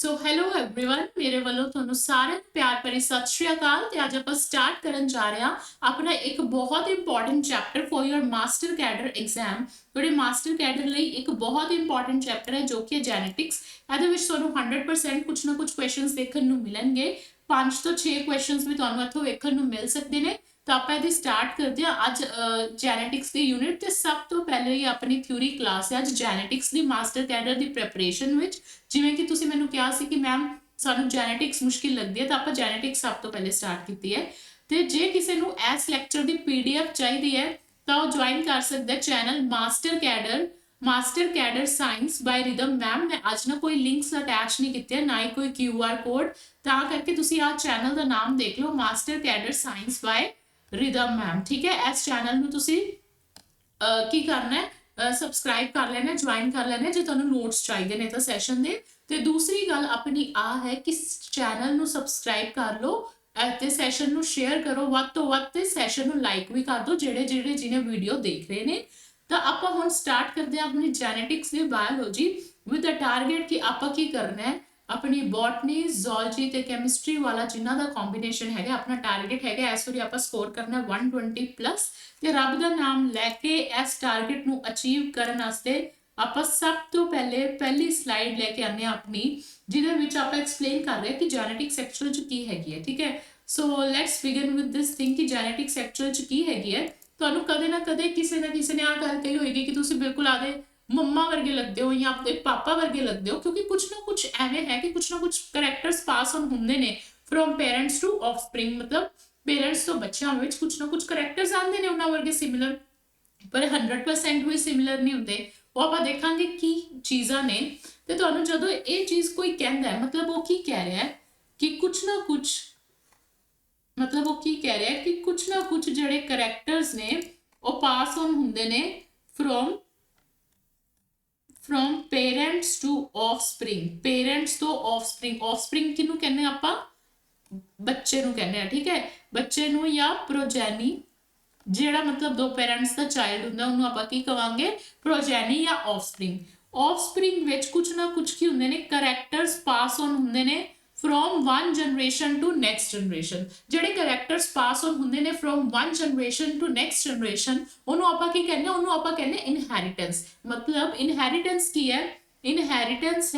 So hello everyone ਮੇਰੇ ਵੱਲੋਂ ਤੁਹਾਨੂੰ ਸਾਰਿਆਂ ਨੂੰ ਪਿਆਰ ਭਰੀ ਸਤਿ ਸ਼੍ਰੀ ਅਕਾਲ ਤੇ ਅੱਜ ਆਪਾਂ ਸਟਾਰਟ ਕਰਨ ਜਾ ਰਹੇ ਹਾਂ ਆਪਣਾ ਇੱਕ ਬਹੁਤ important chapter for your master cadre exam. ਤੁਹਾਡੇ ਮਾਸਟਰ ਕੈਡਰ ਲਈ ਇੱਕ ਬਹੁਤ ਇੰਪੋਰਟੈਂਟ ਚੈਪਟਰ ਹੈ ਜੋ ਕਿ ਜੈਨੇਟਿਕਸ। ਇਹਦੇ ਵਿੱਚ ਤੁਹਾਨੂੰ 100% ਕੁਝ ਨਾ ਕੁਝ ਕੁਐਸਚਨਸ ਦੇਖਣ ਨੂੰ ਮਿਲਣਗੇ। 5 ਤੋਂ 6 ਕੁਐਸਚਨਸ ਵੀ ਤੁਹਾਨੂੰ ਇੱਥੋਂ ਵੇਖਣ ਨੂੰ ਮਿਲ ਸਕਦੇ ਨੇ। ਤਾਂ ਆਪਾਂ ਇਹਦੀ ਸਟਾਰਟ ਕਰਦੇ ਹਾਂ ਅੱਜ ਜੈਨੇਟਿਕਸ ਦੀ ਯੂਨਿਟ ਤੇ ਸਭ ਤੋਂ ਪਹਿਲੇ ਹੀ ਆਪਣੀ ਥਿਊਰੀ ਕਲਾਸ ਹੈ ਅੱਜ ਜੈਨੇਟਿਕਸ ਦੀ ਮਾਸਟਰ ਕੈਡਰ ਦੀ ਪ੍ਰੈਪਰੇਸ਼ਨ ਵਿੱਚ। ਜਿਵੇਂ ਕਿ ਤੁਸੀਂ ਮੈਨੂੰ ਕਿਹਾ ਸੀ ਕਿ ਮੈਮ ਸਾਨੂੰ ਜੈਨੇਟਿਕਸ ਮੁਸ਼ਕਿਲ ਲੱਗਦੀ ਹੈ ਤਾਂ ਆਪਾਂ ਜੈਨੇਟਿਕਸ ਸਭ ਤੋਂ ਪਹਿਲੇ ਸਟਾਰਟ ਕੀਤੀ ਹੈ। ਤੇ ਜੇ ਕਿਸੇ ਨੂੰ ਇਸ ਲੈਕਚਰ ਦੀ ਪੀਡੀਐਫ ਚਾਹੀਦੀ ਹੈ ਤਾਂ ਉਹ ਜੁਆਇਨ ਕਰ ਸਕਦਾ channel Master Cadre science ਬਾय rhythm ma'am. ਮੈਂ ਅੱਜ ਨਾ ਕੋਈ ਲਿੰਕਸ ਅਟੈਚ ਨਹੀਂ ਕੀਤੇ ਨਾ ਹੀ ਕੋਈ QR ਕੋਡ, ਤਾਂ ਕਰਕੇ ਤੁਸੀਂ ਆਹ ਚੈਨਲ ਦਾ ਨਾਮ ਦੇਖ ਲਓ master Cadre science ਬਾय rhythm ma'am. ਠੀਕ ਹੈ, ਇਸ ਚੈਨਲ ਨੂੰ ਤੁਸੀਂ ਕੀ ਕਰਨਾ ਹੈ ਸਬਸਕ੍ਰਾइब कर लेना, ज्वाइन कर लेना जो तुहानू नोट्स चाहिए ने तो सैशन दे। ते दूसरी गल अपनी आ है कि चैनल नू सब्सक्राइब कर लो ते सैशन नू शेयर करो वध तो वध ते सैशन नू लाइक भी कर दो जेड़े जेड़े जिन्हें वीडियो देख रहे ने। तो आपां हुण स्टार्ट करते हैं अपनी जैनेटिक्स दी बायोलॉजी विद द टारगेट कि आपां की करना है अपनी बॉटनी zoology ਤੇ ਕੈਮਿਸਟਰੀ ਵਾਲਾ ਜਿਨ੍ਹਾਂ ਦਾ ਕੰਬੀਨੇਸ਼ਨ ਹੈਗਾ ਆਪਣਾ ਟਾਰਗੇਟ ਹੈਗਾ ਇਸ ਵਾਰੀ ਆਪਾਂ ਸਕੋਰ ਕਰਨਾ 120 ਪਲੱਸ ਤੇ ਰੱਬ ਦਾ ਨਾਮ ਲੈ ਕੇ ਇਸ ਟਾਰਗੇਟ ਨੂੰ ਅਚੀਵ ਕਰਨ ਵਾਸਤੇ ਆਪਾਂ ਸਭ ਤੋਂ ਪਹਿਲੀ ਸਲਾਈਡ ਲੈ ਕੇ ਆਨੇ ਆ ਆਪਣੀ ਜਿਹਦੇ ਵਿੱਚ ਆਪਾਂ ਐਕਸਪਲੇਨ ਕਰ ਰਹੇ ਕਿ ਜੈਨੇਟਿਕਸ ਐਕਚੁਅਲ ਚ ਕੀ ਹੈਗੀ ਹੈ। ਠੀਕ ਹੈ, so let's begin with this thing ਕਿ ਜੈਨੇਟਿਕਸ ਐਕਚੁਅਲ ਚ ਕੀ ਹੈਗੀ ਹੈ। ਤੁਹਾਨੂੰ ਕਦੇ ਨਾ ਕਦੇ ਕਿਸੇ ਨਾ ਕਿਸੇ ਨੇ ਆ ਗੱਲ ਕਹੀ ਹੋਏਗੀ ਕਿ ਤੁਸੀਂ ਬਿਲਕੁਲ ਆਦੇ मम्मा वर्गे लगते हो या अपने पापा वर्गे लगते हो, क्योंकि कुछ ना कुछ एवें है कि कुछ ना कुछ करैक्टर्स पास ऑन होंगे ने फ्रॉम पेरेंट्स टू ऑफस्प्रिंग। मतलब पेरेंट्स तो बच्चों में कुछ ना कुछ करैक्टर्स आते हैं उन्होंने वर्गे सिमिलर, पर 100% भी सिमिलर नहीं होंगे। वो आप देखांगे की चीज़ां ने तो तुहानूं जदों ये चीज़ कोई कहता है मतलब वो की कह रहा है कि कुछ ना कुछ मतलब वो की कह रहा है कि कुछ ना कुछ जिहड़े करैक्टर्स ने वो पास ऑन होंगे ने from parents to offspring. Parents तो ऑफस्प्रिंग किनू कहने आपां बच्चे नू कहने आ। ठीक है, बच्चे नू या प्रोजैनी जेड़ा मतलब दो पेरेंट्स का चाइल्ड हुंदा उन्होंने आपां की कहांगे प्रोजैनी या ऑफस्प्रिंग। ऑफस्प्रिंग विच कुछ ना कुछ की हुंदे ने करैक्टर्स पास ऑन हुंदे ने from one generation to next generation. ਜਿਹੜੇ ਕਰੈਕਟਰਸ ਪਾਸ ਔਨ ਹੁੰਦੇ ਨੇ from one generation to next generation ਉਹਨੂੰ ਆਪਾਂ ਕੀ ਕਹਿੰਦੇ ਉਹਨੂੰ ਆਪਾਂ ਕਹਿੰਦੇ ਇਨਹੈਰੀਟੈਂਸ। ਮਤਲਬ ਇਨਹੈਰੀਟੈਂਸ ਕੀ ਹੈ? ਇਨਹੈਰੀਟੈਂਸ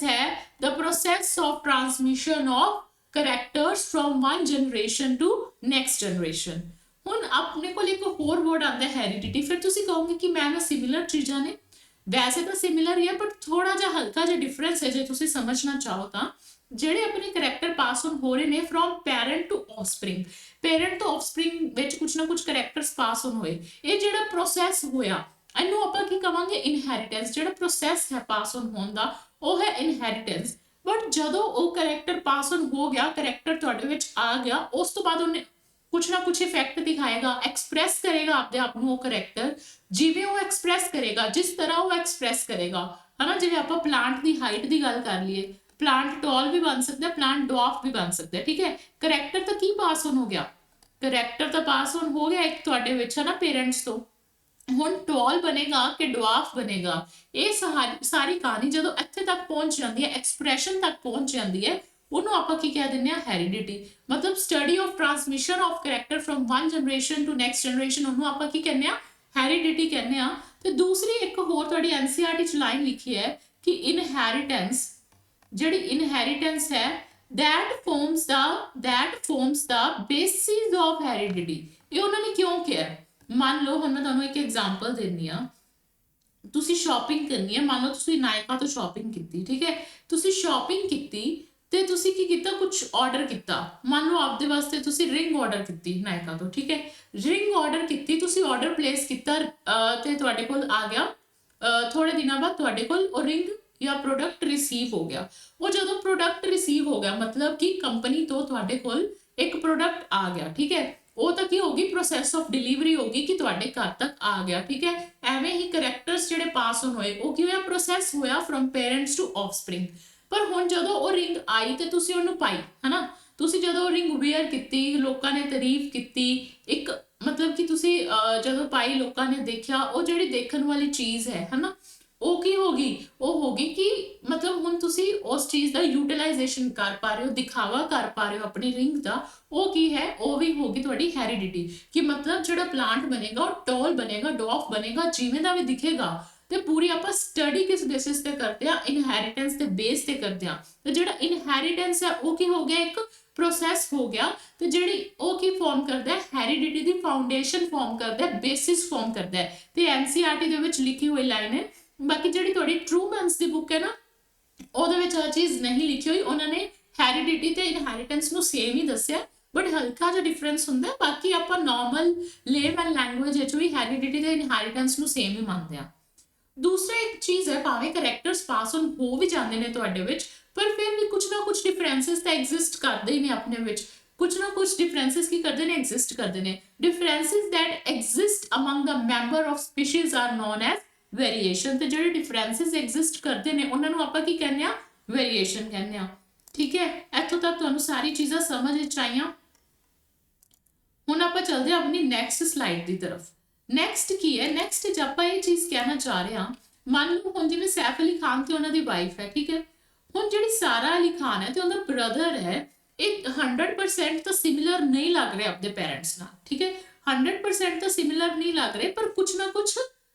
ਹੈ the process of transmission of characters from one generation to next generation. ਹੁਣ ਆਪਣੇ ਕੋਲ ਇੱਕ ਹੋਰ ਵਰਡ ਆਉਂਦਾ ਹੈਰੀਡਿਟੀ। ਫਿਰ ਤੁਸੀਂ ਕਹੋਗੇ ਕਿ ਮੈਂ ਨਾ ਸਿਮਿਲਰ ਚੀਜ਼ਾਂ ਨੇ, वैसे तो सिमिलर ही है बट थोड़ा जा हल्का जो डिफरेंस है जो तुसी समझना चाहो तो ਜਿਹੜੇ ਆਪਣੇ ਕਰੈਕਟਰ ਪਾਸ ਔਨ ਹੋ ਰਹੇ ਨੇ ਫਰੋਮ ਪੈਰੈਂਟ ਟੂ ਆਫਸਪ੍ਰਿੰਗ। ਪੈਰੈਂਟ ਤੋਂ ਆਫਸਪ੍ਰਿੰਗ ਵਿੱਚ ਕੁਝ ਨਾ ਕੁਝ ਕਰੈਕਟਰਸ ਪਾਸ ਔਨ ਹੋਏ, ਇਹ ਜਿਹੜਾ ਪ੍ਰੋਸੈਸ ਹੋਇਆ ਇਹਨੂੰ ਆਪਾਂ ਕੀ ਕਵਾਂਗੇ? ਇਨਹੈਰੀਟੈਂਸ। ਜਿਹੜਾ ਪ੍ਰੋਸੈਸ ਹੈ ਪਾਸ ਔਨ ਹੋਣ ਦਾ ਉਹ ਹੈ ਇਨਹੈਰੀਟੈਂਸ। ਬਟ ਜਦੋਂ ਉਹ ਕਰੈਕਟਰ ਪਾਸ ਔਨ ਹੋ ਗਿਆ, ਕਰੈਕਟਰ ਤੁਹਾਡੇ ਵਿੱਚ ਆ ਗਿਆ, ਉਸ ਤੋਂ ਬਾਅਦ ਉਹਨੇ कुछ ना कुछ इफेक्ट दिखाएगा, एक्सप्रैस करेगा आपदे आप नूं वो करैक्टर जिवें वो एक्सप्रैस करेगा, जिस तरह वो एक्सप्रैस करेगा है ना। जिवें आपां प्लांट की हाइट की गल कर लीए, प्लांट टॉल भी बन सकता है, प्लांट डॉफ भी बन सकता है। ठीक है, करैक्टर तो की पास ऑन हो गया, करैक्टर तो पास ऑन हो गया एक तुहाडे विच है ना पेरेंट्स तो। ਹੁਣ ਟੌਲ ਬਣੇਗਾ ਕਿ ਡਵਾਰਫ ਬਣੇਗਾ, ਇਹ ਸਾਰੀ ਕਹਾਣੀ ਜਦੋਂ ਇੱਥੇ ਤੱਕ ਪਹੁੰਚ ਜਾਂਦੀ ਹੈ, ਐਕਸਪ੍ਰੈਸ਼ਨ ਤੱਕ ਪਹੁੰਚ ਜਾਂਦੀ ਹੈ, ਉਹਨੂੰ ਆਪਾਂ ਕੀ ਕਹਿ ਦਿੰਦੇ ਆ? ਹੈਰੀਡਿਟੀ। ਮਤਲਬ study of transmission of character from one generation to next generation, ਉਹਨੂੰ ਆਪਾਂ ਕੀ ਕਹਿੰਦੇ ਆ? ਹੈਰੀਡਿਟੀ ਕਹਿੰਦੇ ਆ। ਤੇ ਦੂਸਰੀ ਇੱਕ ਹੋਰ ਤੁਹਾਡੀ NCERT ਚ ਲਾਈਨ ਲਿਖੀ ਹੈ ਕਿ ਇਨਹੈਰੀਟੈਂਸ, ਜਿਹੜੀ ਇਨਹੈਰੀਟੈਂਸ ਹੈ that forms the basis of heredity। ਇਹ ਉਹਨਾਂ ਨੇ ਕਿਉਂ ਕਿਹਾ? ਮੰਨ ਲਓ ਹੁਣ ਮੈਂ ਤੁਹਾਨੂੰ ਇੱਕ ਐਗਜ਼ਾਮਪਲ ਦਿੰਦੀ ਆ, ਤੁਸੀਂ ਸ਼ਾਪਿੰਗ ਕਰਨੀ ਹੈ, ਮੰਨ ਲਓ ਤੁਸੀਂ ਨਾਇਕਾ ਤੋਂ ਸ਼ਾਪਿੰਗ ਕੀਤੀ। ਠੀਕ ਹੈ, ਤੁਸੀਂ ਸ਼ਾਪਿੰਗ ਕੀਤੀ ਤੇ ਤੁਸੀਂ ਕੀ ਕੀਤਾ? ਕੁਝ ਆਰਡਰ ਕੀਤਾ। ਮੰਨ ਲਓ ਆਪਦੇ ਵਾਸਤੇ ਤੁਸੀਂ ਰਿੰਗ ਆਰਡਰ ਕੀਤੀ ਨਾਇਕਾ ਤੋਂ। ਠੀਕ ਹੈ, ਰਿੰਗ ਆਰਡਰ ਕੀਤੀ, ਤੁਸੀਂ ਆਰਡਰ ਪਲੇਸ ਕੀਤਾ ਤੇ ਤੁਹਾਡੇ ਕੋਲ ਆ ਗਿਆ। ਥੋੜੇ ਦਿਨਾਂ ਬਾਅਦ ਤੁਹਾਡੇ ਕੋਲ ਉਹ ਰਿੰਗ ਜਾਂ ਪ੍ਰੋਡਕਟ ਰਿਸੀਵ ਹੋ ਗਿਆ। ਉਹ ਜਦੋਂ ਪ੍ਰੋਡਕਟ ਰਿਸੀਵ ਹੋ ਗਿਆ ਮਤਲਬ ਕਿ ਕੰਪਨੀ ਤੋਂ ਤੁਹਾਡੇ ਕੋਲ ਇੱਕ ਪ੍ਰੋਡਕਟ ਆ ਗਿਆ। ਠੀਕ ਹੈ, ਉਹ ਤਾਂ ਕੀ ਹੋਗੀ? ਪ੍ਰੋਸੈਸ ਆਫ ਡਿਲੀਵਰੀ ਹੋਗੀ ਕਿ ਤੁਹਾਡੇ ਘਰ ਤੱਕ ਆ ਗਿਆ। ਠੀਕ ਹੈ, ਐਵੇਂ ਹੀ ਕਰੈਕਟਰਸ ਜਿਹੜੇ ਪਾਸ ਔਨ ਹੋਏ ਉਹ ਕੀ ਹੋਇਆ? ਪ੍ਰੋਸੈਸ ਹੋਇਆ ਫਰੋਮ ਪੇਰੈਂਟਸ ਟੂ ਆਫਸਪ੍ਰਿੰਗ। ਪਰ ਹੁਣ ਜਦੋਂ ਉਹ ਰਿੰਗ ਆਈ ਤੇ ਤੁਸੀਂ ਉਹਨੂੰ ਪਾਈ ਹੈ ਨਾ, ਤੁਸੀਂ ਜਦੋਂ ਰਿੰਗ ਵੇਅਰ ਕੀਤੀ, ਲੋਕਾਂ ਨੇ ਤਾਰੀਫ ਕੀਤੀ, ਇੱਕ ਮਤਲਬ ਕਿ ਤੁਸੀਂ ਜਦੋਂ ਪਾਈ ਲੋਕਾਂ ਨੇ ਦੇਖਿਆ, ਉਹ ਜਿਹੜੀ ਦੇਖਣ ਵਾਲੀ ਚੀਜ਼ ਹੈ ਨਾ ਉਹ ਕੀ ਹੋਗੀ, ਉਹ ਹੋਗੀ ਕਿ ਮਤਲਬ ਹੁਣ ਤੁਸੀਂ ਉਸ ਚੀਜ਼ ਦਾ ਯੂਟਿਲਾਈਜੇਸ਼ਨ ਕਰ ਪਾ ਰਹੇ ਹੋ, ਦਿਖਾਵਾ ਕਰ ਪਾ ਰਹੇ ਹੋ ਆਪਣੀ ਰਿੰਗ ਦਾ। ਉਹ ਕੀ ਹੈ, ਉਹ ਵੀ ਹੋਗੀ ਤੁਹਾਡੀ ਹੈਰੀਡਿਟੀ, ਕਿ ਮਤਲਬ ਜਿਹੜਾ ਪਲਾਂਟ ਬਣੇਗਾ ਉਹ ਟੌਲ ਬਣੇਗਾ, ਡਵਾਰਫ ਬਣੇਗਾ, ਜਿਵੇਂ ਦਾ ਵੀ ਦਿਖੇਗਾ। ਤੇ ਪੂਰੀ ਆਪਾਂ ਸਟੱਡੀ ਕਿਸ ਬੇਸਿਸ ਤੇ ਕਰਦੇ ਆ, ਇਨਹੈਰੀਟੈਂਸ ਦੇ ਬੇਸ ਤੇ ਕਰਦੇ ਆ। ਤੇ ਜਿਹੜਾ ਇਨਹੈਰੀਟੈਂਸ ਹੈ ਉਹ ਕੀ ਹੋ ਗਿਆ, ਇੱਕ ਪ੍ਰੋਸੈਸ ਹੋ ਗਿਆ। ਤੇ ਜਿਹੜੀ ਉਹ ਕੀ ਫਾਰਮ ਕਰਦਾ ਹੈ, ਹੈਰੀਡਿਟੀ ਦੀ ਫਾਊਂਡੇਸ਼ਨ ਫਾਰਮ ਕਰਦਾ ਹੈ, ਬੇਸਿਸ ਫਾਰਮ ਕਰਦਾ ਹੈ। ਤੇ ਐਨਸੀਈਆਰਟੀ ਦੇ ਵਿੱਚ ਲਿਖੀ ਹੋਈ ਲਾਈਨ ਹੈ। ਬਾਕੀ ਜਿਹੜੀ ਤੁਹਾਡੀ ਟਰੂਮੈਨਸ ਦੀ ਬੁੱਕ ਹੈ ਨਾ, ਉਹਦੇ ਵਿੱਚ ਆ ਚੀਜ਼ ਨਹੀਂ ਲਿਖੀ ਹੋਈ, ਉਹਨਾਂ ਨੇ ਹੈਰੀਡਿਟੀ ਤੇ ਇਨਹੈਰੀਟੈਂਸ ਨੂੰ ਸੇਮ ਹੀ ਦੱਸਿਆ, ਬਟ ਹਲਕਾ ਜਿਹਾ ਡਿਫਰੈਂਸ ਹੁੰਦਾ। ਬਾਕੀ ਆਪਾਂ ਨਾਰਮਲ ਲੇਮੈਨ ਲੈਂਗੁਏਜ ਵਿੱਚ ਵੀ ਹੈਰੀਡਿਟੀ ਤੇ ਇਨਹੈਰੀਟੈਂਸ ਨੂੰ ਸੇਮ ਹੀ ਮੰਨਦੇ ਆ। ਦੂਸਰਾ ਇੱਕ ਚੀਜ਼ ਹੈ, ਭਾਵੇਂ ਕਰੈਕਟਰਸ ਪਾਸ ਔਨ ਹੋ ਵੀ ਜਾਂਦੇ ਨੇ ਤੁਹਾਡੇ ਵਿੱਚ, ਪਰ ਫਿਰ ਵੀ ਕੁਝ ਨਾ ਕੁਝ ਡਿਫਰੈਂਸਸ ਤਾਂ ਐਗਜ਼ਿਸਟ ਕਰਦੇ ਹੀ ਨੇ ਆਪਣੇ ਵਿੱਚ। ਕੁਝ ਨਾ ਕੁਝ ਡਿਫਰੈਂਸਸ ਕੀ ਕਰਦੇ ਨੇ, ਐਗਜ਼ਿਸਟ ਕਰਦੇ ਨੇ। Differences that exist among the member of species are known as variation. ਤੇ ਜਿਹੜੇ ਡਿਫਰੈਂਸਸ ਐਗਜ਼ਿਸਟ ਕਰਦੇ ਨੇ ਉਹਨਾਂ ਨੂੰ ਆਪਾਂ ਕੀ ਕਹਿੰਦੇ ਆ, ਵੇਰੀਏਸ਼ਨ ਕਹਿੰਦੇ ਆ। ਠੀਕ ਹੈ, ਇੱਥੋਂ ਤੱਕ ਤੁਹਾਨੂੰ ਸਾਰੀ ਚੀਜ਼ਾਂ ਸਮਝ ਵਿੱਚ ਆਈਆਂ। ਹੁਣ ਆਪਾਂ ਚੱਲਦੇ ਹਾਂ ਆਪਣੀ ਨੈਕਸਟ ਸਲਾਈਡ ਦੀ ਤਰਫ। ਨੈਕਸਟ ਕੀ ਹੈ, ਨੈਕਸਟ ਚ ਆਪਾਂ ਇਹ ਚੀਜ਼ ਕਹਿਣਾ ਚਾਹ ਰਹੇ ਹਾਂ, ਮੰਨ ਲਓ ਹੁਣ ਜਿਵੇਂ ਸੈਫ ਅਲੀ ਖਾਨ ਤੇ ਉਹਨਾਂ ਦੀ ਵਾਈਫ ਹੈ, ਠੀਕ ਹੈ। ਹੁਣ ਜਿਹੜੀ ਸਾਰਾ ਅਲੀ ਖਾਨ ਹੈ ਤੇ ਉਹਦਾ ਬ੍ਰਦਰ ਹੈ, ਇਹ 100% ਤਾਂ ਸਿਮਿਲਰ ਨਹੀਂ ਲੱਗ ਰਹੇ ਆਪਣੇ ਪੈਰੈਂਟਸ ਨਾਲ, ਠੀਕ ਹੈ। 100% ਤਾਂ ਸਿਮਿਲਰ ਨਹੀਂ ਲੱਗ ਰਹੇ, ਪਰ ਕੁਝ ਨਾ ਕੁਝ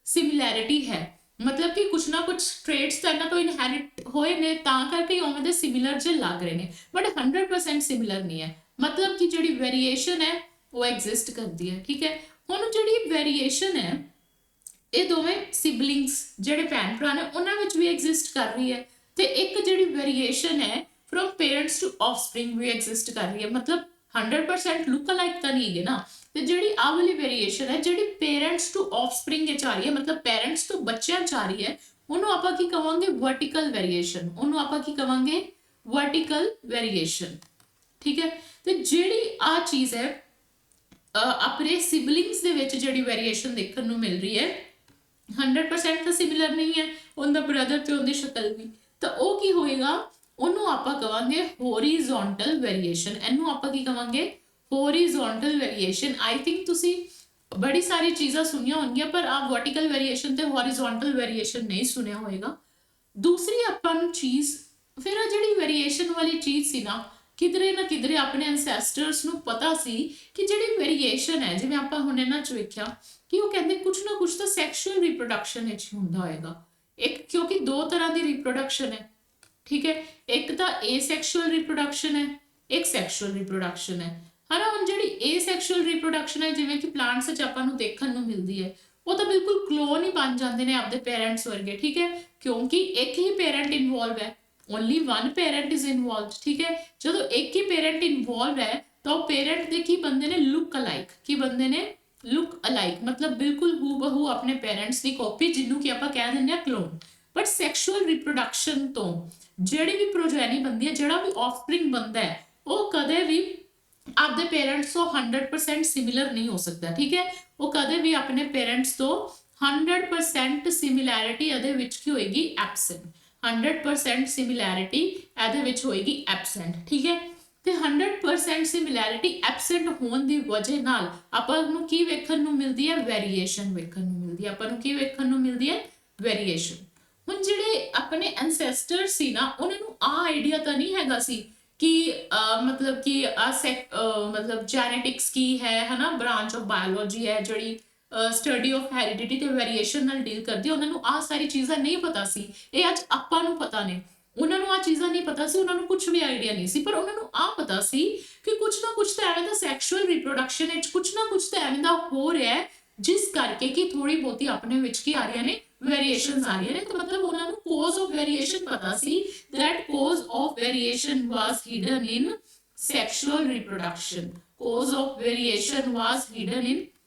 ਸਿਮਿਲੈਰਿਟੀ ਹੈ। ਮਤਲਬ ਕਿ ਕੁਝ ਨਾ ਕੁਝ ਟ੍ਰੇਟਸ ਤਾਂ ਇਹਨਾਂ ਤੋਂ ਇਨਹੈਰਿਟ ਹੋਏ ਨੇ, ਤਾਂ ਕਰਕੇ ਉਵੇਂ ਦੇ ਸਿਮਿਲਰ ਜਿਹੇ ਲੱਗ ਰਹੇ ਨੇ, ਬਟ 100% ਸਿਮਿਲਰ ਨਹੀਂ ਹੈ। ਮਤਲਬ ਕਿ ਜਿਹੜੀ ਵੇਰੀਏਸ਼ਨ ਹੈ ਉਹ ਐਗਜ਼ਿਸਟ ਕਰਦੀ ਹੈ, ਠੀਕ ਹੈ। ਹੁਣ ਜਿਹੜੀ ਵੇਰੀਏਸ਼ਨ ਹੈ, ਇਹ ਦੋਵੇਂ ਸਿਬਲਿੰਗਸ ਜਿਹੜੇ ਭੈਣ ਭਰਾ ਨੇ ਉਹਨਾਂ ਵਿੱਚ ਵੀ ਐਗਜ਼ਿਸਟ ਕਰ ਰਹੀ ਹੈ। ਤੇ ਇੱਕ ਜਿਹੜੀ ਵੇਰੀਏਸ਼ਨ ਹੈ ਫਰੋਮ ਪੇਰੈਂਟਸ ਟੂ ਆਫਸਪ੍ਰਿੰਗ ਵੀ ਐਗਜ਼ਿਸਟ ਕਰ ਰਹੀ ਹੈ। ਮਤਲਬ 100% ਲੁੱਕ ਅਲਾਈਕ ਤਾਂ ਨਹੀਂ ਹੈਗੇ ਨਾ। ਤੇ ਜਿਹੜੀ ਆਹ ਵਾਲੀ ਵੇਰੀਏਸ਼ਨ ਹੈ, ਜਿਹੜੀ ਪੇਰੈਂਟਸ ਟੂ ਆਫਸਪ੍ਰਿੰਗ ਚ ਆ ਰਹੀ ਹੈ, ਮਤਲਬ ਪੇਰੈਂਟਸ ਤੋਂ ਬੱਚਿਆਂ ਚ ਆ ਰਹੀ ਹੈ, ਉਹਨੂੰ ਆਪਾਂ ਕੀ ਕਵਾਂਗੇ, ਵਰਟੀਕਲ ਵੇਰੀਏਸ਼ਨ। ਉਹਨੂੰ ਆਪਾਂ ਕੀ ਕਵਾਂਗੇ, ਵਰਟੀਕਲ ਵੇਰੀਏਸ਼ਨ, ਠੀਕ ਹੈ। ਤੇ ਜਿਹੜੀ ਆ ਚੀਜ਼ ਹੈ ਆਪਣੇ ਸਿਬਲਿੰਗਸ ਦੇ ਵਿੱਚ ਜਿਹੜੀ ਵੇਰੀਏਸ਼ਨ ਦੇਖਣ ਨੂੰ ਮਿਲ ਰਹੀ ਹੈ, 100% ਤਾਂ ਸਿਮਿਲਰ ਨਹੀਂ ਹੈ ਉਹਦਾ ਬ੍ਰਦਰ ਤੇ ਉਹਦੀ ਸ਼ਕਲ ਵੀ, ਤਾਂ ਉਹ ਕੀ ਹੋਏਗਾ, ਉਹਨੂੰ ਆਪਾਂ ਕਵਾਂਗੇ ਹੋਰੀਜ਼ੋਨਟਲ ਵੇਰੀਏਸ਼ਨ। ਇਹਨੂੰ ਆਪਾਂ ਕੀ ਕਵਾਂਗੇ, ਹੋਰੀਜ਼ੋਨਟਲ ਵੇਰੀਏਸ਼ਨ। ਆਈ ਥਿੰਕ ਤੁਸੀਂ ਬੜੀ ਸਾਰੀ ਚੀਜ਼ਾਂ ਸੁਣੀਆਂ ਹੋਣਗੀਆਂ, ਪਰ ਆਹ ਵਰਟੀਕਲ ਵੇਰੀਏਸ਼ਨ ਤੇ ਹੋਰੀਜ਼ੋਨਟਲ ਵੇਰੀਏਸ਼ਨ ਨਹੀਂ ਸੁਣਿਆ ਹੋਏਗਾ। ਦੂਸਰੀ ਆਪਾਂ ਨੂੰ ਚੀਜ਼, ਫਿਰ ਆ ਜਿਹੜੀ ਵੇਰੀਏਸ਼ਨ ਵਾਲੀ ਚੀਜ਼ ਸੀ ਨਾ, ਕਿਧਰੇ ਨਾ ਕਿਧਰੇ ਆਪਣੇ ਐਂਸੈਸਟਰਸ ਨੂੰ ਪਤਾ ਸੀ ਕਿ ਜਿਹੜੀ ਵੇਰੀਏਸ਼ਨ ਹੈ, ਜਿਵੇਂ ਆਪਾਂ ਹੁਣ ਇਹਨਾਂ ਚ ਵੇਖਿਆ ਕਿ ਉਹ ਕਹਿੰਦੇ ਕੁਝ ਨਾ ਕੁਝ ਤਾਂ ਸੈਕਸ਼ੂਅਲ ਰਿਪਰੋਡਕਸ਼ਨ ਵਿੱਚ ਹੁੰਦਾ ਹੋਏਗਾ। ਇੱਕ ਕਿਉਂਕਿ ਦੋ ਤਰ੍ਹਾਂ ਦੀ ਰਿਪਰੋਡਕਸ਼ਨ ਹੈ, ਠੀਕ ਹੈ। ਇੱਕ ਤਾਂ ਏਸੈਕਸ਼ੂਅਲ ਰਿਪਰੋਡਕਸ਼ਨ ਹੈ, ਇੱਕ ਸੈਕਸ਼ੂਅਲ ਰਿਪਰੋਡਕਸ਼ਨ ਹੈ, ਹਨਾ। ਹੁਣ ਜਿਹੜੀ ਏਸੈਕਸ਼ੂਅਲ ਰਿਪਰੋਡਕਸ਼ਨ ਹੈ, ਜਿਵੇਂ ਕਿ ਪਲਾਂਟਸ ਵਿੱਚ ਆਪਾਂ ਨੂੰ ਦੇਖਣ ਨੂੰ ਮਿਲਦੀ ਹੈ, ਉਹ ਤਾਂ ਬਿਲਕੁਲ ਕਲੋਨ ਹੀ ਬਣ ਜਾਂਦੇ ਨੇ ਆਪਦੇ ਪੇਰੈਂਟਸ ਵਰਗੇ, ਠੀਕ ਹੈ, ਕਿਉਂਕਿ ਇੱਕ ਹੀ ਪੇਰੈਂਟ ਇਨਵੋਲਵ ਹੈ, only one parent is involved, ਠੀਕ ਹੈ। ਜਦੋਂ ਇੱਕ ਹੀ ਪੇਰੈਂਟ ਇਨਵੋਲਵ ਹੈ ਤਾਂ ਉਹ ਪੇਰੈਂਟ ਦੇ ਕੀ ਬੰਦੇ ਨੇ, ਲੁੱਕ ਅਲਾਈਕ। ਕੀ ਬੰਦੇ ਨੇ, ਲੁੱਕ ਅਲਾਈਕ, ਮਤਲਬ ਬਿਲਕੁਲ ਹੂ ਬਹੂ ਆਪਣੇ ਪੇਰੈਂਟਸ ਦੀ ਕਾਪੀ, ਜਿਹਨੂੰ ਕਿ ਆਪਾਂ ਕਹਿ ਦਿੰਦੇ ਆ ਕਲੋਨ। ਬਟ ਸੈਕਸ਼ੂਅਲ ਰਿਪਰੋਡਕਸ਼ਨ ਤੋਂ ਜਿਹੜੀ ਵੀ ਪ੍ਰੋਜੈਨੀ ਬਣਦੀ ਹੈ, ਜਿਹੜਾ ਵੀ ਆਫਸਪ੍ਰਿੰਗ ਬਣਦਾ ਹੈ, ਉਹ ਕਦੇ ਵੀ ਆਪਦੇ ਪੇਰੈਂਟਸ ਤੋਂ 100% ਸਿਮਿਲਰ ਨਹੀਂ ਹੋ ਸਕਦਾ, ਠੀਕ ਹੈ। ਉਹ ਕਦੇ ਵੀ ਆਪਣੇ ਪੇਰੈਂਟਸ ਤੋਂ 100% ਸਿਮਿਲੈਰਿਟੀ ਇਹਦੇ ਵਿੱਚ ਕੀ ਹੋਏਗੀ, ਐਬਸੈਂਟ। 100% ਸਿਮਿਲੈਰਿਟੀ ਇਹਦੇ ਵਿੱਚ ਹੋਏਗੀ ਐਬਸੈਂਟ, ਠੀਕ ਹੈ। ਤੇ 100% ਸਿਮਿਲੈਰਿਟੀ ਐਬਸੈਂਟ ਹੋਣ ਦੀ ਵਜ੍ਹਾ ਨਾਲ ਆਪਾਂ ਨੂੰ ਕੀ ਵੇਖਣ ਨੂੰ ਮਿਲਦੀ ਹੈ, ਵੇਰੀਏਸ਼ਨ ਵੇਖਣ ਨੂੰ ਮਿਲਦੀ ਹੈ। ਆਪਾਂ ਨੂੰ ਕੀ ਵੇਖਣ ਨੂੰ ਮਿਲਦੀ ਹੈ, ਵੇਰੀਏਸ਼ਨ। ਹੁਣ ਜਿਹੜੇ ਆਪਣੇ ਐਂਸੈਸਟਰ ਸੀ ਨਾ, ਉਹਨਾਂ ਨੂੰ ਆਹ ਆਈਡੀਆ ਤਾਂ ਨਹੀਂ ਹੈਗਾ ਸੀ ਕਿ ਮਤਲਬ ਕਿ ਮਤਲਬ ਜੈਨੇਟਿਕਸ ਕੀ ਹੈ, ਹਨਾ, ਬ੍ਰਾਂਚ ਆਫ ਬਾਇਓਲੋਜੀ ਹੈ ਜਿਹੜੀ ਸਟੱਡੀ ਆਫ ਹੈਰੀਡਿਟੀ ਤੇ ਵੇਰੀਏਸ਼ਨ ਨਾਲ ਡੀਲ ਕਰਦੀ ਹੈ। ਉਹਨਾਂ ਨੂੰ ਆਹ ਸਾਰੀ ਚੀਜ਼ਾਂ ਨਹੀਂ ਪਤਾ ਸੀ, ਇਹ ਅੱਜ ਆਪਾਂ ਨੂੰ ਪਤਾ ਨੇ। ਉਹਨਾਂ ਨੂੰ ਆਹ ਚੀਜ਼ਾਂ ਨਹੀਂ ਪਤਾ ਸੀ, ਉਹਨਾਂ ਨੂੰ ਕੁਝ ਵੀ ਆਈਡੀਆ ਨਹੀਂ ਸੀ, ਪਰ ਉਹਨਾਂ ਨੂੰ ਆਹ ਪਤਾ ਸੀ ਕਿ ਕੁਝ ਨਾ ਕੁਝ ਤਾਂ ਐਵੇਂ ਦਾ ਸੈਕਸ਼ੂਅਲ ਰਿਪਰੋਡਕਸ਼ਨ ਵਿੱਚ ਕੁਝ ਨਾ ਕੁਝ ਤਾਂ ਐਵੇਂ ਦਾ ਹੋ ਰਿਹਾ ਹੈ, ਜਿਸ ਕਰਕੇ ਕਿ ਥੋੜੀ ਬਹੁਤੀ ਆਪਣੇ ਵਿੱਚ ਕੀ ਆ ਰਹੀਆਂ ਨੇ, ਵੇਰੀਏਸ਼ਨਸ ਆ ਰਹੀਆਂ ਨੇ। ਤਾਂ ਮਤਲਬ ਉਹਨਾਂ ਨੂੰ ਕੋਜ਼ ਆਫ ਵੇਰੀਏਸ਼ਨ ਪਤਾ ਸੀ, that cause of variation was hidden in sexual reproduction. Cause of variation was hidden in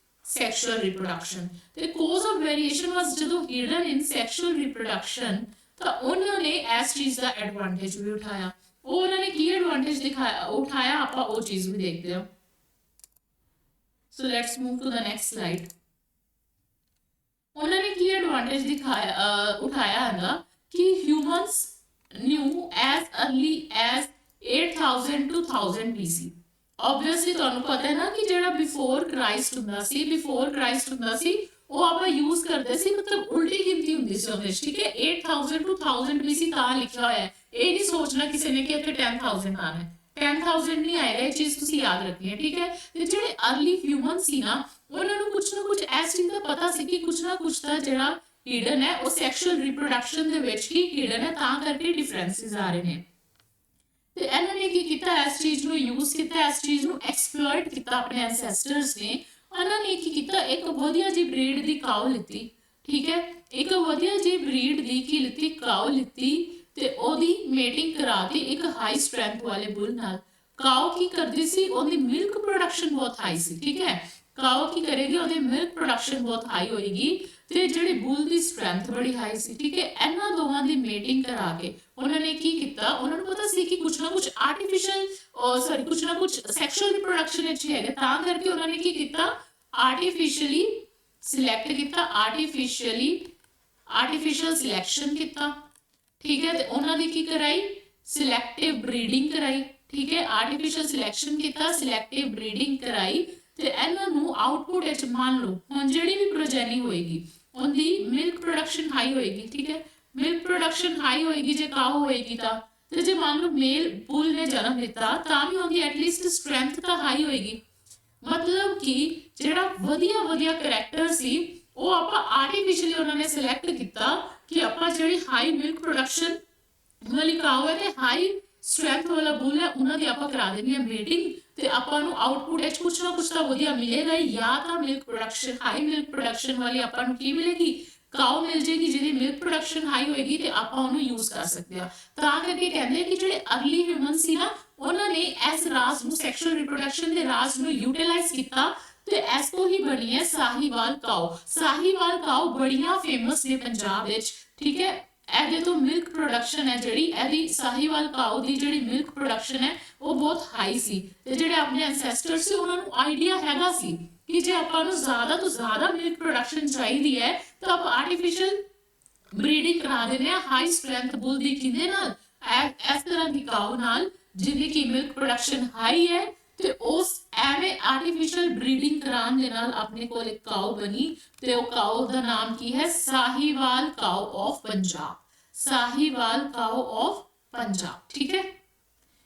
sexual reproduction. ਤੇ cause of variation was ਜਦੋਂ hidden in sexual reproduction, ਤਾਂ ਉਹਨਾਂ ਨੇ ਇਸ ਚੀਜ਼ ਦਾ ਐਡਵਾਂਟੇਜ ਵੀ ਉਠਾਇਆ। ਉਹ ਉਹਨਾਂ ਨੇ ਕੀ ਐਡਵਾਂਟੇਜ ਦਿਖਾਇਆ, ਉਠਾਇਆ, ਆਪਾਂ ਉਹ ਚੀਜ਼ ਵੀ ਦੇਖਦੇ ਹਾਂ। So let's move to the next slide. ਉਹਨਾਂ ਨੇ ਕੀ ਐਡਵਾਂਟੇਜ ਦਿਖਾਇਆ, ਉਠਾਇਆ ਹੈਗਾ ਕਿ humans knew as early as 8000 to 1000 BC। obviously ਤੁਹਾਨੂੰ ਪਤਾ ਹੈ ਨਾ ਕਿ ਜਿਹੜਾ ਬਿਫੋਰ ਕ੍ਰਾਈਸਟ ਹੁੰਦਾ ਸੀ, ਉਹ ਆਪਾਂ ਯੂਜ਼ ਕਰਦੇ ਸੀ, ਮਤਲਬ ਉਲਟੀ ਗਿਣਤੀ ਹੁੰਦੀ ਸੀ ਉਹਦੇ 'ਚ, ਠੀਕ ਹੈ। 8000 to 1000 BC ਤਾਂ ਲਿਖਿਆ ਹੋਇਆ ਹੈ, ਇਹ ਨਹੀਂ ਸੋਚਣਾ ਕਿਸੇ ਨੇ ਕਿ ਇੱਥੇ 10000 ਆਣਾ ਹੈ। 10000 ਨਹੀਂ ਆਏਗਾ, ਇਹ ਚੀਜ਼ ਤੁਸੀਂ ਯਾਦ ਰੱਖਣੀ ਹੈ, ਠੀਕ ਹੈ। ਤੇ ਜਿਹੜੇ अर्ਲੀ ਹਿਊਮਨ ਸੀ ਨਾ, ਉਹਨਾਂ ਨੂੰ ਕੁਛ ਨਾ ਕੁਛ ਇਸ ਚੀਜ਼ ਦਾ ਪਤਾ ਸੀ ਕਿ ਕੁਛ ਨਾ ਕੁਛ ਤਾਂ ਜਿਹੜਾ ਹਿਡਨ ਹੈ ਉਹ ਸੈਕਸ਼ੂਅਲ ਰਿਪਰੋਡਕਸ਼ਨ ਦੇ ਵਿੱਚ ਹੀ ਹਿਡਨ ਹੈ, ਤਾਂ ਕਰਕੇ ਡਿਫਰੈਂਸਿਸ ਆ ਰਹੇ ਨੇ। ਤੇ ਇਹਨਾਂ ਨੇ ਕੀ ਕੀਤਾ, ਇਸ ਚੀਜ਼ ਨੂੰ ਯੂਜ਼ ਕੀਤਾ, ਇਸ ਚੀਜ਼ ਨੂੰ ਐਕਸਪਲੋਇਟ ਕੀਤਾ ਆਪਣੇ ਐਂਸੈਸਟਰਸ ਨੇ। ਉਹਨਾਂ ਨੇ ਕੀ ਕੀਤਾ, ਇੱਕ ਵਧੀਆ ਜੀ ਬਰੀਡ ਦੀ ਕਾਓ ਲਿੱਤੀ, ਠੀਕ ਹੈ। ਇੱਕ ਵਧੀਆ ਜੀ ਬਰੀਡ ਦੀ ਕੀ ਲਿੱਤੀ, ਕਾਓ ਲਿੱਤੀ, ਤੇ ਉਹਦੀ ਮੇਟਿੰਗ ਕਰਾਤੀ ਇੱਕ ਹਾਈ ਸਟਰੈਂਥ ਵਾਲੇ ਬੁੱਲ ਨਾਲ। ਕਾਓ ਕੀ ਕਰਦੀ ਸੀ, ਉਹਦੀ ਮਿਲਕ ਪ੍ਰੋਡਕਸ਼ਨ ਬਹੁਤ ਹਾਈ ਸੀ, ਠੀਕ ਹੈ। ਕਾਓ ਕੀ ਕਰੇਗੀ, ਉਹਦੀ ਮਿਲਕ ਪ੍ਰੋਡਕਸ਼ਨ ਬਹੁਤ ਹਾਈ ਹੋਏਗੀ, ਤੇ ਜਿਹੜੀ ਬੁੱਲ ਦੀ ਸਟਰੈਂਥ ਬੜੀ ਹਾਈ ਸੀ, ਠੀਕ ਹੈ। ਇਹਨਾਂ ਦੋਵਾਂ ਦੀ ਮੇਟਿੰਗ ਕਰਾ ਕੇ ਉਹਨਾਂ ਨੇ ਕੀ ਕੀਤਾ, ਉਹਨਾਂ ਨੂੰ ਪਤਾ ਸੀ ਕਿ ਕੁਛ ਨਾ ਕੁਛ ਆਰਟੀਫੀਸ਼ੀਅਲ ਕੁਛ ਨਾ ਕੁਛ ਸੈਕਸ਼ੂਅਲ ਰਿਪਰੋਡਕਸ਼ਨ ਵਿੱਚ ਹੀ ਹੈਗਾ, ਤਾਂ ਕਰਕੇ ਉਹਨਾਂ ਨੇ ਕੀ ਕੀਤਾ, ਆਰਟੀਫੀਸ਼ੀਅਲੀ ਸਿਲੈਕਟ ਕੀਤਾ, ਆਰਟੀਫੀਸ਼ੀਅਲ ਸਿਲੈਕਸ਼ਨ ਕੀਤਾ, ਠੀਕ ਹੈ। ਤੇ ਉਹਨਾਂ ਦੀ ਕੀ ਕਰਾਈ, ਸਿਲੈਕਟਿਵ ਬਰੀਡਿੰਗ ਕਰਾਈ, ਠੀਕ ਹੈ। ਆਰਟੀਫੀਸ਼ੀਅਲ ਸਿਲੈਕਸ਼ਨ ਕੀਤਾ, ਸਿਲੈਕਟਿਵ ਬਰੀਡਿੰਗ ਕਰਾਈ, ਤੇ ਇਹਨਾਂ ਨੂੰ ਆਊਟਪੁੱਟ ਵਿੱਚ ਮੰਨ ਲਓ ਹੁਣ ਜਿਹੜੀ ਵੀ ਪ੍ਰੋਜੈਨੀ ਹੋਏਗੀ ਉਹਦੀ ਮਿਲਕ ਪ੍ਰੋਡਕਸ਼ਨ ਹਾਈ ਹੋਏਗੀ, ਠੀਕ ਹੈ। ਮਿਲਕ ਪ੍ਰੋਡਕਸ਼ਨ ਹਾਈ ਹੋਏਗੀ ਜੇ ਕਾਓ ਹੋਏਗੀ ਤਾਂ, ਤੇ ਜੇ ਮੰਨ ਲਓ ਮੇਲ ਬੁੱਲ ਨੇ ਜਨਮ ਦਿੱਤਾ ਤਾਂ ਵੀ ਉਹਦੀ ਐਟਲੀਸਟ ਸਟਰੈਂਥ ਤਾਂ ਹਾਈ ਹੋਏਗੀ। ਮਤਲਬ ਕਿ ਜਿਹੜਾ ਵਧੀਆ ਵਧੀਆ ਕਰੈਕਟਰ ਸੀ ਉਹ ਆਪਾਂ ਆਰਟੀਫੀਸ਼ੀਅਲੀ ਉਹਨਾਂ ਨੇ ਸਿਲੈਕਟ ਕੀਤਾ ਕਿ ਆਪਾਂ ਜਿਹੜੀ ਹਾਈ ਮਿਲਕ ਪ੍ਰੋਡਕਸ਼ਨ ਵਾਲੀ ਕਾਓ ਹੈ ਤੇ ਹਾਈ ਸਟਰੈਂਥ ਵਾਲਾ ਬੁੱਲ ਹੈ, ਉਹਨਾਂ ਦੀ ਆਪਾਂ ਕਰਾ ਦੇਣੀ ਹੈ ਮੀਟਿੰਗ, ਤੇ ਆਪਾਂ ਨੂੰ ਆਊਟਪੁੱਟ ਵਿੱਚ ਕੁਛ ਨਾ ਕੁਛ ਤਾਂ ਵਧੀਆ ਮਿਲੇਗਾ ਹੀ। ਜਾਂ ਤਾਂ milk production, high milk production ਵਾਲੀ ਆਪਾਂ ਨੂੰ ਕੀ ਮਿਲੇਗੀ, ਕਾਓ ਮਿਲ ਜੇਗੀ ਜਿਹਦੀ ਮਿਲਕ ਪ੍ਰੋਡਕਸ਼ਨ ਹਾਈ ਹੋਏਗੀ, ਤੇ ਆਪਾਂ ਉਹਨੂੰ ਯੂਜ਼ ਕਰ ਸਕਦੇ ਹਾਂ। ਤਾਂ ਕਰਕੇ ਕਹਿੰਦੇ ਕਿ ਜਿਹੜੇ अर्ਲੀ ਹਿਊਮਨ ਸੀ ਨਾ, ਉਹਨਾਂ ਨੇ ਇਸ ਰਾਜ ਨੂੰ, ਸੈਕਸ਼ੂਅਲ ਰਿਪਰੋਡਕਸ਼ਨ ਦੇ ਰਾਜ ਨੂੰ ਯੂਟਿਲਾਈਜ਼ ਕੀਤਾ, ਤੇ ਇਸ ਤੋਂ ਹੀ ਬਣੀ ਹੈ ਸਾਹੀਵਾਲ ਕਾਓ। ਸਾਹੀਵਾਲ ਕਾਓ ਬੜੀਆਂ ਫੇਮਸ ਨੇ ਪੰਜਾਬ ਵਿੱਚ, ਠੀਕ ਹੈ। ਇਹਦੇ ਤੋਂ ਮਿਲਕ ਪ੍ਰੋਡਕਸ਼ਨ ਹੈ ਜਿਹੜੀ, ਇਹਦੀ ਸਾਹੀਵਾਲ ਕਾਓ ਦੀ ਜਿਹੜੀ ਮਿਲਕ ਪ੍ਰੋਡਕਸ਼ਨ ਹੈ ਉਹ ਬਹੁਤ ਹਾਈ ਸੀ, ਤੇ ਜਿਹੜੇ ਆਪਣੇ ਐਂਸੈਸਟਰ ਸੀ ਉਹਨਾਂ ਨੂੰ ਆਈਡੀਆ ਹੈਗਾ ਸੀ ਕਿ ਜੇ ਆਪਾਂ ਨੂੰ ਜ਼ਿਆਦਾ ਤੋਂ ਜ਼ਿਆਦਾ ਮਿਲਕ ਪ੍ਰੋਡਕਸ਼ਨ ਚਾਹੀਦੀ ਹੈ ਤਾਂ ਆਪਾਂ ਆਰਟੀਫੀਸ਼ੀਅਲ ਬਰੀਡਿੰਗ ਕਰਾ ਦਿੰਦੇ ਆ ਹਾਈ ਸਟਰੈਂਥ ਬੁੱਲ ਦੀ, ਕਿਹਦੇ ਨਾਲ, ਇਸ ਤਰ੍ਹਾਂ ਦੀ ਕਾਓ ਨਾਲ ਜਿਹਦੀ ਕੀ ਮਿਲਕ ਪ੍ਰੋਡਕਸ਼ਨ ਹਾਈ ਹੈ, ਤੇ ਉਸ ਐਵੇਂ ਆਰਟੀਫੀਸ਼ੀਅਲ ਬਰੀਡਿੰਗ ਕਰਾਉਣ ਦੇ ਨਾਲ ਆਪਣੇ ਕੋਲ ਇੱਕ ਕਾਓ ਬਣੀ, ਤੇ ਉਹ ਕਾਓ ਦਾ ਨਾਮ ਕੀ ਹੈ, Sahiwal cow of Punjab, Sahiwal cow of Punjab, ਠੀਕ ਹੈ।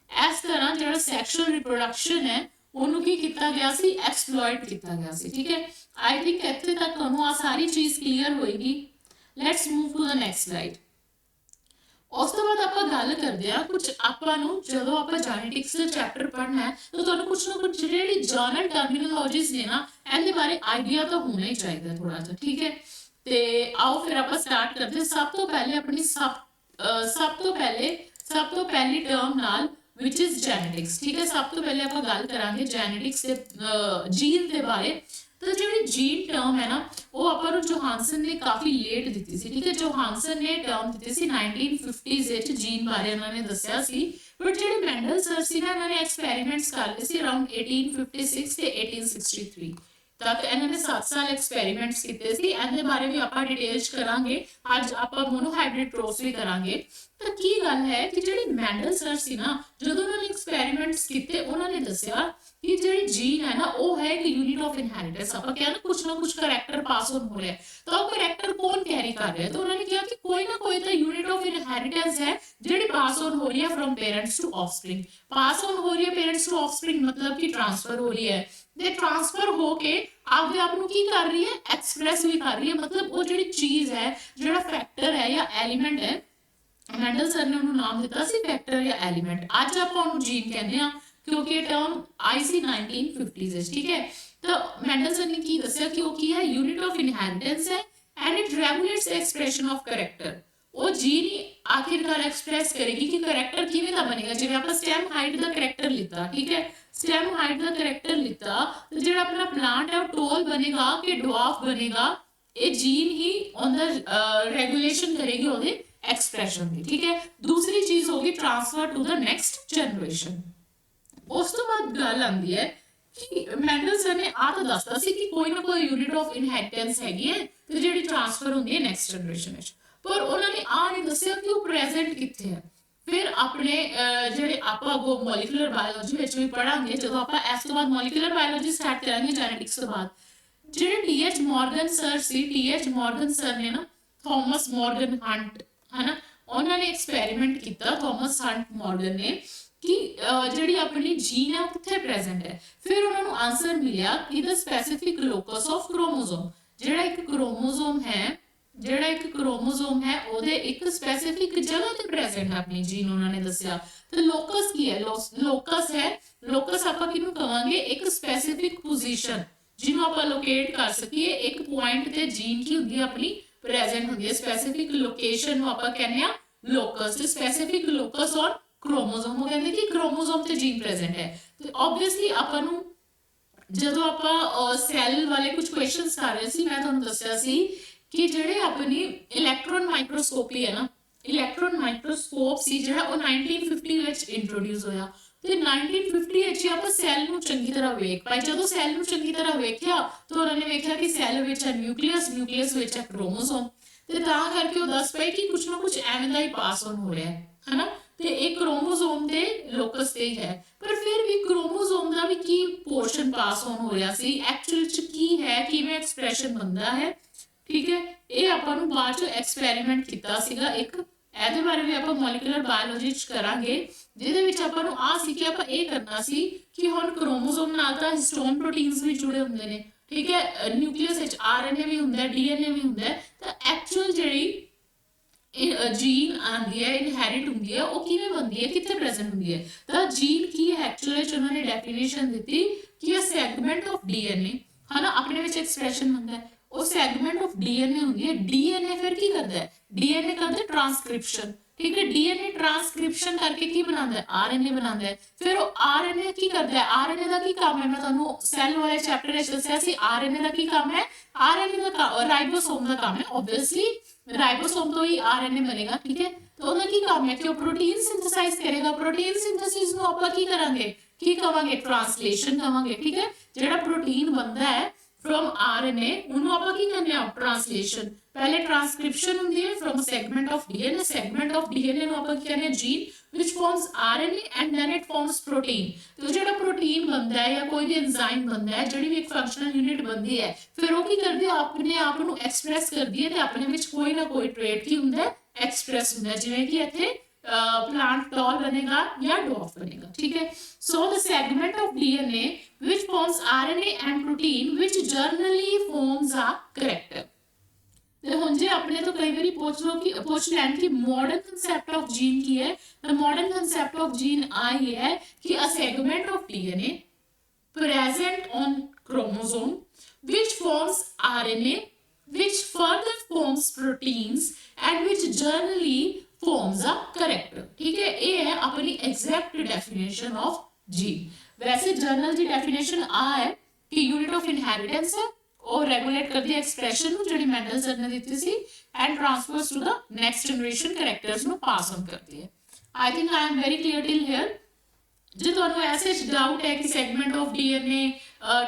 ਇਸ ਤਰ੍ਹਾਂ ਜਿਹੜਾ ਸੈਕਸ਼ੂਅਲ ਰਿਪਰੋਡਕਸ਼ਨ ਹੈ ਉਹਨੂੰ ਕੀ ਕੀਤਾ ਗਿਆ ਸੀ, ਐਕਸਪਲੋਇਟ ਕੀਤਾ ਗਿਆ ਸੀ, ਠੀਕ ਹੈ। ਆਈ ਥਿੰਕ ਇੱਥੇ ਤੱਕ ਤੁਹਾਨੂੰ ਆ ਸਾਰੀ ਚੀਜ਼ ਕਲੀਅਰ ਹੋਏਗੀ। Let's move to the next slide. ਉਸ ਤੋਂ ਬਾਅਦ ਆਪਾਂ ਗੱਲ ਕਰਦੇ ਹਾਂ ਕੁਝ, ਆਪਾਂ ਨੂੰ ਜਦੋਂ ਆਪਾਂ ਜੈਨੇਟਿਕਸ ਦਾ ਚੈਪਟਰ ਪੜ੍ਹਨਾ ਹੈ ਤਾਂ ਤੁਹਾਨੂੰ ਕੁਝ ਨਾ ਕੁਝ ਜਿਹੜੀ ਜਰਨਲ ਟਰਮੀਨੋਲੋਜੀਜ਼ ਨੇ ਨਾ, ਇਹਦੇ ਬਾਰੇ ਆਈਡੀਆ ਤਾਂ ਹੋਣਾ ਹੀ ਚਾਹੀਦਾ ਥੋੜਾ ਜਿਹਾ, ਠੀਕ ਹੈ। ਤੇ ਆਓ ਫਿਰ ਆਪਾਂ ਸਟਾਰਟ ਕਰਦੇ ਹਾਂ। ਸਭ ਤੋਂ ਪਹਿਲੇ ਆਪਣੀ ਸਭ ਤੋਂ ਪਹਿਲੀ ਟਰਮ ਨਾਲ which is genetics, ਠੀਕ ਹੈ। ਸਭ ਤੋਂ ਪਹਿਲੇ ਆਪਾਂ ਗੱਲ ਕਰਾਂਗੇ ਜੈਨੇਟਿਕਸ ਦੇ ਜੀਨ ਦੇ ਬਾਰੇ। ਤਾਂ ਜਿਹੜੀ ਜੀਨ ਟਰਮ ਹੈ ਨਾ, ਉਹ ਆਪਾਂ ਨੂੰ ਜੋਹਾਨਸਨ ਨੇ ਕਾਫੀ ਲੇਟ ਦਿੱਤੀ ਸੀ, ਠੀਕ ਹੈ। ਜੋਹਾਨਸਨ ਨੇ ਟਰਮ ਦਿੱਤੀ ਸੀ 1950s ਵਿੱਚ, ਜੀਨ ਬਾਰੇ ਉਹਨਾਂ ਨੇ ਦੱਸਿਆ ਸੀ। ਬਟ ਜਿਹੜੇ ਮੈਂਡਲ ਸਰ ਸੀ ਨਾ, ਇਹਨਾਂ ਨੇ ਐਕਸਪੈਰੀਮੈਂਟਸ ਕਰ ਲਏ ਸੀ ਅਰਾਊਂਡ 1856 ਤੇ 1863 ਤੱਕ। ਇਹਨਾਂ ਨੇ 7 ਸਾਲ ਐਕਸਪੈਰੀਮੈਂਟਸ ਕੀਤੇ ਸੀ। ਇਹਦੇ ਬਾਰੇ ਵੀ ਆਪਾਂ ਡਿਟੇਲਸ ਕਰਾਂਗੇ। ਅੱਜ ਆਪਾਂ ਮੋਨੋਹਾਈਬ੍ਰਿਡ ਕ੍ਰੋਸ ਵੀ ਕਰਾਂਗੇ। ਤਾਂ ਕੀ ਗੱਲ ਹੈ ਕਿ ਜਿਹੜੀ ਮੈਂਡਲ ਸਰ ਸੀ ਨਾ, ਜਦੋਂ ਉਹਨਾਂ ਨੇ ਐਕਸਪੈਰੀਮੈਂਟਸ ਕੀਤੇ, ਉਹਨਾਂ ਨੇ ਦੱਸਿਆ ਕਿ ਜਿਹੜੀ ਜੀਨ ਹੈ ਨਾ, ਉਹ ਹੈ ਇੱਕ ਯੂਨਿਟ ਆਫ ਇਨਹੈਰੀਟੈਂਸ। ਆਪਾਂ ਕਿਹਾ ਨਾ ਕੁਛ ਕਰੈਕਟਰ ਪਾਸ ਆਨ ਹੋ ਰਿਹਾ, ਤਾਂ ਉਹ ਕਰੈਕਟਰ ਕੌਣ ਕੈਰੀ ਕਰ ਰਿਹਾ, ਤਾਂ ਉਹਨਾਂ ਨੇ ਕਿਹਾ ਕਿ ਕੋਈ ਨਾ ਕੋਈ ਤਾਂ ਯੂਨਿਟ ਆਫ ਇਨਹੈਰੀਟੈਂਸ ਹੈ ਜਿਹੜੀ ਪਾਸ ਆਨ ਹੋ ਰਹੀ ਹੈ ਫਰਮ ਪੇਰੈਂਟਸ ਟੂ ਆਫਸਪ੍ਰਿੰਗ। ਪਾਸ ਆਨ ਹੋ ਰਹੀ ਹੈ ਪੇਰੈਂਟਸ ਟੂ ਆਫਸਪ੍ਰਿੰਗ ਮਤਲਬ ਕਿ ਟ੍ਰਾਂਸਫਰ ਹੋ ਰਹੀ ਹੈ, ਤੇ ਟ੍ਰਾਂਸਫਰ ਹੋ ਕੇ ਆਪਦੇ ਆਪ ਨੂੰ ਕੀ ਕਰ ਰਹੀ ਹੈ, ਐਕਸਪ੍ਰੈਸ ਵੀ ਕਰ ਰਹੀ ਹੈ। ਮਤਲਬ ਉਹ ਜਿਹੜੀ ਚੀਜ਼ ਹੈ, ਜਿਹੜਾ ਫੈਕਟਰ ਹੈ ਜਾਂ ਐਲੀਮੈਂਟ ਹੈ, ਮੈਂਡਲ ਸਰ ਨੇ ਉਹਨੂੰ ਨਾਮ ਦਿੱਤਾ ਸੀ ਫੈਕਟਰ ਜਾਂ ਐਲੀਮੈਂਟ। ਅੱਜ ਆਪਾਂ ਉਹਨੂੰ ਜੀਨ ਕਹਿੰਦੇ ਆ ਕਿਉਂਕਿ ਇਹ ਟਰਮ ਆਈ ਸੀ 1950s ਵਿੱਚ, ਠੀਕ ਹੈ। ਤਾਂ ਮੈਂਡਲ ਸਰ ਨੇ ਕੀ ਦੱਸਿਆ ਕਿ ਉਹ ਕੀ ਹੈ, ਯੂਨਿਟ ਆਫ ਇਨਹੈਰੀਟੈਂਸ ਹੈ and it regulates expression of character. ਉਹ ਜੀਨ ਹੀ ਆਖਿਰਕਾਰ ਐਕਸਪ੍ਰੈਸ ਕਰੇਗੀ ਕਿ ਕਰੈਕਟਰ ਕਿਵੇਂ ਦਾ ਬਣੇਗਾ। ਜਿਵੇਂ ਆਪਾਂ ਸਟੈਮ ਹਾਈਟ ਦਾ ਕਰੈਕਟਰ ਲਿੱਤਾ, ਠੀਕ ਹੈ, ਸਟੈਮ ਹਾਈਟ ਦਾ ਕਰੈਕਟਰ ਲਿੱਤਾ, ਤੇ ਜਿਹੜਾ ਆਪਣਾ ਪਲਾਂਟ ਹੈ ਉਹ ਟੋਲ ਬਣੇਗਾ ਕਿ ਡਵਾਰਫ ਬਣੇਗਾ, ਇਹ ਜੀਨ ਹੀ ਉਹਦਾ ਰੈਗੂਲੇਸ਼ਨ ਕਰੇਗੀ ਉਹਦੇ एक्सप्रेशन ਦੀ, ठीक है। दूसरी चीज होगी transfer to the next generation. ਉਸ ਤੋਂ ਬਾਅਦ ਗੱਲ ਆਉਂਦੀ ਹੈ ਕਿ ਮੈਂਡਲ ਸਰ ਨੇ ਆ ਤਾਂ ਦੱਸਦਾ ਸੀ ਕਿ ਕੋਈ ਨਾ ਕੋਈ ਯੂਨਿਟ ਆਫ ਇਨਹੈਰੀਟੈਂਸ ਹੈਗੀ ਹੈ ਤੇ ਜਿਹੜੀ ਟ੍ਰਾਂਸਫਰ ਹੁੰਦੀ ਹੈ ਨੈਕਸਟ ਜਨਰੇਸ਼ਨ ਵਿੱਚ, ਪਰ ਉਹਨਾਂ ਨੇ ਆ ਨਹੀਂ ਦੱਸਿਆ ਕਿ ਉਹ ਪ੍ਰੈਜ਼ੈਂਟ ਕਿੱਥੇ ਹੈ। ਫਿਰ ਆਪਣੇ ਜਿਹੜੇ ਆਪਾਂ ਅੱਗੋਂ ਮੋਲੀਕੂਲਰ ਬਾਇਓਲੋਜੀ ਵਿੱਚ ਵੀ ਪੜਾਂਗੇ, ਜਦੋਂ ਆਪਾਂ ਇਸ ਤੋਂ ਬਾਅਦ ਮੋਲੀਕੂਲਰ ਬਾਇਓਲੋਜੀ ਸਟਾਰਟ ਕਰਾਂਗੇ ਜੈਨੇਟਿਕਸ ਤੋਂ ਬਾਅਦ, ਜਿਹੜੇ ਟੀ.ਐਚ. ਮੋਰਗਨ ਸਰ ਸੀ, ਟੀ.ਐਚ. ਮੋਰਗਨ ਸਰ ਨੇ ਨਾ ਥਾਮਸ ਮੋਰਗਨ ਹੰਟ, ਹਨਾ, ਉਹਨਾਂ ਨੇ ਐਕਸਪੈਰੀਮੈਂਟ ਕੀਤਾ, ਥਾਮਸ ਹੰਟ ਮੋਰਗਨ ਨੇ, ਕਿ ਜਿਹੜੀ ਆਪਣੀ ਜੀਨ ਹੈ ਕਿੱਥੇ ਪ੍ਰੈਜ਼ੈਂਟ ਹੈ। ਫਿਰ ਉਹਨਾਂ ਨੂੰ ਆਨਸਰ ਮਿਲਿਆ ਕਿ ਦ ਸਪੈਸੀਫਿਕ ਲੋਕਸ ਆਫ ਕ੍ਰੋਮੋਸੋਮ, ਜਿਹੜਾ ਇੱਕ ਕ੍ਰੋਮੋਸੋਮ ਹੈ, ਜਿਹੜਾ ਇੱਕ ਕ੍ਰੋਮੋਸੋਮ ਹੈ ਉਹਦੇ ਇੱਕ ਸਪੈਸੀਫਿਕ ਜਗ੍ਹਾ ਤੇ ਪ੍ਰੈਜ਼ੈਂਟ ਹੈ ਆਪਣੀ ਜੀਨ, ਉਹਨਾਂ ਨੇ ਦੱਸਿਆ। ਤੇ ਲੋਕਸ ਕੀ ਹੈ? ਲੋਕਸ ਹੈ, ਲੋਕਸ ਆਪਾਂ ਕਿਹਨੂੰ ਕਵਾਂਗੇ? ਇੱਕ ਸਪੈਸੀਫਿਕ ਪੋਜੀਸ਼ਨ ਜਿਹਨੂੰ ਆਪਾਂ ਲੋਕੇਟ ਕਰ ਸਕੀਏ, ਇੱਕ ਪੁਆਇੰਟ ਤੇ ਜੀਨ ਕੀ ਹੁੰਦੀ ਹੈ ਆਪਣੀ ਪ੍ਰੈਜ਼ੈਂਟ ਹੁੰਦੀ ਹੈ, ਸਪੈਸੀਫਿਕ ਲੋਕੇਸ਼ਨ ਨੂੰ ਆਪਾਂ ਕਹਿੰਦੇ ਆ ਲੋਕਸ। ਤੇ ਸਪੈਸੀਫਿਕ ਲੋਕਸ ਔਨ ਕ੍ਰੋਮੋਸੋਮ, ਉਹ ਕਹਿੰਦੇ ਕਿ ਕ੍ਰੋਮੋਸੋਮ ਤੇ ਜੀਨ ਪ੍ਰੈਜ਼ੈਂਟ ਹੈ। ਤੇ ਆਬਵੀਅਸਲੀ ਆਪਾਂ ਨੂੰ ਜਦੋਂ ਆਪਾਂ ਸੈੱਲ ਵਾਲੇ ਕੁਝ ਕੁਐਸਚਨਸ ਕਰ ਰਹੇ ਸੀ, ਮੈਂ ਤੁਹਾਨੂੰ ਦੱਸਿਆ ਸੀ ਕਿ ਜਿਹੜੇ ਆਪਣੀ ਇਲੈਕਟ੍ਰੋਨ ਮਾਈਕਰੋਸਕੋਪੀ ਹੈ ਨਾ, ਇਲੈਕਟ੍ਰੋਨ ਮਾਈਕਰੋਸਕੋਪ ਸੀ ਜਿਹੜਾ ਉਹ 1950 ਵਿੱਚ ਇੰਟਰੋਡਿਊਸ ਹੋਇਆ। ਤੇ 1950 ਵਿੱਚ ਆਪਾਂ ਸੈੱਲ ਨੂੰ ਚੰਗੀ ਤਰ੍ਹਾਂ ਵੇਖ ਪਾਏ। ਜਦੋਂ ਸੈੱਲ ਨੂੰ ਚੰਗੀ ਤਰ੍ਹਾਂ ਵੇਖਿਆ ਤਾਂ ਉਹਨਾਂ ਨੇ ਵੇਖਿਆ ਕਿ ਸੈੱਲ ਵਿੱਚ ਹੈ ਨਿਊਕਲੀਅਸ, ਨਿਊਕਲੀਅਸ ਵਿੱਚ ਹੈ ਕ੍ਰੋਮੋਸੋਮ, ਤੇ ਤਾਂ ਕਰਕੇ ਉਹ ਦੱਸ ਪਏ ਕਿ ਕੁਝ ਨਾ ਕੁਝ ਐਵੇਂ ਦਾ ਹੀ ਪਾਸ ਆਨ ਹੋ ਰਿਹਾ ਹੈ, ਹਨਾ। ਤੇ ਇਹ ਕ੍ਰੋਮੋਸੋਮ ਦੇ ਲੋਕਸ ਤੇ ਹੀ ਹੈ। ਪਰ ਫਿਰ ਵੀ ਕ੍ਰੋਮੋਸੋਮ ਦਾ ਵੀ ਕੀ ਪੋਰਸ਼ਨ ਪਾਸ ਆਨ ਹੋ ਰਿਹਾ ਸੀ, ਐਕਚੁਅਲ ਚ ਕੀ ਹੈ, ਕਿਵੇਂ ਐਕਸਪ੍ਰੈਸ਼ਨ ਬਣਦਾ ਹੈ, ਠੀਕ ਹੈ। ਇਹ ਆਪਾਂ ਨੂੰ ਬਾਅਦ ਚ ਐਕਸਪੈਰੀਮੈਂਟ ਕੀਤਾ ਸੀਗਾ ਇੱਕ, ਇਹਦੇ ਬਾਰੇ ਵੀ ਆਪਾਂ ਮੋਲੀਕੂਲਰ ਬਾਇਓਲੋਜੀ ਚ ਕਰਾਂਗੇ, ਜਿਹਦੇ ਵਿੱਚ ਆਪਾਂ ਨੂੰ ਆ ਸੀ ਕਿ ਆਪਾਂ ਇਹ ਕਰਨਾ ਸੀ ਕਿ ਹੁਣ ਕ੍ਰੋਮੋਸੋਮ ਨਾਲ ਤਾਂ ਹਿਸਟੋਨ ਪ੍ਰੋਟੀਨਸ ਵੀ ਜੁੜੇ ਹੁੰਦੇ ਨੇ, ਠੀਕ ਹੈ, ਨਿਊਕਲੀਅਸ ਵਿੱਚ ਆਰਐਨਏ ਵੀ ਹੁੰਦਾ, ਡੀਐਨਏ ਵੀ ਹੁੰਦਾ, ਤਾਂ ਐਕਚੁਅਲ ਜਿਹੜੀ ਜੀਨ ਆਉਂਦੀ ਹੈ, ਇਨਹੈਰਿਟ ਹੁੰਦੀ ਹੈ, ਉਹ ਕਿਵੇਂ ਬਣਦੀ ਹੈ, ਕਿੱਥੇ ਪ੍ਰੈਜ਼ੈਂਟ ਹੁੰਦੀ ਹੈ। ਤਾਂ ਜੀਨ ਕੀ ਹੈ ਐਕਚੁਅਲ ਵਿੱਚ ਉਹਨਾਂ ਨੇ ਡੈਫੀਨੇਸ਼ਨ ਦਿੱਤੀ ਕਿ ਇਹ ਸੈਗਮੈਂਟ ਆਫ ਡੀਐਨਏ, ਹਨਾ, ਆਪਣੇ ਵਿੱਚ ਐਕਸਪ੍ਰੈਸ਼ਨ ਹੁੰਦਾ ਹੈ, ਉਹ ਸੈਗਮੈਂਟ ਆਫ ਡੀਐਨਏ ਹੁੰਦੀ ਹੈ। ਡੀਐਨਏ ਫਿਰ ਕੀ ਕਰਦਾ ਹੈ? ਡੀਐਨਏ ਕਰਦਾ ਟ੍ਰਾਂਸਕ੍ਰਿਪਸ਼ਨ, ਠੀਕ ਹੈ। ਡੀਐਨਏ ਟ੍ਰਾਂਸਕ੍ਰਿਪਸ਼ਨ ਕਰਕੇ ਕੀ ਬਣਾਉਂਦਾ ਹੈ? ਆਰਐਨਏ ਬਣਾਉਂਦਾ ਹੈ। ਫਿਰ ਉਹ ਆਰਐਨਏ ਕੀ ਕਰਦਾ ਹੈ? ਆਰਐਨਏ ਦਾ ਕੀ ਕੰਮ ਹੈ? ਮੈਂ ਤੁਹਾਨੂੰ ਸੈੱਲ ਵਾਲੇ ਚੈਪਟਰ ਵਿੱਚ ਦੱਸਿਆ ਸੀ ਆਰਐਨਏ ਦਾ ਕੀ ਕੰਮ ਹੈ। ਆਰਐਨਏ ਦਾ ਰਾਈਬੋਸੋਮ ਦਾ ਕੰਮ ਹੈ, ਆਬਵੀਅਸਲੀ ਰਾਈਬੋਸੋਮ ਤੋਂ ਹੀ ਆਰਐਨਏ ਬਣੇਗਾ, ਠੀਕ ਹੈ। ਤਾਂ ਉਹਦਾ ਕੀ ਕੰਮ ਹੈ ਕਿ ਉਹ ਪ੍ਰੋਟੀਨ ਸਿੰਥੇਸਾਈਜ਼ ਕਰੇਗਾ। ਪ੍ਰੋਟੀਨ ਸਿੰਥੇਸਿਸ ਨੂੰ ਆਪਾਂ ਕੀ ਕਰਾਂਗੇ, ਕੀ ਕਵਾਂਗੇ? ਟ੍ਰਾਂਸਲੇਸ਼ਨ ਕਵਾਂਗੇ, ਠੀਕ ਹੈ। ਜਿਹੜਾ ਪ੍ਰੋਟੀਨ ਬਣਦਾ ਹੈ from RNA, ਉਹਨੂੰ ਆਪਾਂ ਕੀ ਕਹਿੰਦੇ ਆ? ਟ੍ਰਾਂਸਲੇਸ਼ਨ। ਪਹਿਲੇ ਟ੍ਰਾਂਸਕ੍ਰਿਪਸ਼ਨ ਹੁੰਦੀ ਹੈ from a segment of DNA, segment of DNA ਨੂੰ ਆਪਾਂ ਕੀ ਕਹਿੰਦੇ ਆ? Jean, which forms RNA and then it forms protein। ਤੇ ਜਿਹੜਾ ਪ੍ਰੋਟੀਨ ਬਣਦਾ ਹੈ ਜਾਂ ਕੋਈ ਵੀ ਐਂਜ਼ਾਈਮ ਬਣਦਾ ਹੈ, ਜਿਹੜੀ ਵੀ ਇੱਕ ਫੰਕਸ਼ਨਲ ਯੂਨਿਟ ਬਣਦੀ ਹੈ, ਫਿਰ ਉਹ ਕੀ ਕਰਦੀ ਹੈ? ਆਪਣੇ ਆਪ ਨੂੰ ਐਕਸਪ੍ਰੈਸ ਕਰਦੀ ਹੈ ਤੇ ਆਪਣੇ ਵਿੱਚ ਕੋਈ ਨਾ ਕੋਈ ਟ੍ਰੇਟ ਕੀ ਹੁੰਦਾ? ਐਕਸਪ੍ਰੈਸ ਹੁੰਦਾ, ਜਿਵੇਂ ਕਿ ਇੱਥੇ plant tall ਬਣੇਗਾ ਜਾਂ dwarf ਬਣੇਗਾ, ਠੀਕ ਹੈ। So the segment of DNA which forms RNA and protein which generally forms a character। ਤੇ ਹੁਣ ਜੇ ਆਪਣੇ ਤੋਂ ਕਈ ਵਾਰੀ ਪੁੱਛ ਲੈਣ ਕਿ ਮਾਡਰਨ ਕਨਸੈਪਟ ਆਫ ਜੀਨ ਕੀ ਹੈ, ਤਾਂ ਮਾਡਰਨ ਕਨਸੈਪਟ ਆਫ ਜੀਨ ਇਹ ਹੈ ਕਿ a segment of DNA present on chromosome which forms RNA which further forms proteins and which generally forms a character, ठीक है। ये है अपनी एग्जैक्ट डेफिनेशन ऑफ जीन। वैसे जर्नल की डेफिनेशन है कि यूनिट ऑफ इनहेरिटेंस है और रेगुलेट करती है एक्सप्रेशन ਨੂੰ ਜਿਹੜੀ ਮੈਂਡਲ ਸਰ ਨੇ ਦਿੱਤੀ ਸੀ and transfers to the next generation characters ਨੂੰ ਪਾਸ ਆਨ ਕਰਦੀ ਹੈ। I think I am very clear till here. ਜੇ ਤੁਹਾਨੂੰ ਐਸੇ ਡਾਊਟ ਹੈ ਕਿ ਸੈਗਮੈਂਟ ਆਫ ਡੀਐਨਏ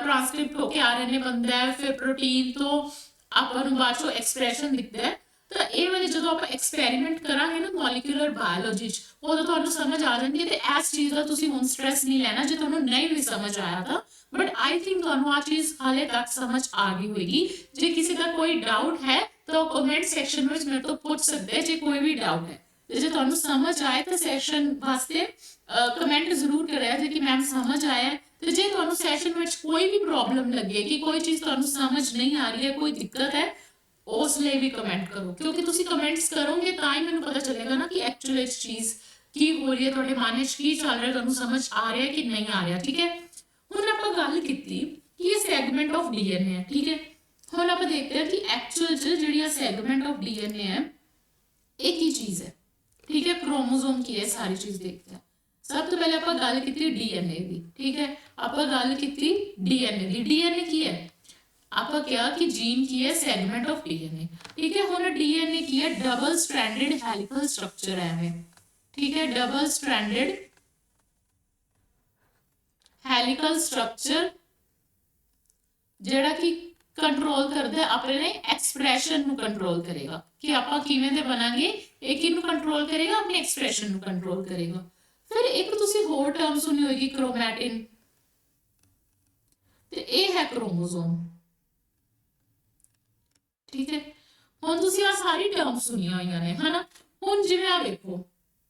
ਟ੍ਰਾਂਸਕ੍ਰਿਪਟ ਹੋ ਕੇ ਆਰਐਨਏ ਬਣਦਾ ਹੈ, ਫਿਰ ਪ੍ਰੋਟੀਨ ਤੋਂ ਆਪਾਂ ਨੂੰ ਬਾਅਦ ਚੋਂ ਐਕਸਪ੍ਰੈਸ਼ਨ ਦਿਖਦਾ ਹੈ, ਤਾਂ ਇਹ ਵਾਲੇ ਜਦੋਂ ਆਪਾਂ ਐਕਸਪੈਰੀਮੈਂਟ ਕਰਾਂਗੇ ਨਾ ਮੋਲੀਕੂਲਰ ਬਾਇਓਲੋਜੀ 'ਚ, ਉਦੋਂ ਤੁਹਾਨੂੰ ਸਮਝ ਆ ਜਾਂਦੀ ਹੈ। ਤੇ ਇਸ ਚੀਜ਼ ਦਾ ਤੁਸੀਂ ਹੁਣ ਸਟ੍ਰੈਸ ਨਹੀਂ ਲੈਣਾ ਜੇ ਤੁਹਾਨੂੰ ਨਹੀਂ ਵੀ ਸਮਝ ਆਇਆ ਤਾਂ, ਬਟ ਆਈ ਥਿੰਕ ਤੁਹਾਨੂੰ ਆ ਚੀਜ਼ ਹਾਲੇ ਤੱਕ ਸਮਝ ਆ ਗਈ ਹੋਏਗੀ। ਜੇ ਕਿਸੇ ਦਾ ਕੋਈ ਡਾਊਟ ਹੈ ਤਾਂ ਕਮੈਂਟ ਸੈਕਸ਼ਨ ਵਿੱਚ ਮੇਰੇ ਤੋਂ ਪੁੱਛ ਸਕਦੇ ਜੇ ਕੋਈ ਵੀ ਡਾਊਟ ਹੈ। ਤੇ ਜੇ ਤੁਹਾਨੂੰ ਸਮਝ ਆਏ ਤਾਂ ਸੈਸ਼ਨ ਵਾਸਤੇ ਕਮੈਂਟ ਜ਼ਰੂਰ ਕਰਿਆ ਜੇ ਕਿ ਮੈਮ ਸਮਝ ਆਇਆ। ਤੇ ਜੇ ਤੁਹਾਨੂੰ ਸੈਸ਼ਨ ਵਿੱਚ ਕੋਈ ਵੀ ਪ੍ਰੋਬਲਮ ਲੱਗੇ ਕਿ ਕੋਈ ਚੀਜ਼ ਤੁਹਾਨੂੰ ਸਮਝ ਨਹੀਂ ਆ ਰਹੀ ਹੈ, ਕੋਈ ਦਿੱਕਤ ਹੈ, ਉਸ ਲਈ ਵੀ ਕਮੈਂਟ ਕਰੋ, ਕਿਉਂਕਿ ਤੁਸੀਂ ਕਮੈਂਟਸ ਕਰੋਗੇ ਤਾਂ ਹੀ ਮੈਨੂੰ ਪਤਾ ਚੱਲੇਗਾ ਨਾ ਕਿ ਐਕਚੁਅਲ ਇਸ ਚੀਜ਼ ਕੀ ਹੋ ਰਹੀ ਹੈ, ਤੁਹਾਡੇ ਮਨ ਵਿੱਚ ਕੀ ਚੱਲ ਰਿਹਾ, ਤੁਹਾਨੂੰ ਸਮਝ ਆ ਰਿਹਾ ਕਿ ਨਹੀਂ ਆ ਰਿਹਾ, ਠੀਕ ਹੈ। ਹੁਣ ਆਪਾਂ ਗੱਲ ਕੀਤੀ ਕਿ ਇਹ ਸੈਗਮੈਂਟ ਆਫ ਡੀਐਨਏ ਹੈ, ਠੀਕ ਹੈ। ਹੁਣ ਆਪਾਂ ਦੇਖਦੇ ਹਾਂ ਕਿ ਐਕਚੁਅਲ 'ਚ ਜਿਹੜੀ ਆ ਸੈਗਮੈਂਟ ਆਫ ਡੀਐਨਏ ਹੈ ਇਹ ਕੀ ਚੀਜ਼ ਹੈ, ਠੀਕ ਹੈ। ਕ੍ਰੋਮੋਸੋਮ ਕੀ ਹੈ, ਸਾਰੀ ਚੀਜ਼ ਦੇਖਦੇ ਹਾਂ। ਸਭ ਤੋਂ ਪਹਿਲੇ ਆਪਾਂ ਗੱਲ ਕੀਤੀ ਡੀਐਨਏ ਦੀ, ਠੀਕ ਹੈ। ਆਪਾਂ ਗੱਲ ਕੀਤੀ ਡੀਐਨਏ ਦੀ। ਡੀਐਨਏ ਕੀ ਹੈ? ਆਪਾਂ ਕਿਹਾ ਕਿ ਜੀਨ ਕੀ ਹੈ? ਸੈਗਮੈਂਟ ਆਫ ਡੀਐਨਏ, ਠੀਕ ਹੈ। ਹੁਣ ਡੀਐਨਏ ਕੀ ਹੈ? ਡਬਲ ਸਟ੍ਰੈਂਡਡ ਹੈਲੀਕਲ ਸਟਰਕਚਰ ਹੈ, ਠੀਕ ਹੈ। ਡਬਲ ਸਟ੍ਰੈਂਡਡ ਹੈਲੀਕਲ ਸਟਰਕਚਰ ਜਿਹੜਾ ਕਿ ਕੰਟਰੋਲ ਕਰਦਾ ਆਪਣੇ ਐਕਸਪ੍ਰੈਸ਼ਨ ਨੂੰ ਕੰਟਰੋਲ ਕਰੇਗਾ ਕਿ ਆਪਾਂ ਕਿਵੇਂ ਦੇ ਬਣਾਂਗੇ। ਇਹ ਕਿਹਨੂੰ ਕੰਟਰੋਲ ਕਰੇਗਾ? ਆਪਣੀ ਐਕਸਪ੍ਰੈਸ਼ਨ ਨੂੰ ਕੰਟਰੋਲ ਕਰੇਗਾ। ਫਿਰ ਇੱਕ ਤੁਸੀਂ ਹੋਰ ਟਰਮ ਸੁਣੀ ਹੋਏਗੀ, ਕ੍ਰੋਮੈਟਿਨ, ਤੇ ਇਹ ਹੈ ਕ੍ਰੋਮੋਸੋਮ, ठीक है। ਹੁਣ ਤੁਸੀਂ ਆ ਸਾਰੀ ਟਰਮ ਸੁਣੀਆਂ ਹੋਈਆਂ ਨੇ ਹਨਾ। ਹੁਣ ਜਿਵੇਂ ਆ ਵੇਖੋ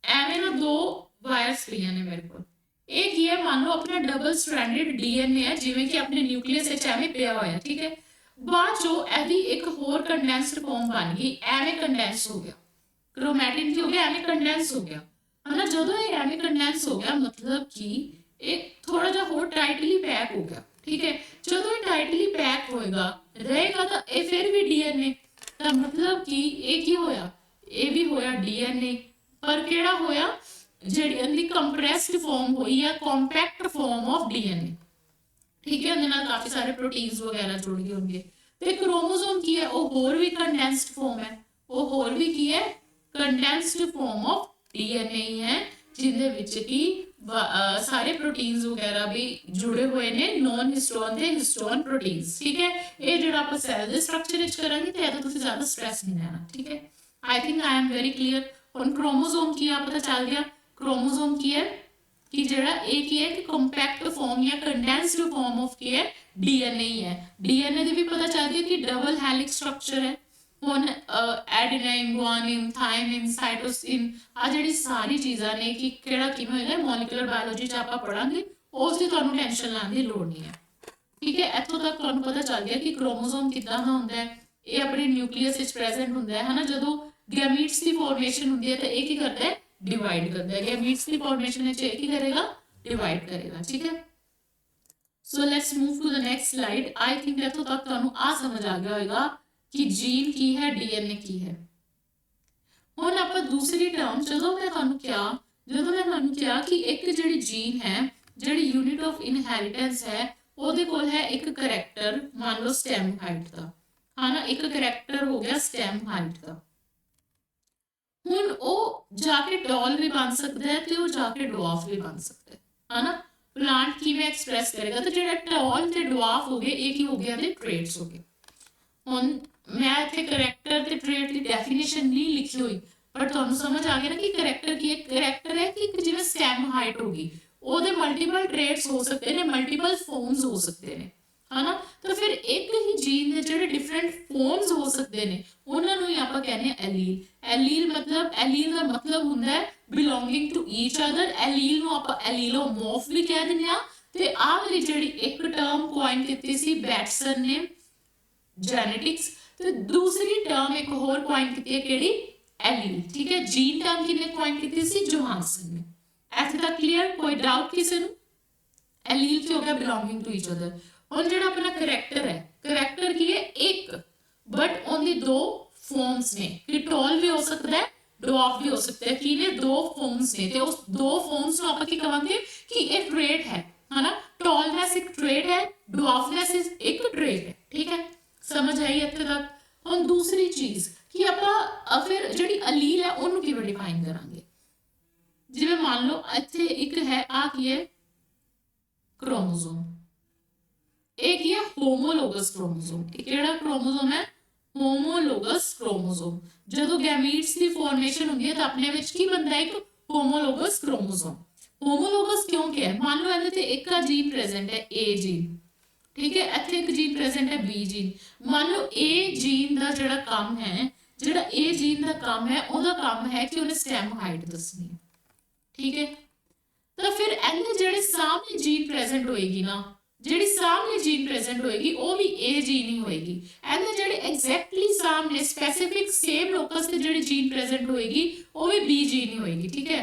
ਐਵੇਂ ਨਾ ਦੋ ਵਾਇਰਸ ਪਈਆਂ ਨੇ ਮੇਰੇ ਕੋਲ। ਇਹ ਕੀ ਹੈ, ਮੰਨ ਲਓ ਆਪਣਾ ਡਬਲ ਸਟ੍ਰੈਂਡਡ ਡੀਐਨਏ ਹੈ, ਜਿਵੇਂ ਕਿ ਆਪਣੇ ਨਿਊਕਲੀਅਸ ਵਿੱਚ ਐਵੇਂ ਪਿਆ ਹੋਇਆ, ਠੀਕ ਹੈ। ਬਾਅਦ ਚੋਂ ਇਹਦੀ ਇੱਕ ਹੋਰ ਕੰਡੈਂਸਡ ਫਾਰਮ ਬਣ ਗਈ, ਐਵੇਂ ਕੰਡੈਂਸ ਹੋ ਗਿਆ। क्रोमैटिन की हो गया, एवं कंडेंस हो गया है ना। जो ये एवं कंडेंस हो गया मतलब कि एक थोड़ा जा होर टाइटली पैक हो गया, ठीक है। जो ये टाइटली पैक होएगा रहेगा तो ये फिर भी डीएनए का मतलब कि ये की होया, ये भी होया डीएनए, पर केड़ा होया ਜਿਹੜੀ ਇਹਦੀ ਕੰਪਰੈਸਡ ਫਾਰਮ ਹੋਈ ਆ, ਕੰਪੈਕਟ ਫਾਰਮ ਆਫ ਡੀਐਨਏ, ਠੀਕ ਹੈ। ਉਹਦੇ ਨਾਲ ਕਾਫੀ ਸਾਰੇ ਪ੍ਰੋਟੀਨਸ ਵਗੈਰਾ ਜੁੜ ਗਏ ਹੋਣਗੇ। ਤੇ ਕ੍ਰੋਮੋਸੋਮ ਕੀ ਹੈ, ਉਹ ਹੋਰ ਵੀ ਕੰਡੈਂਸਡ ਫਾਰਮ ਹੈ, ਉਹ ਹੋਰ ਵੀ ਕੀ ਹੈ, कंडेंस्ड फॉर्म ऑफ डीएनए ही है, जिंदे विच की सारे प्रोटीन्स वगैरह भी जुड़े हुए ने नॉन हिस्टोन ते हिस्टोन प्रोटीन्स, ठीक है। ये जोड़ा आप सेल दे स्ट्रक्चर विच करांगे ते ਇਹਦਾ ਤੁਸੀਂ ਜ਼ਿਆਦਾ स्ट्रेस नहीं लेना, ठीक है। I think I am very clear. ਹੁਣ क्रोमोसोम की आ पता चल गया। क्रोमोसोम की है कि ਜਿਹੜਾ ਇਹ ਕੀ ਹੈ ਕਿ ਕੰਪੈਕਟ ਫਾਰਮ ਜਾਂ ਕੰਡੈਂਸਡ ਫਾਰਮ ਆਫ ਕੀ ਹੈ, ਡੀਐਨਏ ਹੀ ਹੈ। ਡੀਐਨਏ ਦੇ ਵੀ ਪਤਾ ਚੱਲ ਗਿਆ ਕਿ ਡਬਲ ਹੈਲਿਕਸ ਸਟਰਕਚਰ ਹੈ। ਹੁਣ ਐਡੀਨਾਈਨ, ਗੁਆਨਿਨ, ਥਾਇਮਿਨ, ਸਾਈਟੋਸਿਨ ਆ ਜਿਹੜੀ ਸਾਰੀ ਚੀਜ਼ਾਂ ਨੇ ਕਿ ਕਿਹੜਾ ਕਿਵੇਂ ਹੋਏਗਾ, ਮੋਲੀਕੂਲਰ ਬਾਇਓਲੋਜੀ 'ਚ ਆਪਾਂ ਪੜਾਂਗੇ, ਉਸ ਦੀ ਤੁਹਾਨੂੰ ਟੈਨਸ਼ਨ ਲੈਣ ਦੀ ਲੋੜ ਨਹੀਂ ਹੈ, ਠੀਕ ਹੈ। ਇੱਥੋਂ ਤੱਕ ਤੁਹਾਨੂੰ ਪਤਾ ਚੱਲ ਗਿਆ ਕਿ ਕ੍ਰੋਮੋਸੋਮ ਕਿੱਦਾਂ ਦਾ ਹੁੰਦਾ ਹੈ। ਇਹ ਆਪਣੇ ਨਿਊਕਲੀਅਸ ਵਿੱਚ ਪ੍ਰੈਜ਼ੈਂਟ ਹੁੰਦਾ ਹੈ ਨਾ। ਜਦੋਂ ਗੈਮੀਟਸ ਦੀ ਫਾਰਮੇਸ਼ਨ ਹੁੰਦੀ ਹੈ ਤਾਂ ਇਹ ਕੀ ਕਰਦਾ ਹੈ, डिवाइड करता है। गैमीट्स की फॉर्मेशन है की करेगा, डिवाइड करेगा, ठीक है। So let's move to the next slide. I think इत्थों तक तुहानू आ समझ आ गया होगा कि जीन की है, डीएनए की है। हुण आपां दूसरी टर्म ਜਦੋਂ ਮੈਂ ਤੁਹਾਨੂੰ ਕਿਹਾ ਕਿ ਇੱਕ ਜਿਹੜੀ ਜੀਨ ਹੈ, ਜਿਹੜੀ ਯੂਨਿਟ ਆਫ ਇਨਹੈਰੀਟੈਂਸ ਹੈ, ਉਹਦੇ ਕੋਲ ਹੈ ਇੱਕ ਕਰੈਕਟਰ, ਮੰਨ ਲਓ ਸਟੈਮ ਹਾਈਟ ਦਾ, ਹਾਂ ਨਾ। ਇੱਕ ਕਰੈਕਟਰ ਹੋ ਗਿਆ ਸਟੈਮ ਹਾਈਟ ਦਾ। ਹੁਣ ਉਹ ਜਾ ਕੇ ਟॉल ਵੀ ਬਣ ਸਕਦਾ ਹੈ ਤੇ ਉਹ ਜਾ ਕੇ ਡਵਾਰਫ ਵੀ ਬਣ ਸਕਦਾ ਹੈ ਨਾ। ਪਲਾਂਟ ਕਿਵੇਂ ਐਕਸਪ੍ਰੈਸ ਕਰੇਗਾ, ਤਾਂ ਜਿਹੜਾ ਟॉल ਤੇ ਡਵਾਰਫ ਹੋ ਗਏ ਇਹ ਕੀ ਹੋ ਗਿਆ, ਦੇ ਟ੍ਰੇਟਸ ਹੋ ਗਏ। ਹੁਣ ਮੈਂ ਇੱਥੇ ਕਰੈਕਟਰ ਤੇ ਟ੍ਰੇਟ ਦੀ ਡੈਫੀਨੇਸ਼ਨ ਨਹੀਂ ਲਿਖੀ ਹੋਈ, ਪਰ ਤੁਹਾਨੂੰ ਸਮਝ ਆ ਗਿਆ ਨਾ ਕਿ ਕਰੈਕਟਰ ਕੀ ਹੈ। ਕਰੈਕਟਰ ਹੈ ਕਿ ਇੱਕ ਜਿਵੇਂ ਸਟੈਮ ਹਾਈਟ ਹੋ ਗਈ, ਉਹਦੇ ਮਲਟੀਪਲ ਟ੍ਰੇਟਸ ਹੋ ਸਕਦੇ ਨੇ, ਮਲਟੀਪਲ ਫਾਰਮਸ ਹੋ ਸਕਦੇ ਨੇ, ਹਨਾ। ਤਾਂ ਫਿਰ ਇੱਕ ਹੀ ਜੀਨ ਦੇ ਜਿਹੜੇ ਡਿਫਰੈਂਟ ਫਾਰਮਸ ਹੋ ਸਕਦੇ ਨੇ ਉਹਨਾਂ ਨੂੰ ਹੀ ਆਪਾਂ ਕਹਿੰਦੇ ਆ ਐਲੀਲ। ਐਲੀਲ ਦਾ ਮਤਲਬ ਹੁੰਦਾ ਹੈ ਬਿਲੋਂਗਿੰਗ ਟੂ ਈਚ ਅਦਰ। ਐਲੀਲ ਨੂੰ ਆਪਾਂ ਐਲੀਲੋਮੋਰਫ ਵੀ ਕਹਿ ਦਿੰਦੇ ਆ। ਤੇ ਆਹ ਵਾਲੀ ਜਿਹੜੀ ਇੱਕ ਟਰਮ ਕੁਆਇਨ ਕੀਤੀ ਸੀ ਬੈਟਸਨ ਨੇ, ਜੈਨੇਟਿਕਸ, ਤੇ ਦੂਸਰੀ ਟਰਮ ਇੱਕ ਹੋਰ ਕੁਆਇਨ ਕੀਤੀ ਹੈ ਕਿਹੜੀ, ਐਲੀਲ, ਠੀਕ ਹੈ। ਜੀਨ ਟਰਮ ਕਿਹਨੇ ਕੁਆਇਨ ਕੀਤੀ ਸੀ, ਜੋਹਾਨਸਨ ਨੇ। ਇੱਥੇ ਤੱਕ ਕਲੀਅਰ, ਕੋਈ ਡਾਊਟ ਕਿਸੇ ਨੂੰ। ਐਲੀਲ ਕੀ ਹੋ ਗਿਆ, ਬਿਲੋਂਗਿੰਗ ਟੂ ਈਚ ਅਦਰ। ਹੁਣ ਜਿਹੜਾ ਆਪਣਾ ਕਰੈਕਟਰ ਹੈ, ਕਰੈਕਟਰ ਕੀ ਹੈ, ਇੱਕ, ਬਟ ਓਨਲੀ ਦੋ ਫਾਰਮਸ ਨੇ, ਕਿ ਟॉल ਵੀ ਹੋ ਸਕਦਾ ਹੈ, ਡਵਾਰਫ ਵੀ ਹੋ ਸਕਦਾ ਹੈ। ਕੀ ਨੇ, ਦੋ ਫਾਰਮਸ ਨੇ, ਤੇ ਉਸ ਦੋ ਫਾਰਮਸ ਨੂੰ ਆਪਾਂ ਕੀ ਕਹਾਂਗੇ ਕਿ ਇਹ ਟ੍ਰੇਟ ਹੈ, ਹਨਾ। ਟॉलनेस ਇੱਕ ਟ੍ਰੇਟ ਹੈ, ਡਵਾਰਫनेस ਇੱਕ ਟ੍ਰੇਟ ਹੈ, ਠੀਕ ਹੈ। ਸਮਝ ਆਈ ਇੱਥੇ ਤੱਕ। ਹੁਣ ਦੂਸਰੀ ਚੀਜ਼ ਕਿ ਆਪਾਂ ਫਿਰ ਜਿਹੜੀ ਅਲੀਲ ਹੈ ਉਹਨੂੰ ਕਿਵੇਂ ਡਿਫਾਈਨ ਕਰਾਂਗੇ। ਜਿਵੇਂ ਮੰਨ ਲਓ ਇੱਥੇ ਇੱਕ ਹੈ, ਆ ਕੀ ਹੈ, ਕ੍ਰੋਮੋਸੋਮ। एक ये होमोलोगस क्रोमोसोम। केड़ा क्रोमोसोम है, होमोलोगस क्रोमोसोम। जो गैमीट्स की फॉर्मेशन होंदी है तो अपने विच की बनता है, एक होमोलोगस क्रोमोसोम। होमोलोगस क्यों क्या है, मान लो इहदे ते एक का जीन प्रेजेंट है, ए जीन, ठीक है। इत्थे एक जीन प्रेजेंट है, बी जीन। मान लो ए जीन दा जिहड़ा काम है, जिहड़ा ए जीन दा काम है, ओहदा काम है कि उन्हें स्टेम हाइट दसनी है, ठीक है। तो फिर इहदे जिहड़े सामने जीन प्रेजेंट होएगी ना, ਜਿਹੜੀ ਸਾਹਮਣੇ ਜੀਨ ਪ੍ਰੈਜ਼ੈਂਟ ਹੋਏਗੀ ਉਹ ਵੀ ਇਹ ਜੀਨ ਹੀ ਹੋਏਗੀ। ਇਹਦੇ ਜਿਹੜੇ ਐਗਜ਼ੈਕਟਲੀ ਸਾਹਮਣੇ ਸਪੈਸੀਫਿਕ ਸੇਮ ਲੋਕਸ ਤੇ ਜਿਹੜੀ ਜੀਨ ਪ੍ਰੈਜ਼ੈਂਟ ਹੋਏਗੀ ਉਹ ਵੀ ਬੀ ਜੀਨ ਹੀ ਹੋਏਗੀ, ਠੀਕ ਹੈ।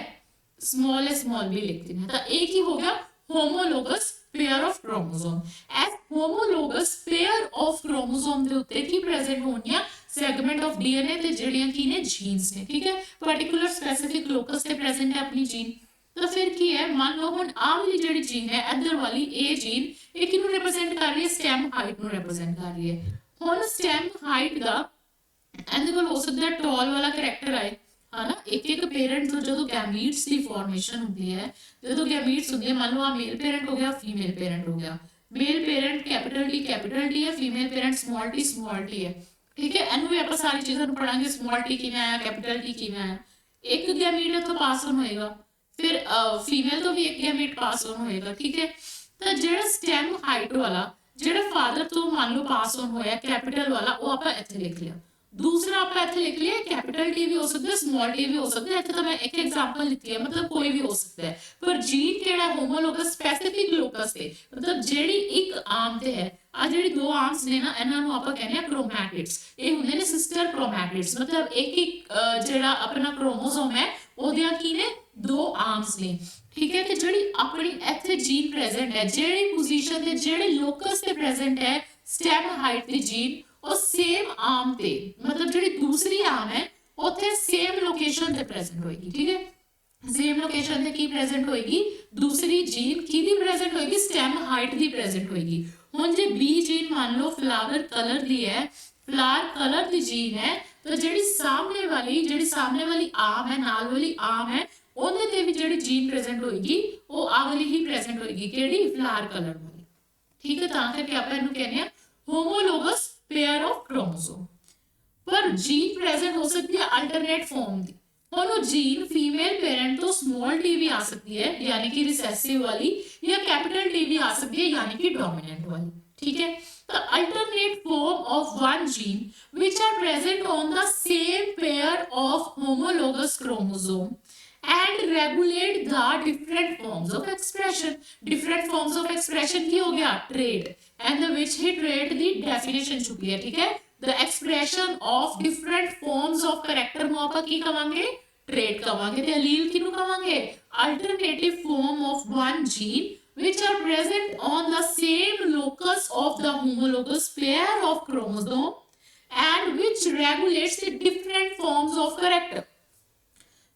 स्मॉल है, स्मॉल भी लिखते हैं। तो एक ही हो गया homologous pair of chromosome. As homologous pair of chromosome ਦੇ ਉੱਤੇ ਕੀ ਪ੍ਰੈਜ਼ੈਂਟ ਹੋਣੀਆਂ, ਸੈਗਮੈਂਟ ਆਫ ਡੀਐਨਏ ਤੇ ਜਿਹੜੀਆਂ ਕੀ ਨੇ, ਜੀਨਸ ਨੇ, ਠੀਕ ਹੈ। ਪਾਰਟਿਕੂਲਰ ਸਪੈਸੀਫਿਕ ਲੋਕਸ ਤੇ ਪ੍ਰੈਜ਼ੈਂਟ ਹੈ ਆਪਣੀ ਜੀਨ। तो फिर की है, मान लो हुण आ वाली जिहड़ी जीन है, इधर वाली ए जीन, ये किनू रिप्रेजेंट कर रही है, स्टेम हाइट नू रिप्रेजेंट कर रही है। हुण स्टेम हाइट दा इहदे कोल हो सकदा है टॉल वाला करैक्टर आए, है ना। एक एक पेरेंट तो जो गैमीट्स की फॉर्मेशन होती है, जो गैमीट्स होंगे, मान लो आ मेल पेरेंट हो गया, फीमेल पेरेंट हो गया। मेल पेरेंट कैपिटल टी है, फीमेल पेरेंट स्मॉल टी है, ठीक है। इनू भी आप सारी चीज़ों पढ़ांगे, स्मॉल टी किवें आया, कैपिटल टी किवें आया। एक गैमीट इत्थों पास ऑन होएगा, फिर फीमेल तो भी एक गैमीट पास ऑन होएगा, ठीक है। तो जिहड़ा स्टेम हाइट वाला ਜਿਹੜਾ ਫਾਦਰ ਤੋਂ ਮੰਨ ਲਓ ਪਾਸ ਔਨ ਹੋਇਆ ਕੈਪੀਟਲ ਵਾਲਾ, ਉਹ ਆਪਾਂ ਇੱਥੇ ਲਿਖ ਲਿਆ। ਦੂਸਰਾ ਆਪਾਂ ਇੱਥੇ ਲਿਖ ਲਿਆ ਕੈਪੀਟਲ ਟੀ ਵੀ ਹੋ ਸਕਦਾ, ਸਮਾਲ ਟੀ ਵੀ ਹੋ ਸਕਦਾ। ਇੱਥੇ ਤਾਂ ਮੈਂ ਇੱਕ ਐਗਜ਼ਾਮਪਲ ਲਿਖੀ ਹੈ, ਮਤਲਬ ਕੋਈ ਵੀ ਹੋ ਸਕਦਾ ਹੈ। ਪਰ ਜੀਨ ਕਿਹੜਾ ਹੋਮੋਲੋਗਸ ਸਪੈਸੀਫਿਕ ਲੋਕਸ ਤੇ, ਮਤਲਬ ਜਿਹੜੀ ਇੱਕ ਆਰਮ ਤੇ ਹੈ। ਆ ਜਿਹੜੀ ਦੋ ਆਰਮਸ ਨੇ ਨਾ, ਇਹਨਾਂ ਨੂੰ ਆਪਾਂ ਕਹਿੰਦੇ ਆ ਕ੍ਰੋਮੈਟਿਡਸ। ਇਹ ਹੁੰਦੇ ਨੇ ਸਿਸਟਰ ਕ੍ਰੋਮੈਟਿਡਸ, ਮਤਲਬ ਇੱਕ ਜਿਹੜਾ ਆਪਣਾ ਕ੍ਰੋਮੋਸੋਮ ਹੈ ਉਹਦੀਆਂ ਕੀ ਨੇ, ਦੋ ਆਰਮਸ ਨੇ। ਠੀਕ ਹੈ, ਤੇ ਜਿਹੜੀ ਆਪਣੀ ਇੱਥੇ ਜੀਨ ਪ੍ਰੈਜ਼ੈਂਟ ਹੈ, ਜਿਹੜੀ ਪੋਜੀਸ਼ਨ ਤੇ ਜਿਹੜੇ ਲੋਕਸ ਤੇ ਪ੍ਰੈਜ਼ੈਂਟ ਹੈ ਸਟੈਮ ਹਾਈਟ ਦੀ ਜੀਨ, ਉਹ ਸੇਮ ਆਰਮ ਤੇ, ਮਤਲਬ ਜਿਹੜੀ ਦੂਸਰੀ ਆਰਮ ਹੈ ਉੱਥੇ ਸੇਮ ਲੋਕੇਸ਼ਨ ਤੇ ਪ੍ਰੈਜ਼ੈਂਟ ਹੋਏਗੀ। ਠੀਕ ਹੈ, ਸੇਮ ਲੋਕੇਸ਼ਨ ਤੇ ਕੀ ਪ੍ਰੈਜ਼ੈਂਟ ਹੋਏਗੀ, ਦੂਸਰੀ ਜੀਨ ਕਿਹਦੀ ਪ੍ਰੈਜ਼ੈਂਟ ਹੋਏਗੀ, ਸਟੈਮ ਹਾਈਟ ਦੀ ਪ੍ਰੈਜ਼ੈਂਟ ਹੋਏਗੀ। ਹੁਣ ਜੇ ਬੀ ਜੀਨ ਮੰਨ ਲਓ ਫਲਾਵਰ ਕਲਰ ਦੀ ਹੈ, ਫਲਾਵਰ ਕਲਰ ਦੀ ਜੀਨ ਹੈ, ਤਾਂ ਜਿਹੜੀ ਸਾਹਮਣੇ ਵਾਲੀ ਆਰਮ ਹੈ, ਨਾਲ ਵਾਲੀ ਆਰਮ ਹੈ, ਉਹਦੇ ਤੇ ਵੀ ਜਿਹੜੀ ਜੀਨ ਪ੍ਰੈਜ਼ੈਂਟ ਹੋਏਗੀ ਉਹ ਆ ਵਾਲੀ ਹੀ ਪ੍ਰੈਜ਼ੈਂਟ ਹੋਏਗੀ, ਕਿਹੜੀ, ਫਲਾਵਰ ਕਲਰ ਵਾਲੀ। ਠੀਕ ਹੈ, ਤਾਂ ਕਰਕੇ ਆਪਾਂ ਇਹਨੂੰ ਕਹਿੰਦੇ ਆ ਹੋਮੋਲੋਗਸ ਪੇਅਰ ਆਫ ਕ੍ਰੋਮੋਸੋਮ। ਪਰ ਜੀਨ ਪ੍ਰੈਜ਼ੈਂਟ ਹੋ ਸਕਦੀ ਹੈ ਅਲਟਰਨੇਟ ਫਾਰਮ ਦੀ। ਹੁਣ ਉਹ ਜੀਨ ਫੀਮੇਲ ਪੇਰੈਂਟ ਤੋਂ ਸਮਾਲ ਟੀ ਵੀ ਆ ਸਕਦੀ ਹੈ, ਯਾਨੀ ਕਿ ਰਿਸੈਸਿਵ ਵਾਲੀ, ਜਾਂ ਕੈਪੀਟਲ ਟੀ ਵੀ ਆ ਸਕਦੀ ਹੈ, ਯਾਨੀ ਕਿ ਡੋਮੀਨੈਂਟ ਵਾਲੀ। ਠੀਕ ਹੈ, the alternate form of one gene which are present on the same pair of homologous chromosome and regulate the different forms of expression. Different forms of expression की हो गया, trait, and the which he trait the definition छुपी है। ठीक है, the expression of different forms of character ਨੂੰ ਆਪਾਂ ਕੀ ਕਵਾਂਗੇ, trait ਕਵਾਂਗੇ। ਤੇ allele ਕਿਹਨੂੰ ਕਵਾਂਗੇ, alternative form of one gene which are present on the same locus of the homologous pair of chromosome and which regulates the different forms of character।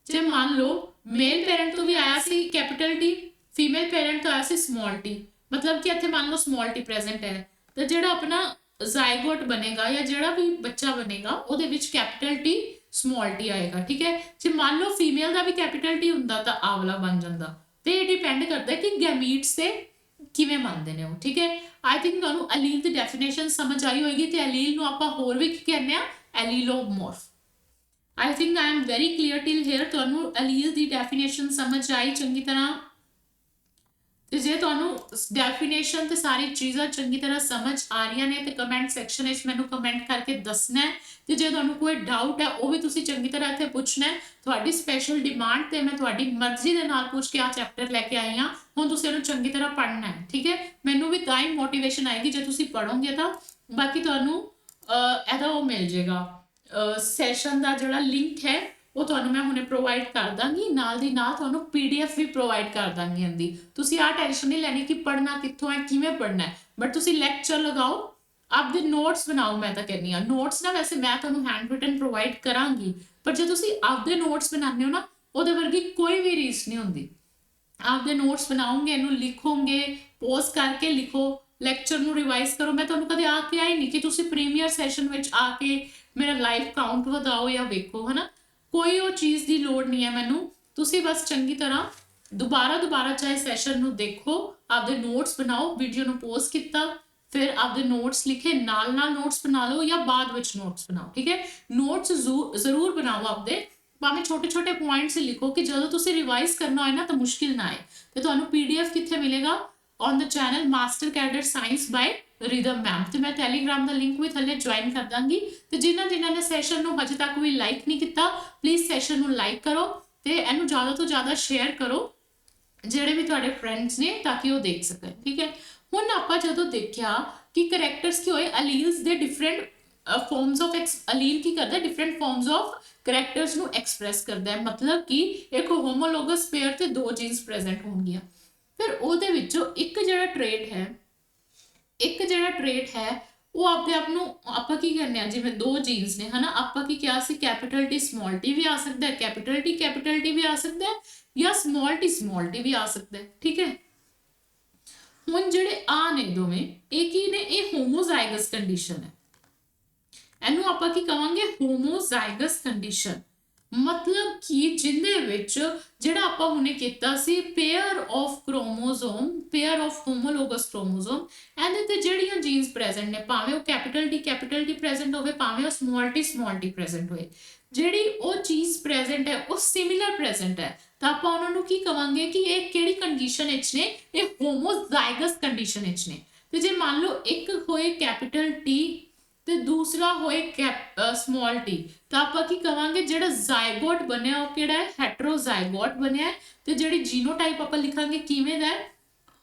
ਜੇ ਮੰਨ ਲਓ ਮੇਲ ਪੇਰੈਂਟ ਤੋਂ ਵੀ ਆਇਆ ਸੀ ਕੈਪੀਟਲ ਟੀ, ਫੀਮੇਲ ਪੇਰੈਂਟ ਤੋਂ ਆਇਆ ਸੀ small T, ਮਤਲਬ ਕਿ ਇੱਥੇ ਮੰਨ ਲਓ ਸਮਾਲ ਟੀ ਪ੍ਰੈਜ਼ੈਂਟ ਹੈ, ਤਾਂ ਜਿਹੜਾ ਆਪਣਾ ਜ਼ਾਈਗੋਟ ਬਣੇਗਾ ਜਾਂ ਜਿਹੜਾ ਵੀ ਬੱਚਾ ਬਣੇਗਾ ਉਹਦੇ ਵਿੱਚ ਕੈਪੀਟਲ ਟੀ ਸਮਾਲ ਟੀ ਆਏਗਾ। ਠੀਕ ਹੈ, ਜੇ ਮੰਨ ਲਓ ਫੀਮੇਲ ਦਾ ਵੀ ਕੈਪੀਟਲ ਟੀ ਹੁੰਦਾ ਤਾਂ ਆਵਲਾ ਬਣ ਜਾਂਦਾ। ਤੇ ਇਹ ਡਿਪੈਂਡ ਕਰਦਾ ਕਿ ਗੈਮੀਟਸ ਤੇ ਕਿਵੇਂ ਮੰਨਦੇ ਨੇ ਉਹ। ਠੀਕ ਹੈ, ਆਈ ਥਿੰਕ ਤੁਹਾਨੂੰ ਅਲੀਲ ਦੀ ਡੈਫੀਨੇਸ਼ਨ ਸਮਝ ਆਈ ਹੋਏਗੀ। ਤੇ ਅਲੀਲ ਨੂੰ ਆਪਾਂ ਹੋਰ ਵੀ ਕੀ ਕਹਿੰਦੇ ਆ, allelomorph. I think I am very clear till here. ਤੁਹਾਨੂੰ ਅਲੀਲ ਦੀ ਡੈਫੀਨੇਸ਼ਨ ਸਮਝ ਆਈ ਚੰਗੀ ਤਰ੍ਹਾਂ। ਤੇ ਜੇ ਤੁਹਾਨੂੰ ਡੈਫੀਨੇਸ਼ਨ ਤੇ ਸਾਰੀ ਚੀਜ਼ਾਂ ਚੰਗੀ ਤਰ੍ਹਾਂ ਸਮਝ ਆ ਰਹੀਆਂ ਨੇ ਤੇ ਕਮੈਂਟ ਸੈਕਸ਼ਨ ਵਿੱਚ ਮੈਨੂੰ ਕਮੈਂਟ ਕਰਕੇ ਦੱਸਣਾ ਹੈ। ਤੇ ਜੇ ਤੁਹਾਨੂੰ ਕੋਈ ਡਾਊਟ ਹੈ ਉਹ ਵੀ ਤੁਸੀਂ ਚੰਗੀ ਤਰ੍ਹਾਂ ਇੱਥੇ ਪੁੱਛਣਾ ਹੈ। ਤੁਹਾਡੀ ਸਪੈਸ਼ਲ ਡਿਮਾਂਡ ਤੇ ਮੈਂ ਤੁਹਾਡੀ ਮਰਜ਼ੀ ਦੇ ਨਾਲ ਪੁੱਛ ਕੇ ਆ ਚੈਪਟਰ ਲੈ ਕੇ ਆਈ ਹਾਂ। ਹੁਣ ਤੁਸੀਂ ਇਹਨੂੰ ਚੰਗੀ ਤਰ੍ਹਾਂ ਪੜ੍ਹਨਾ ਹੈ। ਠੀਕ ਹੈ, ਮੈਨੂੰ ਵੀ ਤਾਂ ਹੀ ਮੋਟੀਵੇਸ਼ਨ ਆਏਗੀ ਜੇ ਤੁਸੀਂ ਪੜ੍ਹੋਗੇ ਤਾਂ। ਬਾਕੀ ਤੁਹਾਨੂੰ ਇਹਦਾ ਉਹ ਮਿਲ ਜਾਏਗਾ ਸੈਸ਼ਨ ਦਾ ਜਿਹੜਾ ਲਿੰਕ ਹੈ ਉਹ ਤੁਹਾਨੂੰ ਮੈਂ ਹੁਣੇ ਪ੍ਰੋਵਾਈਡ ਕਰ ਦਾਂਗੀ। ਨਾਲ ਦੀ ਨਾਲ ਤੁਹਾਨੂੰ PDF ਵੀ ਪ੍ਰੋਵਾਈਡ ਕਰ ਦਾਂਗੀ ਇਹਦੀ। ਤੁਸੀਂ ਆਹ ਟੈਨਸ਼ਨ ਨਹੀਂ ਲੈਣੀ ਕਿ ਪੜ੍ਹਨਾ ਕਿੱਥੋਂ ਹੈ, ਕਿਵੇਂ ਪੜ੍ਹਨਾ ਹੈ, ਬਟ ਤੁਸੀਂ ਲੈਕਚਰ ਲਗਾਓ, ਆਪਦੇ ਨੋਟਸ ਬਣਾਓ। ਮੈਂ ਤਾਂ ਕਹਿੰਦੀ ਹਾਂ ਨੋਟਸ ਨਾ ਵੈਸੇ ਮੈਂ ਤੁਹਾਨੂੰ ਹੈਂਡ ਰਿਟਨ ਪ੍ਰੋਵਾਈਡ ਕਰਾਂਗੀ, ਪਰ ਜੇ ਤੁਸੀਂ ਆਪਦੇ ਨੋਟਸ ਬਣਾਉਂਦੇ ਹੋ ਨਾ ਉਹਦੇ ਵਰਗੀ ਕੋਈ ਵੀ ਰੀਸ ਨਹੀਂ ਹੁੰਦੀ। ਆਪਦੇ ਨੋਟਸ ਬਣਾਓਗੇ, ਇਹਨੂੰ ਲਿਖੋਗੇ, ਪੋਜ਼ ਕਰਕੇ ਲਿਖੋ, ਲੈਕਚਰ ਨੂੰ ਰਿਵਾਈਜ਼ ਕਰੋ। ਮੈਂ ਤੁਹਾਨੂੰ ਕਦੇ ਆ ਕੇ ਆਈ ਨਹੀਂ ਕਿ ਤੁਸੀਂ ਪ੍ਰੀਮੀਅਰ ਸੈਸ਼ਨ ਵਿੱਚ ਆ ਕੇ ਮੇਰਾ ਲਾਈਵ ਕਾਊਂਟ ਵਧਾਓ ਜਾਂ ਵੇਖੋ, ਹਨਾ। ਕੋਈ ਉਹ ਚੀਜ਼ ਦੀ ਲੋੜ ਨਹੀਂ ਹੈ ਮੈਨੂੰ। ਤੁਸੀਂ ਬਸ ਚੰਗੀ ਤਰ੍ਹਾਂ ਦੁਬਾਰਾ ਚਾਹੇ ਸੈਸ਼ਨ ਨੂੰ ਦੇਖੋ, ਆਪਦੇ ਨੋਟਸ ਬਣਾਓ, ਵੀਡੀਓ ਨੂੰ ਪੋਜ਼ ਕੀਤਾ, ਫਿਰ ਆਪਦੇ ਨੋਟਸ ਲਿਖੇ, ਨਾਲ ਨੋਟਸ ਬਣਾ ਲਓ ਜਾਂ ਬਾਅਦ ਵਿੱਚ ਨੋਟਸ ਬਣਾਓ। ਠੀਕ ਹੈ, ਨੋਟਸ ਜ਼ਰੂਰ ਬਣਾਓ ਆਪਦੇ, ਭਾਵੇਂ ਛੋਟੇ ਪੁਆਇੰਟਸ ਲਿਖੋ ਕਿ ਜਦੋਂ ਤੁਸੀਂ ਰਿਵਾਈਜ਼ ਕਰਨਾ ਹੋਏ ਨਾ ਤਾਂ ਮੁਸ਼ਕਿਲ ਨਾ ਆਏ। ਤੇ ਤੁਹਾਨੂੰ PDF ਕਿੱਥੇ ਮਿਲੇਗਾ, on the channel Master Cadre Science by Ridham ma'am. ਤੇ ਮੈਂ ਟੈਲੀਗ੍ਰਾਮ ਦਾ ਲਿੰਕ ਵੀ ਥੱਲੇ ਜੁਆਇਨ ਕਰ ਦਾਂਗੀ। ਤੇ ਜਿਨ੍ਹਾਂ ਨੇ ਸੈਸ਼ਨ ਨੂੰ ਹਜੇ ਤੱਕ ਵੀ ਲਾਈਕ ਨਹੀਂ ਕੀਤਾ, ਪਲੀਜ਼ ਸੈਸ਼ਨ ਨੂੰ ਲਾਈਕ ਕਰੋ ਤੇ ਇਹਨੂੰ ਜ਼ਿਆਦਾ ਤੋਂ ਜ਼ਿਆਦਾ ਸ਼ੇਅਰ ਕਰੋ ਜਿਹੜੇ ਵੀ ਤੁਹਾਡੇ ਫਰੈਂਡਸ ਨੇ, ਤਾਂ ਕਿ ਉਹ ਦੇਖ ਸਕਣ। ਠੀਕ ਹੈ, ਹੁਣ ਆਪਾਂ ਜਦੋਂ ਦੇਖਿਆ ਕਿ ਕਰੈਕਟਰਸ ਕੀ ਹੋਏ, ਅਲੀਲਸ ਦੇ ਡਿਫਰੈਂਟ ਫਾਰਮਸ ਆਫ ਅਲੀਲ ਕੀ ਕਰਦਾ, ਡਿਫਰੈਂਟ ਫਾਰਮਸ ਆਫ ਕਰੈਕਟਰਸ ਨੂੰ ਐਕਸਪ੍ਰੈਸ ਕਰਦਾ ਹੈ। ਮਤਲਬ ਕਿ ਇੱਕ ਹੋਮੋਲੋਗਸ ਪੇਅਰ ਤੇ ਦੋ ਜੀਨਸ ਪ੍ਰੈਜ਼ੈਂਟ ਹੋਣਗੀਆਂ। ਫਿਰ ਉਹਦੇ ਵਿੱਚੋਂ ਇੱਕ ਜਿਹੜਾ ਟ੍ਰੇਟ ਹੈ ਉਹ ਆਪਦੇ ਆਪ ਨੂੰ ਆਪਾਂ ਕੀ ਕਰਨੇ ਆ, ਜਿਵੇਂ ਦੋ ਜੀਨਸ ਨੇ ਹਨਾ, ਆਪਾਂ ਕੀ ਕਿਹਾ ਸੀ, ਕੈਪੀਟਲ ਟੀ ਸਮਾਲ ਟੀ ਵੀ ਆ ਸਕਦਾ ਹੈ, ਕੈਪੀਟਲ ਟੀ ਵੀ ਆ ਸਕਦਾ ਹੈ, ਜਾਂ ਸਮਾਲ ਟੀ ਵੀ ਆ ਸਕਦਾ ਹੈ। ਠੀਕ ਹੈ, ਹੁਣ ਜਿਹੜੇ ਆ ਨੇ ਦੋਵੇਂ, ਇਹ ਕੀ ਨੇ, ਇਹ ਹੋਮੋਜ਼ਾਈਗਸ ਕੰਡੀਸ਼ਨ ਹੈ। ਇਹਨੂੰ ਆਪਾਂ ਕੀ ਕਵਾਂਗੇ, ਹੋਮੋਜ਼ਾਈਗਸ ਕੰਡੀਸ਼ਨ। ਮਤਲਬ ਕਿ ਜਿੰਦੇ ਵਿੱਚ ਜਿਹੜਾ ਆਪਾਂ ਹੁਣੇ ਕੀਤਾ ਸੀ pair of chromosome, pair of homologous chromosome, ਇਹਦੇ ਤੇ ਜਿਹੜੀਆਂ ਜੀਨਸ ਪ੍ਰੈਜ਼ੈਂਟ ਨੇ, ਭਾਵੇਂ ਉਹ ਕੈਪੀਟਲ ਟੀ ਪ੍ਰੈਜ਼ੈਂਟ ਹੋਵੇ, ਭਾਵੇਂ ਉਹ ਸਮਾਲ ਟੀ ਪ੍ਰੈਜ਼ੈਂਟ ਹੋਏ, ਜਿਹੜੀ ਉਹ ਚੀਜ਼ ਪ੍ਰੈਜ਼ੈਂਟ ਹੈ ਉਹ ਸਿਮਿਲਰ ਪ੍ਰੈਜ਼ੈਂਟ ਹੈ, ਤਾਂ ਆਪਾਂ ਉਹਨਾਂ ਨੂੰ ਕੀ ਕਵਾਂਗੇ ਕਿ ਇਹ ਕਿਹੜੀ ਕੰਡੀਸ਼ਨ ਵਿੱਚ ਨੇ, ਇਹ ਹੋਮੋਜ਼ਾਈਗਸ ਕੰਡੀਸ਼ਨ ਵਿੱਚ ਨੇ। ਤੇ ਜੇ ਮੰਨ ਲਓ ਇੱਕ ਹੋਏ ਕੈਪੀਟਲ ਟੀ ਤੇ ਦੂਸਰਾ ਹੋਏ ਸਮਾਲ ਟੀ, ਤਾਂ ਆਪਾਂ ਕੀ ਕਵਾਂਗੇ ਜਿਹੜਾ ਜ਼ਾਈਗੋਟ ਬਣਿਆ ਉਹ ਕਿਹੜਾ ਹੈ, ਹੈਟਰੋਜ਼ਾਈਗੋਟ ਬਣਿਆ। ਤੇ ਜਿਹੜੀ ਜੀਨੋਟਾਈਪ ਆਪਾਂ ਲਿਖਾਂਗੇ ਕਿਵੇਂ ਦਾ ਹੈ,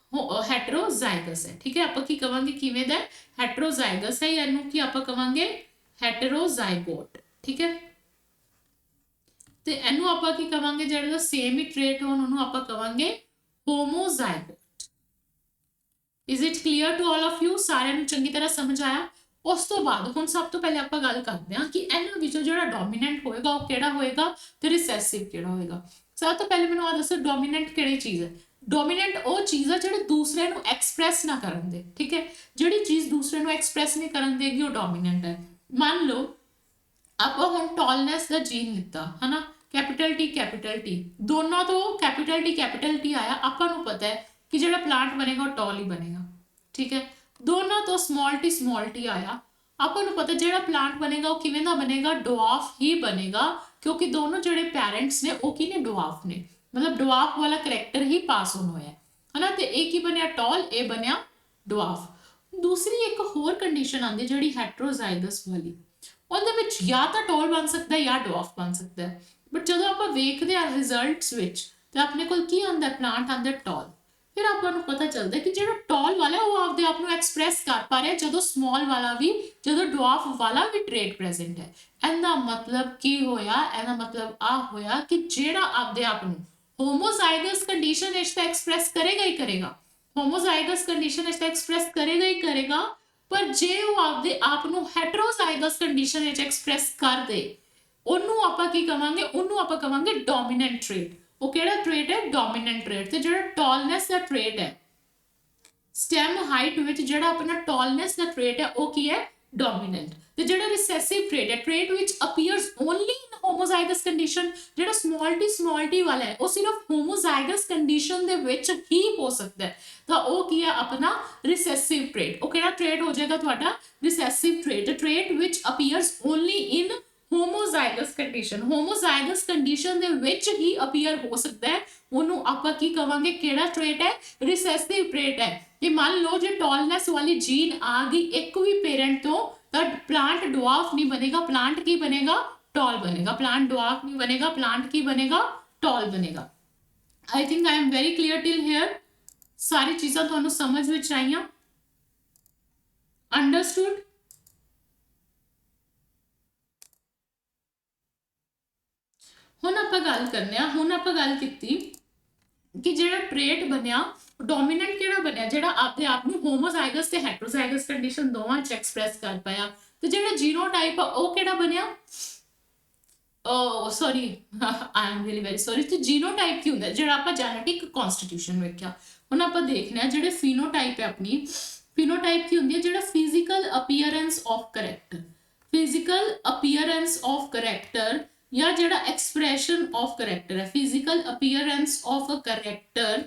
ਹੈਟਰੋਜ਼ਾਈਗਸ ਹੈ। ਠੀਕ ਹੈ, ਆਪਾਂ ਕੀ ਕਵਾਂਗੇ ਕਿਵੇਂ ਦਾ, ਹੈਟਰੋਜ਼ਾਈਗਸ ਹੈ, ਇਹਨੂੰ ਕੀ ਆਪਾਂ ਕਵਾਂਗੇ ਹੈਟਰੋਜ਼ਾਈਗੋਟ। ਠੀਕ ਹੈ, ਤੇ ਇਹਨੂੰ ਆਪਾਂ ਕੀ ਕਵਾਂਗੇ ਜਿਹੜੇ ਦਾ ਸੇਮ ਹੀ ਟ੍ਰੇਟ ਹੋਣ ਉਹਨੂੰ ਆਪਾਂ ਕਵਾਂਗੇ homozygote. Is it clear to all of you? ਸਾਰਿਆਂ ਨੂੰ ਚੰਗੀ ਤਰ੍ਹਾਂ ਸਮਝ ਆਇਆ? ਉਸ ਤੋਂ ਬਾਅਦ ਹੁਣ ਸਭ ਤੋਂ ਪਹਿਲੇ ਆਪਾਂ ਗੱਲ ਕਰਦੇ ਹਾਂ ਕਿ ਇਹਨਾਂ ਵਿੱਚੋਂ ਜਿਹੜਾ ਡੋਮੀਨੈਂਟ ਹੋਏਗਾ ਉਹ ਕਿਹੜਾ ਹੋਏਗਾ ਤੇ ਰਿਸੈਸਿਵ ਕਿਹੜਾ ਹੋਏਗਾ। ਸਭ ਤੋਂ ਪਹਿਲੇ ਮੈਨੂੰ ਆ ਦੱਸੋ ਡੋਮੀਨੈਂਟ ਕਿਹੜੀ ਚੀਜ਼ ਹੈ? ਡੋਮੀਨੈਂਟ ਉਹ ਚੀਜ਼ ਹੈ ਜਿਹੜੀ ਦੂਸਰੇ ਨੂੰ ਐਕਸਪ੍ਰੈਸ ਨਾ ਕਰਨ ਦੇ। ਠੀਕ ਹੈ, ਜਿਹੜੀ ਚੀਜ਼ ਦੂਸਰੇ ਨੂੰ ਐਕਸਪ੍ਰੈਸ ਨਹੀਂ ਕਰਨ ਦੇਗੀ ਉਹ ਡੋਮੀਨੈਂਟ ਹੈ। ਮੰਨ ਲਓ ਆਪਾਂ ਹੁਣ ਟਾਲਨੈਸ ਦਾ ਜੀਨ ਲਿੱਤਾ ਹਨਾ, ਕੈਪੀਟਲ ਟੀ ਦੋਨੋਂ ਤੋਂ ਕੈਪੀਟਲ ਟੀ ਆਇਆ। ਆਪਾਂ ਨੂੰ ਪਤਾ ਹੈ ਕਿ ਜਿਹੜਾ ਪਲਾਂਟ ਬਣੇਗਾ ਉਹ ਟਾਲ ਹੀ ਬਣੇਗਾ। ਠੀਕ ਹੈ, ਦੋਨੋਂ ਤੋਂ ਸਮਾਲ ਟੀ ਆਇਆ। ਆਪਾਂ ਨੂੰ ਪਤਾ ਜਿਹੜਾ ਪਲਾਂਟ ਬਣੇਗਾ ਉਹ ਕਿਵੇਂ ਦਾ ਬਣੇਗਾ, ਡਵਾਰਫ ਹੀ ਬਣੇਗਾ, ਕਿਉਂਕਿ ਦੋਨੋਂ ਜਿਹੜੇ ਪੈਰੈਂਟਸ ਨੇ ਉਹ ਕੀ ਨੇ, ਡਵਾਰਫ ਨੇ, ਮਤਲਬ ਡਵਾਰਫ ਵਾਲਾ ਕਰੈਕਟਰ ਹੀ ਪਾਸ ਹੋਣ ਹੋਇਆ ਹਨਾ। ਤੇ ਇਹ ਕੀ ਬਣਿਆ ਟਾਲ, ਇਹ ਬਣਿਆ ਡਵਾਰਫ। ਦੂਸਰੀ ਇੱਕ ਹੋਰ ਕੰਡੀਸ਼ਨ ਆਉਂਦੀ ਜਿਹੜੀ ਹੈਟਰੋਜ਼ਾਈਗਸ ਵਾਲੀ, ਉਹਦੇ ਵਿੱਚ ਜਾਂ ਤਾਂ ਟਾਲ ਬਣ ਸਕਦਾ ਜਾਂ ਡਵਾਰਫ ਬਣ ਸਕਦਾ। ਬਟ ਜਦੋਂ ਆਪਾਂ ਵੇਖਦੇ ਹਾਂ ਰਿਜ਼ਲਟਸ ਵਿੱਚ ਤੇ ਆਪਣੇ ਕੋਲ ਕੀ ਆਉਂਦਾ, ਪਲਾਂਟ ਆਉਂਦਾ ਟਾਲ। ਫਿਰ ਆਪਾਂ ਨੂੰ ਪਤਾ ਚੱਲਦਾ ਕਿ ਜਿਹੜਾ ਟਾਲ ਵਾਲਾ ਉਹ ਆਪਦੇ ਆਪ ਨੂੰ ਐਕਸਪ੍ਰੈਸ ਕਰ ਪਾ ਰਿਹਾ, ਜਦੋਂ ਸਮਾਲ ਵਾਲਾ ਵੀ, ਜਦੋਂ ਡਵਾਰਫ ਵਾਲਾ ਵੀ ਟ੍ਰੇਟ ਪ੍ਰੈਜ਼ੈਂਟ ਹੈ। ਇਹਦਾ ਮਤਲਬ ਕੀ ਹੋਇਆ, ਇਹਦਾ ਮਤਲਬ ਆ ਹੋਇਆ ਕਿ ਜਿਹੜਾ ਆਪਦੇ ਆਪ ਨੂੰ ਹੋਮੋਜ਼ਾਈਗਸ ਕੰਡੀਸ਼ਨ ਵਿੱਚ ਤਾਂ ਐਕਸਪ੍ਰੈਸ ਕਰੇਗਾ ਹੀ ਕਰੇਗਾ, ਹੋਮੋਜ਼ਾਈਗਸ ਕੰਡੀਸ਼ਨ ਵਿੱਚ ਤਾਂ ਐਕਸਪ੍ਰੈਸ ਕਰੇਗਾ ਹੀ ਕਰੇਗਾ, ਪਰ ਜੇ ਉਹ ਆਪਦੇ ਆਪ ਨੂੰ ਹੈਟਰੋਜ਼ਾਈਗਸ ਕੰਡੀਸ਼ਨ ਵਿੱਚ ਐਕਸਪ੍ਰੈਸ ਕਰ ਦੇ, ਉਹਨੂੰ ਆਪਾਂ ਕੀ ਕਵਾਂਗੇ, ਉਹਨੂੰ ਆਪਾਂ ਕਵਾਂਗੇ ਡੋਮੀਨੈਂਟ ਟ੍ਰੇਟ। ਉਹ ਕਿਹੜਾ ਟ੍ਰੇਟ ਹੈ, ਡੋਮੀਨੈਂਟ ਟ੍ਰੇਟ। ਤੇ ਜਿਹੜਾ ਟਾਲਨੈਸ ਦਾ ਟ੍ਰੇਟ ਹੈ, ਸਟੈਮ ਹਾਈਟ ਵਿੱਚ ਜਿਹੜਾ ਆਪਣਾ ਟਾਲਨੈਸ ਦਾ ਟ੍ਰੇਟ ਹੈ ਉਹ ਕੀ ਹੈ, ਡੋਮੀਨੈਂਟ। ਤੇ ਜਿਹੜਾ ਰਿਸੈਸਿਵ ਟ੍ਰੇਟ ਹੈ, trait which appears only in homozygous condition, ਜਿਹੜਾ ਸਮਾਲ ਟੀ ਵਾਲਾ ਹੈ ਉਹ ਸਿਰਫ ਹੋਮੋਜ਼ਾਈਗਸ ਕੰਡੀਸ਼ਨ ਦੇ ਵਿੱਚ ਹੀ ਹੋ ਸਕਦਾ ਹੈ, ਤਾਂ ਉਹ ਕੀ ਹੈ ਆਪਣਾ ਰਿਸੈਸਿਵ ਟ੍ਰੇਟ। ਉਹ ਕਿਹੜਾ ਟ੍ਰੇਟ ਹੋ ਜਾਏਗਾ ਤੁਹਾਡਾ, recessive trait. Trait which appears only in homozygous condition ਦੇ ਵਿੱਚ ਹੀ ਅਪੀਅਰ ਹੋ ਸਕਦਾ ਹੈ, ਉਹਨੂੰ ਆਪਾਂ ਕੀ ਕਵਾਂਗੇ, ਕਿਹੜਾ ਟ੍ਰੇਟ ਹੈ, ਰਿਸੈਸਿਵ ਟ੍ਰੇਟ ਹੈ। ਕਿ ਮੰਨ ਲਓ ਜੇ ਟਾਲਨੈਸ ਵਾਲੀ ਜੀਨ ਆ ਗਈ ਇੱਕ ਵੀ ਪੇਰੈਂਟ ਤੋਂ, ਤਾਂ ਪਲਾਂਟ ਡਵਾਰਫ ਨਹੀਂ ਬਣੇਗਾ, ਪਲਾਂਟ ਕੀ ਬਣੇਗਾ, ਟਾਲ ਬਣੇਗਾ। ਪਲਾਂਟ ਡਵਾਰਫ ਨਹੀਂ ਬਣੇਗਾ, ਪਲਾਂਟ ਕੀ ਬਣੇਗਾ, ਟਾਲ ਬਣੇਗਾ। I think I am very clear till here. ਸਾਰੀ ਚੀਜ਼ਾਂ ਤੁਹਾਨੂੰ ਸਮਝ ਵਿੱਚ ਆਈਆਂ, ਅੰਡਰਸਟੂਡ? ਹੁਣ ਆਪਾਂ ਗੱਲ ਕਰਨੇ ਆ, ਹੁਣ ਆਪਾਂ ਗੱਲ ਕੀਤੀ ਕਿ ਜਿਹੜਾ ਟ੍ਰੇਟ ਬਣਿਆ ਡੋਮੀਨੈਂਟ ਕਿਹੜਾ ਬਣਿਆ, ਜਿਹੜਾ ਆਪਦੇ ਆਪ ਨੂੰ ਹੋਮੋਜ਼ਾਈਗਸ ਤੇ ਹੈਟਰੋਜ਼ਾਈਗਸ ਕੰਡੀਸ਼ਨ ਦੋਵਾਂ ਚ ਐਕਸਪ੍ਰੈਸ ਕਰ ਪਾਇਆ। ਤੇ ਜਿਹੜਾ ਜੀਨੋਟਾਈਪ ਆ ਉਹ ਕਿਹੜਾ ਬਣਿਆ, sorry I am really very sorry. ਤੇ ਜੀਨੋਟਾਈਪ ਕੀ ਹੁੰਦਾ, ਜਿਹੜਾ ਆਪਾਂ ਜੈਨੇਟਿਕ ਕਨਸਟੀਟਿਊਸ਼ਨ ਵੇਖਿਆ। ਹੁਣ ਆਪਾਂ ਦੇਖਦੇ ਹਾਂ ਜਿਹੜੇ ਫੀਨੋਟਾਈਪ ਹੈ ਆਪਣੀ, ਫੀਨੋਟਾਈਪ ਕੀ ਹੁੰਦੀ ਹੈ, ਜਿਹੜਾ physical appearance of character, physical appearance of character ਜਾਂ ਜਿਹੜਾ ਐਕਸਪ੍ਰੈਸ਼ਨ ਆਫ ਕਰੈਕਟਰ ਹੈ, physical appearance of a character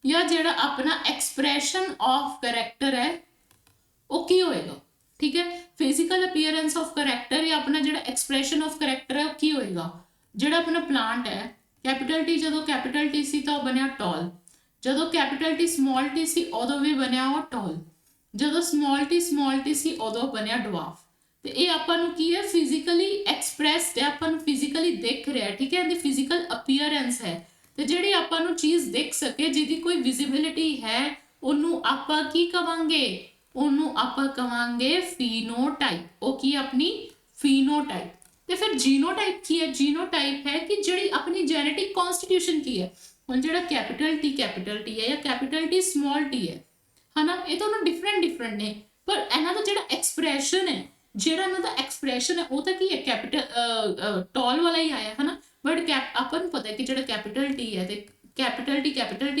ਜਾਂ ਜਿਹੜਾ ਆਪਣਾ ਐਕਸਪ੍ਰੈਸ਼ਨ ਆਫ ਕਰੈਕਟਰ ਹੈ ਉਹ ਕੀ ਹੋਏਗਾ। ਠੀਕ ਹੈ, ਫਿਜ਼ੀਕਲ ਅਪੀਅਰੈਂਸ ਆਫ ਕਰੈਕਟਰ ਜਾਂ ਆਪਣਾ ਜਿਹੜਾ ਐਕਸਪ੍ਰੈਸ਼ਨ ਆਫ ਕਰੈਕਟਰ ਹੈ ਉਹ ਕੀ ਹੋਏਗਾ। ਜਿਹੜਾ ਆਪਣਾ ਪਲਾਂਟ ਹੈ, ਕੈਪੀਟਲ ਟੀ ਜਦੋਂ ਕੈਪੀਟਲ ਟੀ ਸੀ ਤਾਂ ਉਹ ਬਣਿਆ ਟਾਲ, ਜਦੋਂ capital T small T C ਉਦੋਂ ਵੀ ਬਣਿਆ ਉਹ ਟਾਲ, ਜਦੋਂ ਸਮਾਲ ਟੀ ਸੀ ਉਦੋਂ ਬਣਿਆ ਡਵਾਰਫ। ਤੇ ਇਹ ਆਪਾਂ ਨੂੰ ਕੀ ਹੈ, ਫਿਜ਼ੀਕਲੀ ਐਕਸਪ੍ਰੈਸਡ ਹੈ, ਆਪਾਂ ਨੂੰ ਫਿਜ਼ੀਕਲੀ ਦਿਖ ਰਿਹਾ। ਠੀਕ ਹੈ, ਇਹਦੀ ਫਿਜ਼ੀਕਲ ਅਪੀਅਰੈਂਸ ਹੈ। ਤੇ ਜਿਹੜੀ ਆਪਾਂ ਨੂੰ ਚੀਜ਼ ਦਿਖ ਸਕੇ, ਜਿਹਦੀ ਕੋਈ ਵਿਜ਼ਿਬਿਲਿਟੀ ਹੈ, ਉਹਨੂੰ ਆਪਾਂ ਕੀ ਕਵਾਂਗੇ, ਉਹਨੂੰ ਆਪਾਂ ਕਵਾਂਗੇ ਫੀਨੋਟਾਈਪ। ਉਹ ਕੀ ਆਪਣੀ ਫੀਨੋਟਾਈਪ। ਤੇ ਫਿਰ ਜੀਨੋਟਾਈਪ ਕੀ ਹੈ, ਜੀਨੋਟਾਈਪ ਹੈ ਕਿ ਜਿਹੜੀ ਆਪਣੀ ਜੈਨੇਟਿਕ ਕਨਸਟੀਟਿਊਸ਼ਨ ਕੀ ਹੈ। ਹੁਣ ਜਿਹੜਾ ਕੈਪੀਟਲ ਟੀ ਹੈ ਜਾਂ ਕੈਪੀਟਲ ਟੀ ਸਮਾਲ ਟੀ ਹੈ ਹਨਾ, ਇਹ ਦੋਨੋਂ ਡਿਫਰੈਂਟ ਨੇ, ਪਰ ਇਹਨਾਂ ਦਾ ਜਿਹੜਾ ਐਕਸਪ੍ਰੈਸ਼ਨ ਹੈ, ਜਿਹੜਾ ਇਹਨਾਂ ਦਾ ਐਕਸਪ੍ਰੈਸ਼ਨ ਹੈ ਉਹ ਤਾਂ ਕੀ ਹੈ, ਕੈਪੀਟਲ ਟਾਲ ਵਾਲਾ ਹੀ ਆਇਆ ਹਨਾ। ਬਟ ਆਪਾਂ ਨੂੰ ਪਤਾ ਹੈ ਕਿ ਜਿਹੜਾ ਕੈਪੀਟਲ ਟੀ ਹੈ ਤੇ ਕੈਪੀਟਲ ਟੀ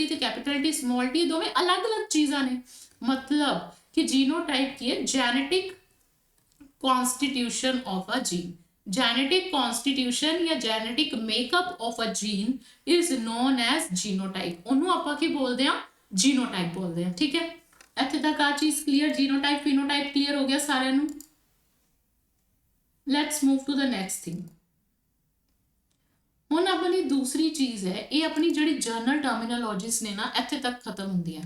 ਤੇ ਕੈਪੀਟਲ ਟੀ ਸਮਾਲ ਟੀ ਦੋਵੇਂ ਅਲੱਗ-ਅਲੱਗ ਚੀਜ਼ਾਂ ਨੇ। ਮਤਲਬ ਕਿ ਜੀਨੋਟਾਈਪ ਕੀ ਹੈ, genetic constitution of a gene. Genetic constitution या genetic makeup of a gene is known as genotype. ਉਹਨੂੰ ਆਪਾਂ ਕੀ ਬੋਲਦੇ ਆ, genotype ਬੋਲਦੇ ਆ। ਠੀਕ ਹੈ, ਇੱਥੇ ਤੱਕ ਆ ਚੀਜ਼ ਕਲੀਅਰ, genotype phenotype ਕਲੀਅਰ ਹੋ ਗਿਆ ਸਾਰਿਆਂ ਨੂੰ। Let's move to the next thing. ਹੁਣ ਆਪਣੀ ਦੂਸਰੀ ਚੀਜ਼ ਹੈ, ਇਹ ਆਪਣੀ ਜਿਹੜੀ ਜਰਨਲ ਟਰਮੀਨੋਲੋਜੀਸ ਨੇ ਨਾ ਇੱਥੇ ਤੱਕ ਖਤਮ ਹੁੰਦੀਆਂ।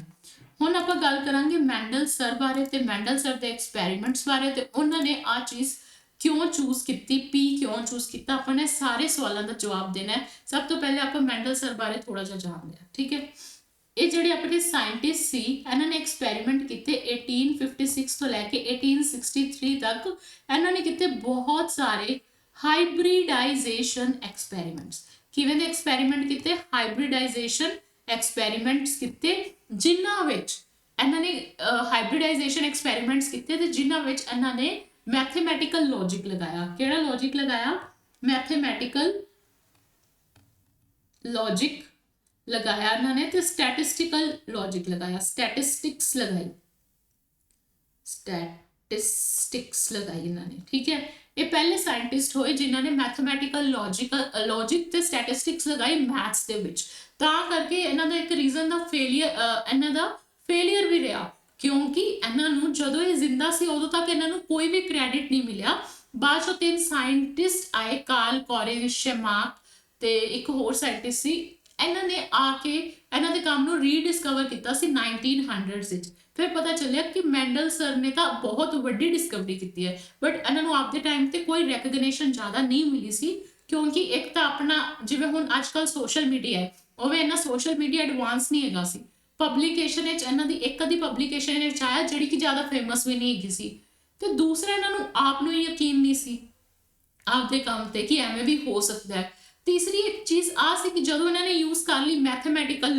ਹੁਣ ਆਪਾਂ ਗੱਲ ਕਰਾਂਗੇ ਮੈਂਡਲ ਸਰ ਬਾਰੇ ਤੇ ਮੈਂਡਲ ਸਰ ਦੇ ਐਕਸਪੈਰੀਮੈਂਟਸ ਬਾਰੇ ਤੇ ਉਹਨਾਂ ਨੇ ਆ ਚੀਜ਼ ਕਿਉਂ ਚੂਜ਼ ਕੀਤੀ, ਪੀ ਕਿਉਂ ਚੂਜ਼ ਕੀਤਾ। ਆਪਾਂ ਨੇ ਸਾਰੇ ਸਵਾਲਾਂ ਦਾ ਜਵਾਬ ਦੇਣਾ ਹੈ। ਸਭ ਤੋਂ ਪਹਿਲੇ ਆਪਾਂ ਮੈਂਡਲ ਸਰ ਬਾਰੇ ਥੋੜਾ ਜਿਹਾ ਜਾਣਦੇ ਹਾਂ, ਠੀਕ ਹੈ। ਇਹ ਜਿਹੜੇ ਆਪਣੇ ਸਾਇੰਟਿਸਟ ਸੀ, ਇਹਨਾਂ ਨੇ ਐਕਸਪੈਰੀਮੈਂਟ ਕੀਤੇ 1856 ਤੋਂ ਲੈ ਕੇ 1863 ਤੱਕ। ਇਹਨਾਂ ਨੇ ਕੀਤੇ ਬਹੁਤ ਸਾਰੇ ਹਾਈਬ੍ਰਿਡਾਈਜੇਸ਼ਨ ਐਕਸਪੈਰੀਮੈਂਟਸ। ਕਿਵੇਂ ਦੇ ਐਕਸਪੈਰੀਮੈਂਟ ਕੀਤੇ? ਹਾਈਬ੍ਰਿਡਾਈਜੇਸ਼ਨ ਐਕਸਪੈਰੀਮੈਂਟਸ ਕੀਤੇ, ਜਿਨ੍ਹਾਂ ਵਿੱਚ ਇਹਨਾਂ ਨੇ ਹਾਈਬ੍ਰਿਡਾਈਜੇਸ਼ਨ ਐਕਸਪੈਰੀਮੈਂਟਸ ਕੀਤੇ ਤੇ ਜਿਨ੍ਹਾਂ ਵਿੱਚ ਇਹਨਾਂ ਨੇ ਮੈਥਮੈਟਿਕਲ ਲੌਜਿਕ ਲਗਾਇਆ। ਕਿਹੜਾ ਲੌਜਿਕ ਲਗਾਇਆ? ਮੈਥਮੈਟਿਕਲ ਲੌਜਿਕ ਲਗਾਇਆ ਇਹਨਾਂ ਨੇ ਤੇ ਸਟੈਟਿਸਟਿਕਲ ਲੌਜਿਕ ਲਗਾਇਆ, ਸਟੈਟਿਸਟਿਕਸ ਲਗਾਈ, ਸਟੈਟਿਸਟਿਕਸ ਲਗਾਈ ਇਹਨਾਂ ਨੇ, ਠੀਕ ਹੈ। ਇਹ ਪਹਿਲੇ ਸਾਇੰਟਿਸਟ ਹੋਏ ਜਿਨ੍ਹਾਂ ਨੇ ਮੈਥਮੈਟਿਕਲ ਲੌਜਿਕ ਤੇ ਸਟੈਟਿਸਟਿਕਸ ਲਗਾਈ ਮੈਥਸ ਦੇ ਵਿੱਚ। ਤਾਂ ਕਰਕੇ ਇਹਨਾਂ ਦਾ ਇੱਕ ਰੀਜ਼ਨ ਦਾ ਇਹਨਾਂ ਦਾ ਫੇਲੀਅਰ ਵੀ ਰਿਹਾ, ਕਿਉਂਕਿ ਇਹਨਾਂ ਨੂੰ ਜਦੋਂ ਇਹ ਜ਼ਿੰਦਾ ਸੀ ਉਦੋਂ ਤੱਕ ਇਹਨਾਂ ਨੂੰ ਕੋਈ ਵੀ ਕ੍ਰੈਡਿਟ ਨਹੀਂ ਮਿਲਿਆ। ਬਾਅਦ ਚੋਂ 3 ਸਾਇੰਟਿਸਟ ਆਏ, ਕਾਰਲ ਕੋਰਿਨ, ਸ਼ੈਮਾਕ ਤੇ ਇੱਕ ਹੋਰ ਸਾਇੰਟਿਸਟ ਸੀ। ਇਹਨਾਂ ਨੇ ਆ ਕੇ ਇਹਨਾਂ ਦੇ ਕੰਮ ਨੂੰ ਰੀਡਿਸਕਵਰ ਕੀਤਾ ਸੀ 1900s ਵਿੱਚ। ਫਿਰ ਪਤਾ ਚੱਲਿਆ ਕਿ ਮੈਂਡਲ ਸਰ ਨੇ ਤਾਂ ਬਹੁਤ ਵੱਡੀ ਡਿਸਕਵਰੀ ਕੀਤੀ ਹੈ, ਬਟ ਇਹਨਾਂ ਨੂੰ ਆਪਦੇ ਟਾਈਮ ਤੇ ਕੋਈ ਰੈਕਗਨੇਸ਼ਨ ਜ਼ਿਆਦਾ ਨਹੀਂ ਮਿਲੀ ਸੀ, ਕਿਉਂਕਿ ਇੱਕ ਤਾਂ ਆਪਣਾ ਜਿਵੇਂ ਹੁਣ ਅੱਜ ਕੱਲ੍ਹ ਸੋਸ਼ਲ ਮੀਡੀਆ ਹੈ, ਉਵੇਂ ਇਹਨਾਂ ਸੋਸ਼ਲ ਮੀਡੀਆ ਐਡਵਾਂਸ ਨਹੀਂ ਹੈਗਾ ਸੀ। ਪਬਲੀਕੇਸ਼ਨ ਵਿੱਚ ਇਹਨਾਂ ਦੀ ਇੱਕ ਅੱਧੀ ਪਬਲੀਕੇਸ਼ਨ ਵਿੱਚ ਆਇਆ ਜਿਹੜੀ ਕਿ ਜ਼ਿਆਦਾ ਫੇਮਸ ਵੀ ਨਹੀਂ ਹੈਗੀ ਸੀ। ਤੇ ਦੂਸਰਾ ਇਹਨਾਂ ਨੂੰ ਆਪ ਨੂੰ ਯਕੀਨ ਨਹੀਂ ਸੀ ਆਪਦੇ ਕੰਮ ਤੇ ਕਿ ਐਵੇਂ ਵੀ ਹੋ ਸਕਦਾ ਹੈ। ਤੀਸਰੀ ਇੱਕ ਚੀਜ਼ ਆ ਸੀ ਕਿ ਜਦੋਂ ਇਹਨਾਂ ਨੇ ਯੂਜ਼ ਕਰ ਲਈ ਮੈਥਮੈਟਿਕਲ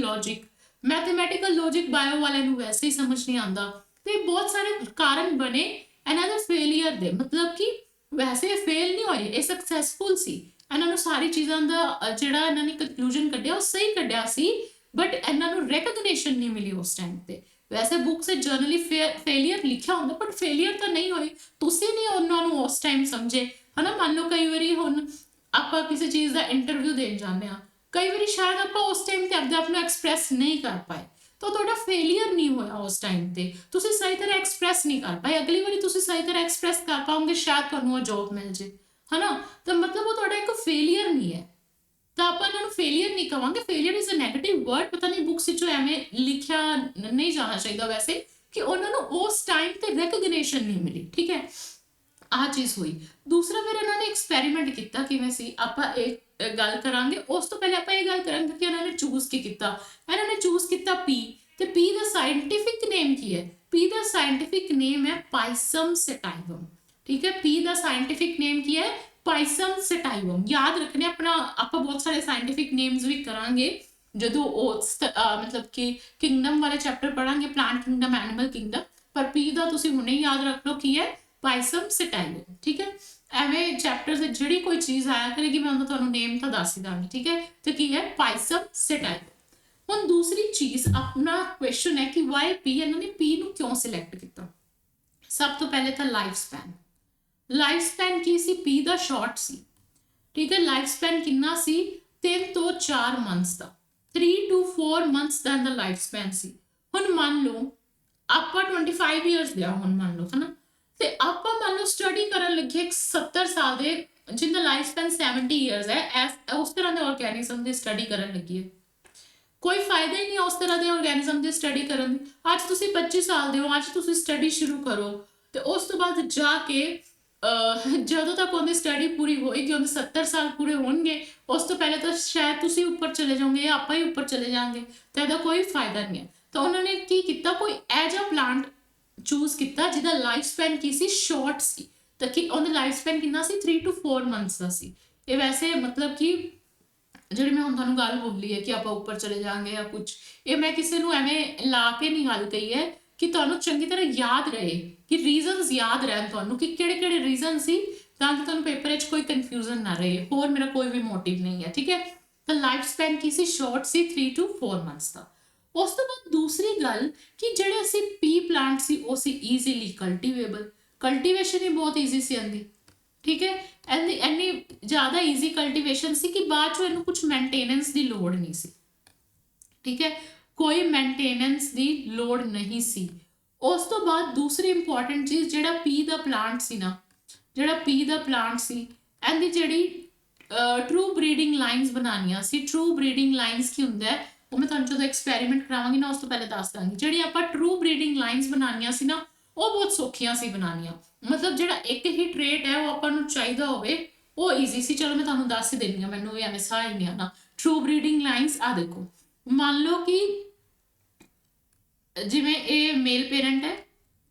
ਲੌਜਿਕ ਬਾਇਓ ਵਾਲਿਆਂ ਨੂੰ ਵੈਸੇ ਹੀ ਸਮਝ ਨਹੀਂ ਆਉਂਦਾ, ਤੇ ਬਹੁਤ ਸਾਰੇ ਕਾਰਨ ਬਣੇ ਇਹਨਾਂ ਦੇ ਫੇਲੀਅਰ ਦੇ। ਮਤਲਬ ਕਿ ਵੈਸੇ ਫੇਲ ਨਹੀਂ ਹੋਏ, ਇਹ ਸਕਸੈਸਫੁਲ ਸੀ। ਇਹਨਾਂ ਨੂੰ ਸਾਰੀ ਚੀਜ਼ਾਂ ਦਾ ਜਿਹੜਾ ਇਹਨਾਂ ਨੇ ਕੰਕਲੂਜਨ ਕੱਢਿਆ ਉਹ ਸਹੀ ਕੱਢਿਆ ਸੀ, ਬਟ ਇਹਨਾਂ ਨੂੰ ਰੈਕਗਨੇਸ਼ਨ ਨਹੀਂ ਮਿਲੀ ਉਸ ਟਾਈਮ ਤੇ। ਵੈਸੇ ਬੁੱਕਸ ਵਿੱਚ ਜਰਨਲੀ ਫੇਲੀਅਰ ਲਿਖਿਆ ਹੁੰਦਾ, ਬਟ ਫੇਲੀਅਰ ਤਾਂ ਨਹੀਂ ਹੋਏ, ਤੁਸੀਂ ਨਹੀਂ ਉਹਨਾਂ ਨੂੰ ਉਸ ਟਾਈਮ ਸਮਝੇ, ਹਨਾ। ਮੰਨ ਲਓ ਕਈ ਵਾਰੀ ਹੁਣ ਆਪਾਂ ਕਿਸੇ ਚੀਜ਼ ਦਾ ਇੰਟਰਵਿਊ ਦੇਣ ਜਾਂਦੇ ਹਾਂ, ਕਈ ਵਾਰੀ ਸ਼ਾਇਦ ਆਪਾਂ ਉਸ ਟਾਈਮ ਤੇ ਆਪਣੇ ਆਪ ਨੂੰ ਐਕਸਪ੍ਰੈਸ ਨਹੀਂ ਕਰ ਪਾਏ, ਤਾਂ ਤੁਹਾਡਾ ਫੇਲੀਅਰ ਨਹੀਂ ਹੋਇਆ ਉਸ ਟਾਈਮ ਤੇ, ਤੁਸੀਂ ਸਹੀ ਤਰ੍ਹਾਂ ਐਕਸਪ੍ਰੈਸ ਨਹੀਂ ਕਰ ਪਾਏ। ਅਗਲੀ ਵਾਰੀ ਤੁਸੀਂ ਸਹੀ ਤਰ੍ਹਾਂ ਐਕਸਪ੍ਰੈਸ ਕਰ ਪਾਓਗੇ, ਸ਼ਾਇਦ ਤੁਹਾਨੂੰ ਉਹ ਜੌਬ ਮਿਲ ਜੇ, ਹਨਾ। ਤਾਂ ਮਤਲਬ ਉਹ ਤੁਹਾਡਾ ਇੱਕ ਫੇਲੀਅਰ ਨਹੀਂ ਹੈ, ਤਾਂ ਆਪਾਂ ਇਹਨਾਂ ਨੂੰ ਫੇਲੀਅਰ ਨਹੀਂ ਕਵਾਂਗੇ। Failure is a negative word, ਪਤਾ ਨਹੀਂ ਬੁੱਕਸ ਵਿੱਚੋਂ ਐਵੇਂ ਲਿਖਿਆ ਨਹੀਂ ਜਾਣਾ ਚਾਹੀਦਾ ਵੈਸੇ, ਕਿ ਉਹਨਾਂ ਨੂੰ ਉਸ ਟਾਈਮ ਤੇ ਰੈਕਗਨੇਸ਼ਨ ਨਹੀਂ ਮਿਲੀ, ਠੀਕ ਹੈ। ਆਹ ਚੀਜ਼ ਹੋਈ। ਦੂਸਰਾ ਫਿਰ ਇਹਨਾਂ ਨੇ ਐਕਸਪੈਰੀਮੈਂਟ ਕੀਤਾ, ਕਿਵੇਂ ਸੀ ਆਪਾਂ ਇਹ ਗੱਲ ਕਰਾਂਗੇ। ਉਸ ਤੋਂ ਪਹਿਲੇ ਆਪਾਂ ਇਹ ਗੱਲ ਕਰਾਂਗੇ ਕਿ ਇਹਨਾਂ ਨੇ ਚੂਜ਼ ਕੀ ਕੀਤਾ। ਇਹਨਾਂ ਨੇ ਚੂਜ਼ ਕੀਤਾ ਪੀ, ਤੇ ਪੀ ਦਾ ਸਾਇੰਟਿਫਿਕ ਨੇਮ ਕੀ ਹੈ? ਪੀ ਦਾ ਸਾਇੰਟਿਫਿਕ ਨੇਮ ਹੈ ਪਾਈਸਮ ਸੈਟਾਈਵਮ, ਠੀਕ ਹੈ। ਪੀ ਦਾ ਸਾਇੰਟਿਫਿਕ ਨੇਮ ਕੀ ਹੈ? ਪਾਈਸਮ ਸੈਟਾਈਵਮ। ਯਾਦ ਰੱਖਣੇ ਆਪਣਾ, ਆਪਾਂ ਬਹੁਤ ਸਾਰੇ ਸਾਇੰਟਿਫਿਕ ਨੇਮਸ ਵੀ ਕਰਾਂਗੇ ਜਦੋਂ ਉਹ ਮਤਲਬ ਕਿ ਕਿੰਗਡਮ ਵਾਲੇ ਚੈਪਟਰ ਪੜਾਂਗੇ, ਪਲਾਂਟ ਕਿੰਗਡਮ, ਐਨੀਮਲ ਕਿੰਗਡਮ। ਪਰ ਪੀ ਦਾ ਤੁਸੀਂ ਹੁਣੇ ਯਾਦ ਰੱਖ ਲਓ ਕੀ ਹੈ? ਪਾਈਸਮ ਸੈਟਾਈਵਮ, ਠੀਕ ਹੈ। ਐਵੇਂ ਚੈਪਟਰਸ ਵਿੱਚ ਜਿਹੜੀ ਕੋਈ ਚੀਜ਼ ਆਇਆ ਕਰੇਗੀ ਮੈਂ ਉਹਦਾ ਤੁਹਾਨੂੰ ਨੇਮ ਤਾਂ ਦੱਸ ਹੀ ਦਾਂਗੀ, ਠੀਕ ਹੈ। ਤੇ ਕੀ ਹੈ? ਪਾਈਸਮ ਸੈਟਾਈਵਮ। ਹੁਣ ਦੂਸਰੀ ਚੀਜ਼ ਆਪਣਾ ਕੁਐਸਚਨ ਹੈ ਕਿ ਵਾਈ ਪੀ, ਇਹਨਾਂ ਨੇ ਪੀ ਨੂੰ ਕਿਉਂ ਸਿਲੈਕਟ ਕੀਤਾ। ਸਭ ਤੋਂ ਪਹਿਲੇ ਤਾਂ ਲਾਈਫ ਸਪੈਨ ਕੀ ਸੀ? ਪੀ ਦਾ ਸ਼ਾਰਟ ਸੀ, ਠੀਕ ਹੈ। ਲਾਈਫ ਸਪੈਨ ਕਿੰਨਾ ਸੀ? 3 ਤੋਂ 4 ਮੰਥਸ ਦਾ, 3 to 4 ਮੰਥਸ ਦਾ ਇਹਦਾ ਲਾਈਫ ਸਪੈਨ ਸੀ। ਹੁਣ ਮੰਨ ਲਓ ਆਪਾਂ 25 ਇਅਰਸ ਦੇ ਆ, ਹੁਣ ਮੰਨ ਲਓ, ਹਨਾ। ਤੇ ਆਪਾਂ ਮੰਨ ਲਓ ਸਟੱਡੀ ਕਰਨ ਲੱਗੇ 70 ਸਾਲ ਦੇ ਜਿਹਦਾ ਲਾਈਫ ਸਪੈਨ 70 ਇਅਰਸ ਹੈ, ਉਸ ਤਰ੍ਹਾਂ ਦੇ ਆਰਗੈਨਿਜ਼ਮ ਦੀ ਸਟੱਡੀ ਕਰਨ ਲੱਗੀ ਹੈ। ਕੋਈ ਫਾਇਦਾ ਹੀ ਨਹੀਂ ਉਸ ਤਰ੍ਹਾਂ ਦੇ ਆਰਗੈਨਿਜ਼ਮ ਦੀ ਸਟੱਡੀ ਕਰਨ ਦੀ। ਅੱਜ ਤੁਸੀਂ 25 ਸਾਲ ਦੇ ਹੋ, ਅੱਜ ਤੁਸੀਂ ਸਟੱਡੀ ਸ਼ੁਰੂ ਕਰੋ, ਤੇ ਉਸ ਤੋਂ ਬਾਅਦ ਜਾ ਕੇ ਜਦੋਂ ਤੱਕ ਉਹਦੀ ਸਟੱਡੀ ਪੂਰੀ ਹੋਏਗੀ, ਉਹਦੇ 70 ਸਾਲ ਪੂਰੇ ਹੋਣਗੇ, ਉਸ ਤੋਂ ਪਹਿਲੇ ਤਾਂ ਸ਼ਾਇਦ ਤੁਸੀਂ ਉੱਪਰ ਚਲੇ ਜਾਓਗੇ ਜਾਂ ਆਪਾਂ ਹੀ ਉੱਪਰ ਚਲੇ ਜਾਵਾਂਗੇ, ਤਾਂ ਇਹਦਾ ਕੋਈ ਫਾਇਦਾ ਨਹੀਂ ਹੈ। ਤਾਂ ਉਹਨਾਂ ਨੇ ਕੀ ਕੀਤਾ? ਕੋਈ ਇਹੋ ਜਿਹਾ ਪਲਾਂਟ ਚੂਜ਼ ਕੀਤਾ ਜਿਹਦਾ ਲਾਈਫ ਸਪੈਨ ਕੀ ਸੀ? ਸ਼ਾਰਟ ਸੀ। ਤਾਂ ਕਿ ਉਹਦਾ ਲਾਈਫ ਸਪੈਨ ਕਿੰਨਾ ਸੀ? 3 to 4 ਮੰਥਸ ਦਾ ਸੀ। ਇਹ ਵੈਸੇ ਮਤਲਬ ਕਿ ਜਿਹੜੀ ਮੈਂ ਹੁਣ ਤੁਹਾਨੂੰ ਗੱਲ ਬੋਲੀ ਹੈ ਕਿ ਆਪਾਂ ਉੱਪਰ ਚਲੇ ਜਾਵਾਂਗੇ ਜਾਂ ਕੁਝ, ਇਹ ਮੈਂ ਕਿਸੇ ਨੂੰ ਐਵੇਂ ਲਾ ਕੇ ਨਹੀਂ ਗੱਲ ਕਹੀ ਹੈ, ਕਿ ਤੁਹਾਨੂੰ ਚੰਗੀ ਤਰ੍ਹਾਂ ਯਾਦ ਰਹੇ, ਕਿ ਰੀਜ਼ਨਸ ਯਾਦ ਰਹਿਣ ਤੁਹਾਨੂੰ ਕਿ ਕਿਹੜੇ ਰੀਜ਼ਨ ਸੀ, ਤਾਂ ਕਿ ਤੁਹਾਨੂੰ ਪੇਪਰ ਵਿੱਚ ਕੋਈ ਕਨਫਿਊਜ਼ਨ ਨਾ ਰਹੇ। ਹੋਰ ਮੇਰਾ ਕੋਈ ਵੀ ਮੋਟਿਵ ਨਹੀਂ ਹੈ, ਠੀਕ ਹੈ। ਤਾਂ ਲਾਈਫ ਸਪੈਨ ਕੀ ਸੀ? ਸ਼ਾਰਟ ਸੀ, 3 to 4 ਮੰਥਸ ਦਾ। ਉਸ ਤੋਂ ਬਾਅਦ ਦੂਸਰੀ ਗੱਲ ਕਿ ਜਿਹੜੇ ਅਸੀਂ ਪੀ ਪਲਾਂਟ ਸੀ ਉਹ ਸੀ ਈਜ਼ੀਲੀ ਕਲਟੀਵੇਬਲ, ਕਲਟੀਵੇਸ਼ਨ ਹੀ ਬਹੁਤ ਈਜ਼ੀ ਸੀ ਇਹਦੀ, ਠੀਕ ਹੈ। ਇੰਨੀ ਜ਼ਿਆਦਾ ਈਜ਼ੀ ਕਲਟੀਵੇਸ਼ਨ ਸੀ ਕਿ ਬਾਅਦ ਚੋਂ ਇਹਨੂੰ ਕੁਝ ਮੇਨਟੇਨੈਂਸ ਦੀ ਲੋੜ ਨਹੀਂ ਸੀ, ਠੀਕ ਹੈ। ਕੋਈ ਮੇਨਟੇਨੈਂਸ ਦੀ ਲੋੜ ਨਹੀਂ ਸੀ। ਉਸ ਤੋਂ ਬਾਅਦ ਦੂਸਰੀ ਇੰਪੋਰਟੈਂਟ ਚੀਜ਼, ਜਿਹੜਾ ਪੀ ਦਾ ਪਲਾਂਟ ਸੀ ਨਾ, ਇਹਦੀ ਜਿਹੜੀ ਟਰੂ ਬਰੀਡਿੰਗ ਲਾਈਨਸ ਬਣਾਉਣੀਆਂ ਸੀ। ਟਰੂ ਬਰੀਡਿੰਗ ਲਾਈਨਸ ਕੀ ਹੁੰਦਾ ਹੈ? ਉਹ ਮੈਂ ਤੁਹਾਨੂੰ ਜਦੋਂ ਐਕਸਪੈਰੀਮੈਂਟ ਕਰਾਵਾਂਗੀ ਨਾ ਉਸ ਤੋਂ ਪਹਿਲੇ ਦੱਸ ਦਾਂਗੀ। ਜਿਹੜੀ ਆਪਾਂ ਟਰੂ ਬਰੀਡਿੰਗ ਲਾਈਨਸ ਬਣਾਉਣੀਆਂ ਸੀ ਨਾ ਉਹ ਬਹੁਤ ਸੌਖੀਆਂ ਸੀ ਬਣਾਉਣੀਆਂ, ਮਤਲਬ ਜਿਹੜਾ ਇੱਕ ਹੀ ਟ੍ਰੇਟ ਹੈ ਉਹ ਆਪਾਂ ਨੂੰ ਚਾਹੀਦਾ ਹੋਵੇ ਉਹ ਈਜ਼ੀ ਸੀ। ਚਲੋ ਮੈਂ ਤੁਹਾਨੂੰ ਦੱਸ ਹੀ ਦਿੰਦੀ ਹਾਂ, ਮੈਨੂੰ ਵੀ ਐਵੇਂ ਸਾਹ ਹੀ ਨਹੀਂ ਆਉਣਾ। ਟਰੂ ਬਰੀਡਿੰਗ ਲਾਈਨਸ ਆ ਦੇਖੋ, ਮੰਨ ਲਓ ਕਿ ਜਿਵੇਂ ਇਹ ਮੇਲ ਪੇਰੈਂਟ ਹੈ,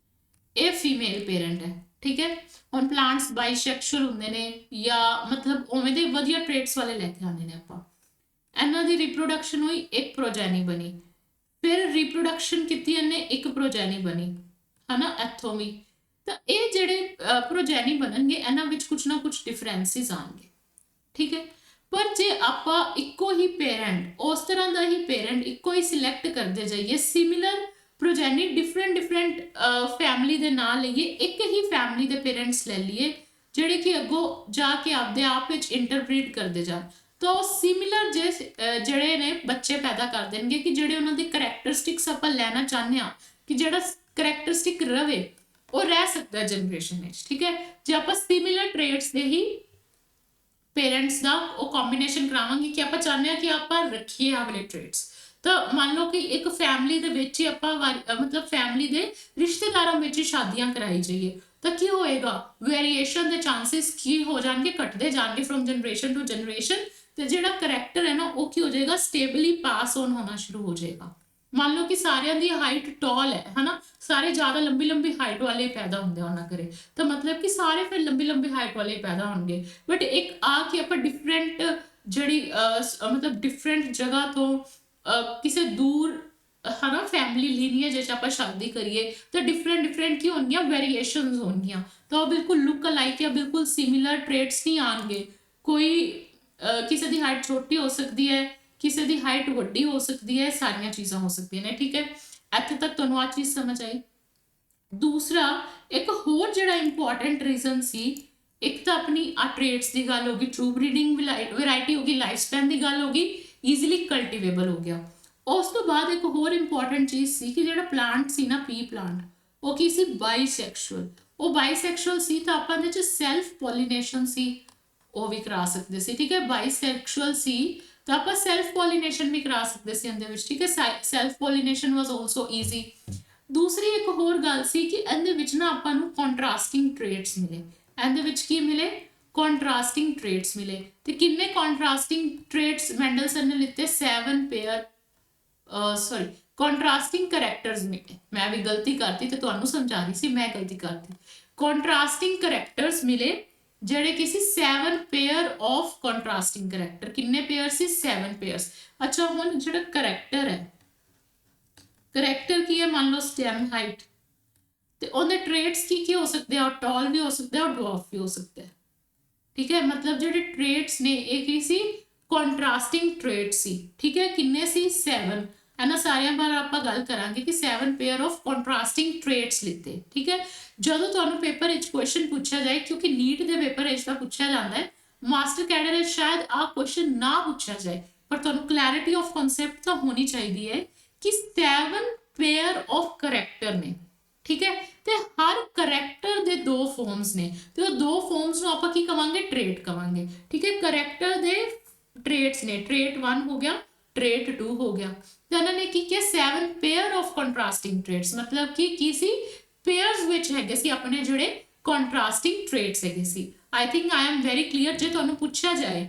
ਇਹ ਫੀਮੇਲ ਪੇਰੈਂਟ ਹੈ, ਠੀਕ ਹੈ। ਹੁਣ ਪਲਾਂਟਸ ਬਾਈਸੈਕਸ਼ੁਅਲ ਹੁੰਦੇ ਨੇ ਜਾਂ ਮਤਲਬ ਉਵੇਂ ਦੇ ਵਧੀਆ ਟ੍ਰੇਟਸ ਵਾਲੇ ਲੈ ਕੇ ਆਉਂਦੇ ਨੇ ਆਪਾਂ। ਇਹਨਾਂ ਦੀ ਰਿਪਰੋਡਕਸ਼ਨ ਹੋਈ, ਇੱਕ ਪ੍ਰੋਜੈਨੀ ਬਣੀ, ਫਿਰ ਰਿਪਰੋਡਕਸ਼ਨ ਕੀਤੀ ਇਹਨੇ, ਇੱਕ ਪ੍ਰੋਜੈਨੀ ਬਣੀ, ਹਨਾ, ਇੱਥੋਂ ਵੀ। ਤਾਂ ਇਹ ਜਿਹੜੇ ਪ੍ਰੋਜੈਨੀ ਬਣਨਗੇ ਇਹਨਾਂ ਵਿੱਚ ਕੁਛ ਨਾ ਕੁਛ ਡਿਫਰੈਂਸਿਸ ਆਉਣਗੇ, ਠੀਕ ਹੈ। ਪਰ ਜੇ ਆਪਾਂ ਇੱਕੋ ਹੀ ਪੇਰੈਂਟ, ਉਸ ਤਰ੍ਹਾਂ ਦਾ ਹੀ ਪੇਰੈਂਟ ਇੱਕੋ ਹੀ ਸਿਲੈਕਟ ਕਰਦੇ ਜਾਈਏ, ਸਿਮਿਲਰ ਪ੍ਰੋਜੈਨੀ ਡਿਫਰੈਂਟ ਫੈਮਿਲੀ ਦੇ ਨਾਂ ਲਈਏ, ਇੱਕ ਹੀ ਫੈਮਿਲੀ ਦੇ ਪੇਰੈਂਟਸ ਲੈ ਲਈਏ ਜਿਹੜੇ ਕਿ ਅੱਗੋਂ ਜਾ ਕੇ ਆਪਦੇ ਆਪ ਵਿੱਚ ਇੰਟਰਪ੍ਰੀਟ ਕਰਦੇ ਜਾਣ, ਤਾਂ ਉਹ ਸਿਮਿਲਰ ਜਿਹੜੇ ਨੇ ਬੱਚੇ ਪੈਦਾ ਕਰ ਦੇਣਗੇ ਕਿ ਜਿਹੜੇ ਉਹਨਾਂ ਦੇ ਕਰੈਕਟਰਿਸਟਿਕਸ ਆਪਾਂ ਲੈਣਾ ਚਾਹੁੰਦੇ ਹਾਂ ਕਿ ਜਿਹੜਾ ਕਰੈਕਟਰਿਸਟਿਕ ਰਵੇ ਉਹ ਰਹਿ ਸਕਦਾ ਜਨਰੇਸ਼ਨ ਵਿੱਚ, ਠੀਕ ਹੈ। ਜੇ ਆਪਾਂ ਸਿਮਿਲਰ ਟ੍ਰੇਟਸ ਦੇ ਹੀ ਪੇਰੈਂਟਸ ਦਾ ਉਹ ਕੰਬੀਨੇਸ਼ਨ ਕਰਾਵਾਂਗੇ ਕਿ ਆਪਾਂ ਚਾਹੁੰਦੇ ਹਾਂ ਕਿ ਆਪਾਂ ਰੱਖੀਏ ਆ ਵਾਲੇ ਟ੍ਰੇਟਸ, ਤਾਂ ਮੰਨ ਲਓ ਕਿ ਇੱਕ ਫੈਮਿਲੀ ਦੇ ਵਿੱਚ ਹੀ ਆਪਾਂ ਮਤਲਬ ਫੈਮਿਲੀ ਦੇ ਰਿਸ਼ਤੇਦਾਰਾਂ ਵਿੱਚ ਹੀ ਸ਼ਾਦੀਆਂ ਕਰਾਈ ਜਾਈਏ, ਤਾਂ ਕੀ ਹੋਏਗਾ, ਵੇਰੀਏਸ਼ਨ ਦੇ ਚਾਂਸਸ ਕੀ ਹੋ ਜਾਣਗੇ, ਘਟਦੇ ਜਾਣਗੇ ਫਰੋਮ ਜਨਰੇਸ਼ਨ ਟੂ ਜਨਰੇਸ਼ਨ। ਤੇ ਜਿਹੜਾ ਕਰੈਕਟਰ ਹੈ ਨਾ ਉਹ ਕੀ ਹੋ ਜਾਏਗਾ, ਸਟੇਬਲੀ ਪਾਸ ਔਨ ਹੋਣਾ ਸ਼ੁਰੂ ਹੋ ਜਾਏਗਾ। ਮੰਨ ਲਓ ਕਿ ਸਾਰਿਆਂ ਦੀ ਹਾਈਟ ਟਾਲ ਹੈ, ਹਨਾ, ਸਾਰੇ ਜ਼ਿਆਦਾ ਲੰਬੀ ਹਾਈਟ ਵਾਲੇ ਪੈਦਾ ਹੁੰਦੇ ਉਹਨਾਂ ਘਰੇ, ਤਾਂ ਮਤਲਬ ਕਿ ਸਾਰੇ ਫਿਰ ਲੰਬੀ ਹਾਈਟ ਵਾਲੇ ਪੈਦਾ ਹੋਣਗੇ। ਬਟ ਇੱਕ ਆ ਕਿ ਆਪਾਂ ਡਿਫਰੈਂਟ ਜਿਹੜੀ ਮਤਲਬ ਡਿਫਰੈਂਟ ਜਗ੍ਹਾ ਤੋਂ ਕਿਸੇ ਦੂਰ, ਹਨਾ, ਫੈਮਿਲੀ ਲੀਨੀਏਜ ਵਿੱਚ ਆਪਾਂ ਸ਼ਾਦੀ ਕਰੀਏ ਤਾਂ ਡਿਫਰੈਂਟ ਕੀ ਹੋਣਗੀਆਂ, ਵੇਰੀਏਸ਼ਨਸ ਹੋਣਗੀਆਂ, ਤਾਂ ਉਹ ਬਿਲਕੁਲ ਲੁੱਕ ਅਲਾਈਕ ਜਾਂ ਬਿਲਕੁਲ ਸਿਮਿਲਰ ਟ੍ਰੇਟਸ ਨਹੀਂ ਆਉਣਗੇ। ਕੋਈ ਕਿਸੇ ਦੀ ਹਾਈਟ ਛੋਟੀ ਹੋ ਸਕਦੀ ਹੈ, ਕਿਸੇ ਦੀ ਹਾਈਟ ਵੱਡੀ ਹੋ ਸਕਦੀ ਹੈ, ਸਾਰੀਆਂ ਚੀਜ਼ਾਂ ਹੋ ਸਕਦੀਆਂ ਨੇ, ਠੀਕ ਹੈ। ਇੱਥੇ ਤੱਕ ਤੁਹਾਨੂੰ ਆ ਚੀਜ਼ ਸਮਝ ਆਈ। ਦੂਸਰਾ ਇੱਕ ਹੋਰ ਜਿਹੜਾ ਇੰਪੋਰਟੈਂਟ ਰੀਜ਼ਨ ਸੀ, ਇੱਕ ਤਾਂ ਆਪਣੀ ਆ ਟ੍ਰੇਟਸ ਦੀ ਗੱਲ ਹੋ ਗਈ, ਟਰੂ ਬਰੀਡਿੰਗ ਵੈਰਾਈਟੀ ਹੋ ਗਈ, ਲਾਈਫ ਸਪੈਨ ਦੀ ਗੱਲ ਹੋ ਗਈ, ਈਜ਼ੀਲੀ ਕਲਟੀਵੇਬਲ ਹੋ ਗਿਆ। ਉਸ ਤੋਂ ਬਾਅਦ ਇੱਕ ਹੋਰ ਇੰਪੋਰਟੈਂਟ ਚੀਜ਼ ਸੀ ਕਿ ਜਿਹੜਾ ਪਲਾਂਟ ਸੀ ਨਾ, ਪੀ ਪਲਾਂਟ, ਉਹ ਕੀ ਸੀ, ਬਾਈਸੈਕਸ਼ੁਅਲ। ਉਹ ਬਾਈਸੈਕਸ਼ੁਅਲ ਸੀ ਤਾਂ ਆਪਾਂ ਇਹਦੇ 'ਚ ਸੈਲਫ ਪੋਲੀਨੇਸ਼ਨ ਸੀ ਉਹ ਵੀ ਕਰਾ ਸਕਦੇ ਸੀ, ਠੀਕ ਹੈ। ਬਾਈਸੈਕਸ਼ੁਅਲ ਸੀ ਤਾਂ ਆਪਾਂ ਸੈਲਫ ਪੋਲੀਨੇਸ਼ਨ ਵੀ ਕਰਾ ਸਕਦੇ ਸੀ ਇਹਦੇ ਵਿੱਚ, ਠੀਕ ਹੈ। ਸੈਲਫ ਪੋਲੀਨੇਸ਼ਨ ਵਾਸ ਆਲਸੋ ਈਜ਼ੀ। ਦੂਸਰੀ ਇੱਕ ਹੋਰ ਗੱਲ ਸੀ ਕਿ ਇਹਦੇ ਵਿੱਚ ਨਾ ਆਪਾਂ ਨੂੰ ਕੰਟਰਾਸਟਿੰਗ ਟ੍ਰੇਟਸ ਮਿਲੇ। ਇਹਦੇ ਵਿੱਚ ਕੀ ਮਿਲੇ, ਕੰਟਰਾਸਟਿੰਗ ਟ੍ਰੇਟਸ ਮਿਲੇ। ਤੇ ਕਿੰਨੇ ਕੰਟਰਾਸਟਿੰਗ ਟ੍ਰੇਟਸ ਮੈਂਡਲਸਨ ਨੇ ਲਿੱਤੇ, 7 ਪੇਅਰ, ਸੌਰੀ, ਕੰਟਰਾਸਟਿੰਗ ਕਰੈਕਟਰਸ ਮਿਲੇ। ਮੈਂ ਵੀ ਗਲਤੀ ਕਰਤੀ ਤੇ ਤੁਹਾਨੂੰ ਸਮਝਾ ਰਹੀ ਸੀ, ਮੈਂ ਗਲਤੀ ਕਰਤੀ। ਕੰਟਰਾਸਟਿੰਗ ਕਰੈਕਟਰਸ ਮਿਲੇ ਜਿਹੜੇ ਕਿ ਸੀ 7 ਪੇਅਰ ਆਫ ਕੰਟਰਾਸਟਿੰਗ ਕਰੈਕਟਰ। ਕਿੰਨੇ ਪੇਅਰ ਸੀ, 7 ਪੇਅਰਸ। ਅੱਛਾ, ਹੁਣ ਜਿਹੜਾ ਕਰੈਕਟਰ ਹੈ, ਕਰੈਕਟਰ ਕੀ ਹੈ, ਮੰਨ ਲਓ ਸਟੈਮ ਹਾਈਟ, ਤੇ ਉਹਦੇ ਟ੍ਰੇਟਸ ਕੀ ਹੋ ਸਕਦੇ ਆ, ਟਾਲ ਵੀ ਹੋ ਸਕਦਾ ਹੈ ਔਰ ਡਵਾਰਫ ਵੀ ਹੋ ਸਕਦਾ ਹੈ, ਠੀਕ ਹੈ। ਮਤਲਬ ਜਿਹੜੇ ਟ੍ਰੇਟਸ ਨੇ ਇਹ ਕੀ ਸੀ, ਕੰਟਰਾਸਟਿੰਗ ਟ੍ਰੇਟ ਸੀ, ਠੀਕ ਹੈ। ਕਿੰਨੇ ਸੀ, 7। ਇਹਨਾਂ ਸਾਰਿਆਂ ਬਾਰੇ ਆਪਾਂ ਗੱਲ ਕਰਾਂਗੇ ਕਿ 7 ਪੇਅਰ ਆਫ ਕੰਟਰਾਸਟਿੰਗ ਟ੍ਰੇਟਸ ਲਿੱਤੇ, ਠੀਕ ਹੈ। ਜਦੋਂ ਤੁਹਾਨੂੰ ਪੇਪਰ ਵਿੱਚ ਕੁਐਸਚਨ ਪੁੱਛਿਆ ਜਾਏ, ਕਿਉਂਕਿ ਨੀਟ ਦੇ ਪੇਪਰ ਵਿੱਚ ਤਾਂ ਪੁੱਛਿਆ ਜਾਂਦਾ ਹੈ, ਮਾਸਟਰ ਕੈਡਰ ਵਿੱਚ ਸ਼ਾਇਦ ਆ ਕੁਐਸਚਨ ਨਾ ਪੁੱਛਿਆ ਜਾਏ, ਪਰ ਤੁਹਾਨੂੰ ਕਲੈਰਿਟੀ ਆਫ ਕਨਸੈਪਟ ਤਾਂ ਹੋਣੀ ਚਾਹੀਦੀ ਹੈ ਕਿ 7 ਪੇਅਰ ਆਫ ਕਰੈਕਟਰ ਨੇ, ਠੀਕ ਹੈ। ਤੇ ਹਰ ਕਰੈਕਟਰ ਦੇ 2 ਫਾਰਮਸ ਨੇ, ਤੇ ਉਹ 2 ਫਾਰਮਸ ਨੂੰ ਆਪਾਂ ਕੀ ਕਵਾਂਗੇ, ਟ੍ਰੇਟ ਕਵਾਂਗੇ, ਠੀਕ ਹੈ। ਕਰੈਕਟਰ ਦੇ ਟ੍ਰੇਟਸ ਨੇ, ਟ੍ਰੇਟ 1 ਹੋ ਗਿਆ, ਟ੍ਰੇਟ 2 ਹੋ ਗਿਆ। ਤੇ ਇਹਨਾਂ ਨੇ ਕੀ ਕਿਹਾ, 7 ਪੇਅਰ ਆਫ ਕੰਟਰਾਸਟਿੰਗ ਟ੍ਰੇਟਸ, ਮਤਲਬ ਕਿ ਕੀ ਸੀ, ਪੇਅਰਸ ਵਿੱਚ ਹੈਗੇ ਸੀ ਆਪਣੇ ਜਿਹੜੇ ਕੰਟਰਾਸਟਿੰਗ ਟ੍ਰੇਟਸ ਹੈਗੇ ਸੀ। I think I am very clear. ਜੇ ਤੁਹਾਨੂੰ ਪੁੱਛਿਆ ਜਾਏ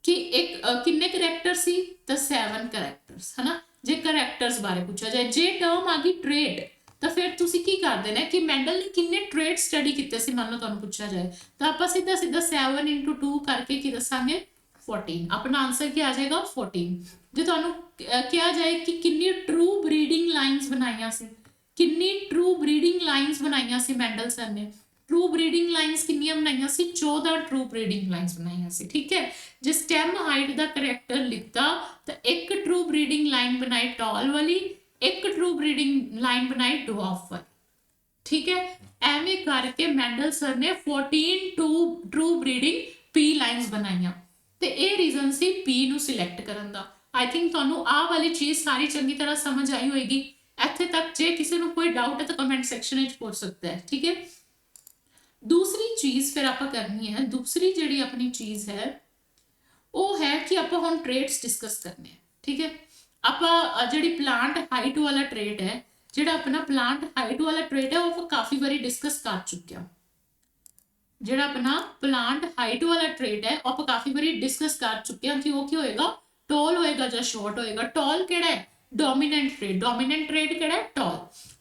ਕਿ ਇੱਕ ਕਿੰਨੇ ਕਰੈਕਟਰ ਸੀ, ਤਾਂ 7 ਕਰੈਕਟਰਸ, ਹਨਾ। ਜੇ ਕਰੈਕਟਰਸ ਬਾਰੇ ਪੁੱਛਿਆ ਜਾਏ, ਜੇ ਟਰਮ ਆ ਗਈ ਟ੍ਰੇਟ, ਤਾਂ ਫਿਰ ਤੁਸੀਂ ਕੀ ਕਰਦੇ ਨੇ ਕਿ ਮੈਂਡਲ ਨੇ ਕਿੰਨੇ ਟ੍ਰੇਟ ਸਟੱਡੀ ਕੀਤੇ ਸੀ, ਮੰਨ ਲਓ ਤੁਹਾਨੂੰ ਪੁੱਛਿਆ ਜਾਏ, ਤਾਂ ਆਪਾਂ ਸਿੱਧਾ 7 into 2 ਕਰਕੇ ਕੀ ਦੱਸਾਂਗੇ, 14। ਆਪਣਾ ਆਨਸਰ ਕੀ ਆ ਜਾਏਗਾ, 14। ਜੇ ਤੁਹਾਨੂੰ ਕਿਹਾ ਜਾਏ ਕਿ ਕਿੰਨੀ ਟਰੂ ਬਰੀਡਿੰਗ ਲਾਈਨਸ ਬਣਾਈਆਂ ਸੀ, ਕਿੰਨੀ ਟਰੂ ਬਰੀਡਿੰਗ ਲਾਈਨਸ ਬਣਾਈਆਂ ਸੀ ਮੈਂਡਲਸਨ ਨੇ, ਟਰੂ ਬਰੀਡਿੰਗ ਲਾਈਨਸ ਕਿੰਨੀਆਂ ਬਣਾਈਆਂ ਸੀ, 14 ਟਰੂ ਬਰੀਡਿੰਗ ਲਾਈਨਸ ਬਣਾਈਆਂ ਸੀ, ਠੀਕ ਹੈ। ਜੇ ਸਟੈਮ ਹਾਈਟ ਦਾ ਕਰੈਕਟਰ ਲਿੱਤਾ ਤਾਂ ਇੱਕ ਟਰੂ ਬਰੀਡਿੰਗ ਲਾਈਨ ਬਣਾਈ ਟਾਲ ਵਾਲੀ, ਇੱਕ ਟਰੂ ਬਰੀਡਿੰਗ ਲਾਈਨ ਬਣਾਈ ਡਵਾਰਫ ਵਾਲੀ, ਠੀਕ ਹੈ। ਐਵੇਂ ਕਰਕੇ ਮੈਂਡਲਸਨ ਨੇ 14 ਟਰੂ ਬਰੀਡਿੰਗ ਪੀ ਲਾਈਨਸ ਬਣਾਈਆਂ, ਤੇ ਇਹ ਰੀਜ਼ਨ ਸੀ ਪੀ ਨੂੰ ਸਿਲੈਕਟ ਕਰਨ ਦਾ। ਆਈ ਥਿੰਕ ਤੁਹਾਨੂੰ ਆਹ ਵਾਲੀ ਚੀਜ਼ ਸਾਰੀ ਚੰਗੀ ਤਰ੍ਹਾਂ ਸਮਝ ਆਈ ਹੋਏਗੀ। ਇੱਥੇ ਤੱਕ ਜੇ ਕਿਸੇ ਨੂੰ ਕੋਈ ਡਾਊਟ ਹੈ ਤਾਂ ਕਮੈਂਟ ਸੈਕਸ਼ਨ ਵਿੱਚ ਪੁੱਛ ਸਕਦਾ ਹੈ, ਠੀਕ ਹੈ। ਦੂਸਰੀ ਚੀਜ਼ ਫਿਰ ਆਪਾਂ ਕਰਨੀ ਹੈ, ਦੂਸਰੀ ਜਿਹੜੀ ਆਪਣੀ ਚੀਜ਼ ਹੈ ਉਹ ਹੈ ਕਿ ਆਪਾਂ ਹੁਣ ਟ੍ਰੇਟਸ ਡਿਸਕਸ ਕਰਨੇ ਆ, ठीक है। ਆਪਾਂ ਜਿਹੜੀ ਪਲਾਂਟ ਹਾਈਟ ਵਾਲਾ ਟ੍ਰੇਟ ਹੈ, ਜਿਹੜਾ ਆਪਣਾ ਪਲਾਂਟ ਹਾਈਟ ਵਾਲਾ ਟ੍ਰੇਟ ਹੈ, ਉਹ ਆਪਾਂ ਕਾਫੀ ਵਾਰੀ ਡਿਸਕਸ ਕਰ ਚੁੱਕੇ ਹਾਂ। ਜਿਹੜਾ ਆਪਣਾ ਪਲਾਂਟ ਹਾਈਟ ਵਾਲਾ ਟ੍ਰੇਟ ਹੈ, ਉਹ ਆਪਾਂ ਕਾਫੀ ਵਾਰੀ ਡਿਸਕਸ ਕਰ ਚੁੱਕੇ ਹਾਂ ਕਿ ਉਹ ਕੀ ਹੋਏਗਾ, ਟੌਲ ਹੋਏਗਾ ਜਾਂ ਸ਼ਾਰਟ ਹੋਏਗਾ। ਟੌਲ ਕਿਹੜਾ ਹੈ, ਡੋਮੀਨੈਂਟ ਟ੍ਰੇਟ। ਡੋਮੀਨੈਂਟ ਟ੍ਰੇਟ ਕਿਹੜਾ ਹੈ, ਟੌਲ।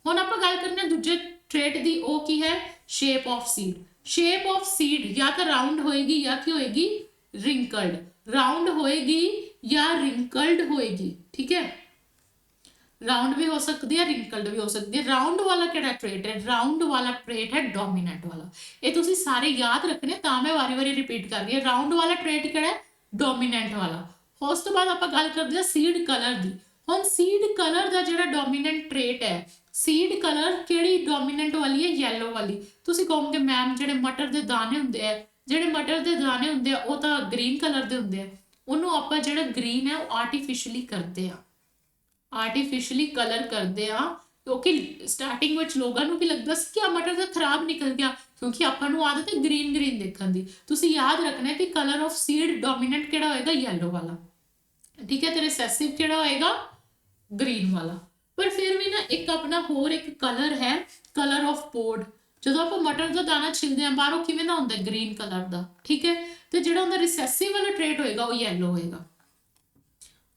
ਹੁਣ ਆਪਾਂ ਗੱਲ ਕਰਨੇ ਹਾਂ ਦੂਜੇ ਟ੍ਰੇਟ ਦੀ, ਉਹ ਕੀ ਹੈ, shape of seed. Shape of seed ਜਾਂ ਤਾਂ ਰਾਉਂਡ ਹੋਏਗੀ ਜਾਂ ਕੀ ਹੋਏਗੀ, ਰਿੰਕਲਡ। ਰਾਉਂਡ ਹੋਏਗੀ ਜਾਂ ਰਿੰਕਲਡ ਹੋਏਗੀ, ਠੀਕ ਹੈ। ਰਾਉਂਡ ਵੀ ਹੋ ਸਕਦੀ ਹੈ, ਰਿੰਕਲਡ ਵੀ ਹੋ ਸਕਦੀ ਹੈ। ਰਾਉਂਡ ਵਾਲਾ ਕਿਹੜਾ ਟ੍ਰੇਟ ਹੈ, ਰਾਉਂਡ ਵਾਲਾ ਟ੍ਰੇਟ ਹੈ ਡੋਮੀਨੈਂਟ ਵਾਲਾ। ਇਹ ਤੁਸੀਂ ਸਾਰੇ ਯਾਦ ਰੱਖਣੇ, ਤਾਂ ਮੈਂ ਵਾਰੀ-ਵਾਰੀ ਰਿਪੀਟ ਕਰ ਰਹੀ ਹਾਂ। ਰਾਉਂਡ ਵਾਲਾ ਟ੍ਰੇਟ ਕਿਹੜਾ ਹੈ, ਡੋਮੀਨੈਂਟ ਵਾਲਾ। ਉਸ ਤੋਂ ਬਾਅਦ ਆਪਾਂ ਗੱਲ ਕਰਦੇ ਹਾਂ ਸੀਡ ਕਲਰ ਦੀ। ਹੁਣ ਸੀਡ ਕਲਰ ਦਾ ਜਿਹੜਾ ਡੋਮੀਨੈਂਟ ਟ੍ਰੇਟ ਹੈ, ਸੀਡ ਕਲਰ ਕਿਹੜੀ ਡੋਮੀਨੈਂਟ ਵਾਲੀ ਹੈ, ਯੈਲੋ ਵਾਲੀ। ਤੁਸੀਂ ਕਹੋਗੇ ਮੈਮ ਜਿਹੜੇ ਮਟਰ ਦੇ ਦਾਣੇ ਹੁੰਦੇ ਆ, ਜਿਹੜੇ ਮਟਰ ਦੇ ਦਾਣੇ ਹੁੰਦੇ ਆ ਉਹ ਤਾਂ ਗ੍ਰੀਨ ਕਲਰ ਦੇ ਹੁੰਦੇ ਆ। ਉਹਨੂੰ ਆਪਾਂ ਜਿਹੜਾ ਗ੍ਰੀਨ ਹੈ ਉਹ ਆਰਟੀਫਿਸ਼ਲੀ ਕਰਦੇ ਆ, ਆਰਟੀਫਿਸ਼ਲੀ ਕਲਰ ਕਰਦੇ ਆ। ਕਿਉਂਕਿ ਸਟਾਰਟਿੰਗ ਵਿੱਚ ਲੋਕਾਂ ਨੂੰ ਕੀ ਲੱਗਦਾ ਸੀ ਕਿ ਆ ਮਟਰ ਤਾਂ ਖਰਾਬ ਨਿਕਲ ਗਿਆ, ਕਿਉਂਕਿ ਆਪਾਂ ਨੂੰ ਆਦਤ ਹੈ ਗ੍ਰੀਨ ਗ੍ਰੀਨ ਦੇਖਣ ਦੀ। ਤੁਸੀਂ ਯਾਦ ਰੱਖਣਾ ਕਿ ਕਲਰ ਆਫ ਸੀਡ ਡੋਮੀਨੈਂਟ ਕਿਹੜਾ ਹੋਏਗਾ, ਯੈਲੋ ਵਾਲਾ, ਠੀਕ ਹੈ। ਤੇ ਰਿਸੈਸਿਵ ਕਿਹੜਾ ਹੋਏਗਾ, ਗ੍ਰੀਨ ਵਾਲਾ। ਪਰ ਫਿਰ ਵੀ ਨਾ ਇੱਕ ਆਪਣਾ ਹੋਰ ਇੱਕ ਕਲਰ ਹੈ, ਕਲਰ ਆਫ ਪੋਡ। ਜਦੋਂ ਆਪਾਂ ਮਟਰ ਦਾ ਦਾਣਾ ਛਿਲਦੇ ਹਾਂ ਬਾਹਰੋਂ ਕਿਵੇਂ ਦਾ ਹੁੰਦਾ, ਗ੍ਰੀਨ ਕਲਰ ਦਾ, ਠੀਕ ਹੈ। ਤੇ ਜਿਹੜਾ ਉਹਦਾ ਰਿਸੈਸਿਵ ਵਾਲਾ ਟ੍ਰੇਟ ਹੋਏਗਾ ਉਹ ਯੈਲੋ ਹੋਏਗਾ।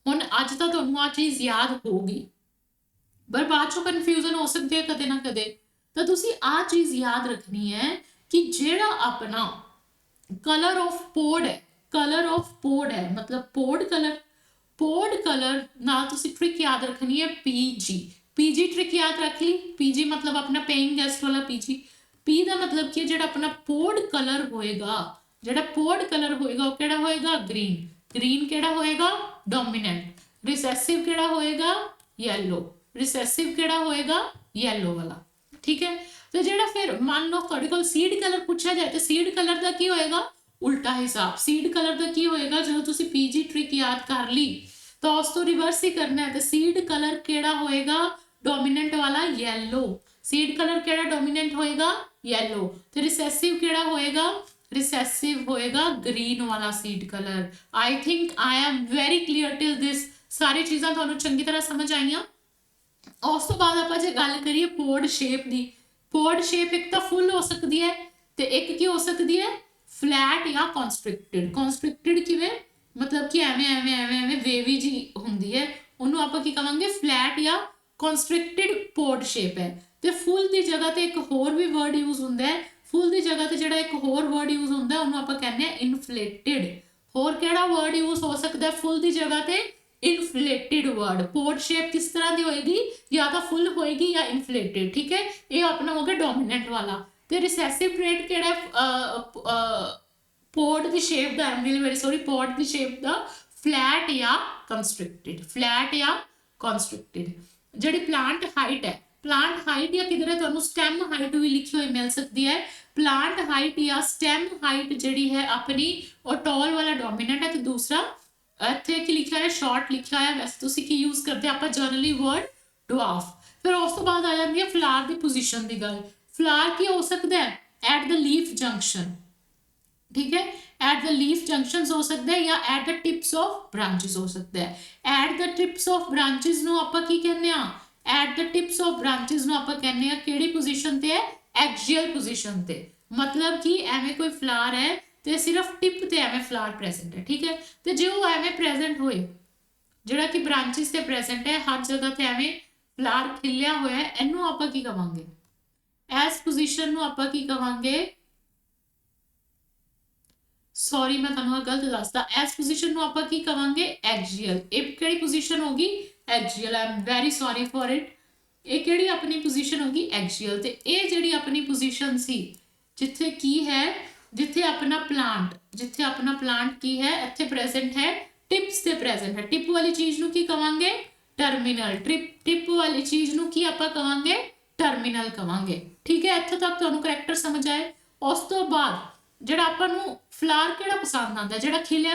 ਹੁਣ ਅੱਜ ਤਾਂ ਤੁਹਾਨੂੰ ਆ ਚੀਜ਼ ਯਾਦ ਹੋਊਗੀ, ਪਰ ਬਾਅਦ ਚੋਂ ਕਨਫਿਊਜ਼ਨ ਹੋ ਸਕਦੀ ਹੈ ਕਦੇ ਨਾ ਕਦੇ। ਤਾਂ ਤੁਸੀਂ ਆ ਚੀਜ਼ ਯਾਦ ਰੱਖਣੀ ਹੈ ਕਿ ਜਿਹੜਾ ਆਪਣਾ ਕਲਰ ਆਫ ਪੋਡ ਹੈ, ਕਲਰ ਆਫ ਪੋਡ ਹੈ ਮਤਲਬ ਪੋਡ ਕਲਰ। ਪੋਡ ਕਲਰ ਨਾਲ ਤੁਸੀਂ ਟ੍ਰਿਕ ਯਾਦ ਰੱਖਣੀ ਹੈ, ਪੀਜੀ। ਪੀਜੀ ਟ੍ਰਿਕ ਯਾਦ ਰੱਖ ਲਈ। ਪੀਜੀ ਮਤਲਬ ਆਪਣਾ ਪੇਇੰਗ ਗੈਸਟ ਵਾਲਾ ਪੀਜੀ। ਪੀ ਦਾ ਮਤਲਬ ਕੀ ਹੈ, ਜਿਹੜਾ ਆਪਣਾ ਪੋਡ ਕਲਰ ਹੋਏਗਾ, ਜਿਹੜਾ ਪੋਡ ਕਲਰ ਹੋਏਗਾ ਉਹ ਕਿਹੜਾ ਹੋਏਗਾ, ਗ੍ਰੀਨ। ਗ੍ਰੀਨ ਕਿਹੜਾ ਹੋਏਗਾ, ਡੋਮੀਨੈਂਟ। ਰਿਸੈਸਿਵ ਕਿਹੜਾ ਹੋਏਗਾ, ਯੈਲੋ। ਰਿਸੈਸਿਵ ਕਿਹੜਾ ਹੋਏਗਾ, ਯੈਲੋ ਵਾਲਾ, ਠੀਕ ਹੈ। ਤੇ ਜਿਹੜਾ ਫਿਰ ਮੰਨ ਲਓ ਤੁਹਾਡੇ ਕੋਲ ਸੀਡ ਕਲਰ ਪੁੱਛਿਆ ਜਾਏ, ਤੇ ਸੀਡ ਕਲਰ ਦਾ ਕੀ ਹੋਏਗਾ, ਉਲਟਾ ਹਿਸਾਬ। ਸੀਡ ਕਲਰ ਦਾ ਕੀ ਹੋਏਗਾ, ਜਦੋਂ ਤੁਸੀਂ ਪੀਜੀ ਟ੍ਰਿਕ ਯਾਦ ਕਰ ਲਈ ਤਾਂ ਉਸ ਤੋਂ ਰਿਵਰਸ ਹੀ ਕਰਨਾ ਹੈ। ਤੇ ਸੀਡ ਕਲਰ ਕਿਹੜਾ ਹੋਏਗਾ, ਡੋਮੀਨੈਂਟ ਵਾਲਾ, ਯੈਲੋ। ਸੀਡ ਕਲਰ ਕਿਹੜਾ ਡੋਮੀਨੈਂਟ ਹੋਏਗਾ, ਯੈਲੋ। ਤੇ ਰਿਸੈਸਿਵ ਕਿਹੜਾ ਹੋਏਗਾ, ਰਿਸੈਸਿਵ ਹੋਏਗਾ ਗ੍ਰੀਨ ਵਾਲਾ seed colour. I think I am very clear till this. ਸਾਰੀ ਚੀਜ਼ਾਂ ਤੁਹਾਨੂੰ ਚੰਗੀ ਤਰ੍ਹਾਂ ਸਮਝ ਆਈਆਂ। ਉਸ ਤੋਂ ਬਾਅਦ ਆਪਾਂ ਜੇ ਗੱਲ ਕਰੀਏ ਪੋਡ ਸ਼ੇਪ ਦੀ, ਪੋਡ ਸ਼ੇਪ ਇੱਕ ਤਾਂ ਫੁੱਲ ਹੋ ਸਕਦੀ ਹੈ ਤੇ ਇੱਕ ਕੀ ਹੋ ਸਕਦੀ ਹੈ, ਫਲੈਟ ਜਾਂ ਕਨਸਟ੍ਰਿਕਟਿਡ। ਕਨਸਟ੍ਰਿਕਟਿਡ ਕਿਵੇਂ, ਮਤਲਬ ਕਿ ਐਵੇਂ ਐਵੇਂ ਐਵੇਂ ਐਵੇਂ ਵੇਵੀ ਜੀ ਹੁੰਦੀ ਹੈ, ਉਹਨੂੰ ਆਪਾਂ ਕੀ ਕਵਾਂਗੇ, ਫਲੈਟ ਜਾਂ ਕਨਸਟ੍ਰਿਕਟਿਡ ਪੋਡ ਸ਼ੇਪ ਹੈ। ਤੇ ਫੁੱਲ ਦੀ ਜਗ੍ਹਾ ਤੇ ਇੱਕ ਹੋਰ ਵੀ ਵਰਡ ਯੂਜ਼ ਹੁੰਦਾ ਹੈ। ਫੁੱਲ ਦੀ ਜਗ੍ਹਾ ਤੇ ਜਿਹੜਾ ਇੱਕ ਹੋਰ ਵਰਡ ਯੂਜ਼ ਹੁੰਦਾ ਉਹਨੂੰ ਆਪਾਂ ਕਹਿੰਦੇ ਆ ਇਨਫਲੇਟਿਡ। ਹੋਰ ਕਿਹੜਾ ਵਰਡ ਯੂਜ਼ ਹੋ ਸਕਦਾ ਫੁੱਲ ਦੀ ਜਗ੍ਹਾ ਤੇ, ਇਨਫਲੇਟਿਡ ਵਰਡ। ਪੋਡ ਸ਼ੇਪ ਕਿਸ ਤਰ੍ਹਾਂ ਦੀ ਹੋਏਗੀ, ਜਾਂ ਤਾਂ ਫੁੱਲ ਹੋਏਗੀ ਜਾਂ ਇਨਫਲੇਟਿਡ, ਠੀਕ ਹੈ। ਇਹ ਆਪਣਾ ਹੋ ਗਿਆ ਡੋਮੀਨੈਂਟ ਵਾਲਾ। ਤੇ ਰਿਸੈਸਿਵ ਟ੍ਰੇਟ ਕਿਹੜਾ, pod the shape the, I am very sorry, pod the shape the flat ਜਾਂ ਕੰਸਟ੍ਰਿਕਟਿਡ, ਫਲੈਟ ਜਾਂ ਕੰਸਟ੍ਰਿਕਟਿਡ। ਜਿਹੜੀ ਪਲਾਂਟ ਹਾਈਟ ਹੈ, ਪਲਾਂਟ ਹਾਈਟ ਜਾਂ ਕਿਧਰੇ ਤੁਹਾਨੂੰ ਸਟੈਮ ਹਾਈਟ ਵੀ ਲਿਖੀ ਹੋਈ ਮਿਲ ਸਕਦੀ ਹੈ। ਪਲਾਂਟ ਹਾਈਟ ਜਾਂ ਸਟੈਮ ਹਾਈਟ ਜਿਹੜੀ ਹੈ ਆਪਣੀ, ਉਹ ਟੌਲ ਵਾਲਾ ਡੋਮੀਨੈਂਟ ਹੈ। ਤੇ ਦੂਸਰਾ ਇੱਥੇ ਕੀ ਲਿਖਿਆ ਹੈ, ਸ਼ਾਰਟ ਲਿਖਿਆ ਹੈ। ਵੈਸੇ ਤੁਸੀਂ ਕੀ ਯੂਜ਼ ਕਰਦੇ ਆਪਾਂ ਜਨਰਲੀ ਵਰਡ ਡਵਾਰਫ। ਫਿਰ ਉਸ ਤੋਂ ਬਾਅਦ ਆ ਜਾਂਦੀ ਹੈ ਫਲਾਰ ਦੀ ਪੋਜੀਸ਼ਨ ਦੀ ਗੱਲ। ਫਲਾਰ ਕੀ ਹੋ ਸਕਦਾ ਹੈ, ਐਟ ਦ ਲੀਫ ਜੰਕਸ਼ਨ, ਠੀਕ ਹੈ। ਐਟ ਦ ਲੀਫ ਜੰਕਸ਼ਨਸ ਹੋ ਸਕਦਾ ਹੈ ਜਾਂ at the tips of branches ਹੋ ਸਕਦਾ ਹੈ। At the tips of branches ਨੂੰ ਆਪਾਂ ਕੀ ਕਹਿੰਦੇ ਆ, at the tips of branches ਨੂੰ ਆਪਾਂ ਕਹਿੰਦੇ ਆ ਕਿਹੜੀ ਪੋਜੀਸ਼ਨ ਤੇ ਹੈ, ਐਕਸੀਅਲ ਪੋਜੀਸ਼ਨ ਤੇ। ਮਤਲਬ ਕਿ ਐਵੇਂ ਕੋਈ ਫਲਾਰ ਹੈ ਤੇ ਸਿਰਫ ਟਿਪ ਤੇ ਐਵੇਂ ਫਲਾਰ ਪ੍ਰੈਜ਼ੈਂਟ ਹੈ, ਠੀਕ ਹੈ। ਤੇ ਜੇ ਉਹ ਐਵੇਂ ਪ੍ਰੈਜ਼ੈਂਟ ਹੋਏ, ਜਿਹੜਾ ਕਿ ਬ੍ਰਾਂਚਿਸ ਤੇ ਪ੍ਰੈਜ਼ੈਂਟ ਹੈ, ਹਰ ਜਗ੍ਹਾ ਤੇ ਐਵੇਂ ਫਲਾਰ ਖਿਲਿਆ ਹੋਇਆ ਹੈ, ਇਹਨੂੰ ਆਪਾਂ ਕੀ ਕਵਾਂਗੇ, ਐਸ ਪੋਜੀਸ਼ਨ ਨੂੰ ਆਪਾਂ ਕੀ ਕਵਾਂਗੇ, ਸੌਰੀ ਮੈਂ ਤੁਹਾਨੂੰ ਗਲਤ ਦੱਸਦਾ, ਐਸ ਪੋਜੀਸ਼ਨ ਨੂੰ ਆਪਾਂ ਕੀ ਕਵਾਂਗੇ, ਐਕਸੀਅਲ। ਇਹ ਕਿਹੜੀ ਪੋਜੀਸ਼ਨ ਹੋਗੀ, axial. I am very sorry for it. ਇਹ ਕਿਹੜੀ ਆਪਣੀ ਪੋਜੀਸ਼ਨ ਹੋਗੀ, ਐਕਸੀਅਲ। ਤੇ ਇਹ ਜਿਹੜੀ ਆਪਣੀ ਪੋਜੀਸ਼ਨ ਸੀ, ਜਿੱਥੇ ਕੀ ਹੈ, ਜਿੱਥੇ ਆਪਣਾ ਪਲਾਂਟ, ਜਿੱਥੇ ਆਪਣਾ ਪਲਾਂਟ ਕੀ ਹੈ, ਇੱਥੇ ਪ੍ਰੈਜ਼ੈਂਟ ਹੈ, ਟਿਪਸ ਤੇ ਪ੍ਰੈਜ਼ੈਂਟ ਹੈ। ਟਿਪ ਵਾਲੀ ਚੀਜ਼ ਨੂੰ ਕੀ ਕਵਾਂਗੇ, ਟਰਮੀਨਲ। ਟਿਪ ਵਾਲੀ ਚੀਜ਼ ਨੂੰ ਕੀ ਆਪਾਂ ਕਵਾਂਗੇ, ਟਰਮੀਨਲ ਕਵਾਂਗੇ, ਠੀਕ ਹੈ। ਇੱਥੇ ਤੱਕ ਤੁਹਾਨੂੰ ਕਰੈਕਟਰ ਸਮਝ ਆਏ। ਉਸ ਤੋਂ ਬਾਅਦ ਜਿਹੜਾ ਆਪਾਂ ਨੂੰ ਫਲਾਰ ਕਿਹੜਾ ਪਸੰਦ ਆਉਂਦਾ, ਜਿਹੜਾ ਖਿੜਿਆ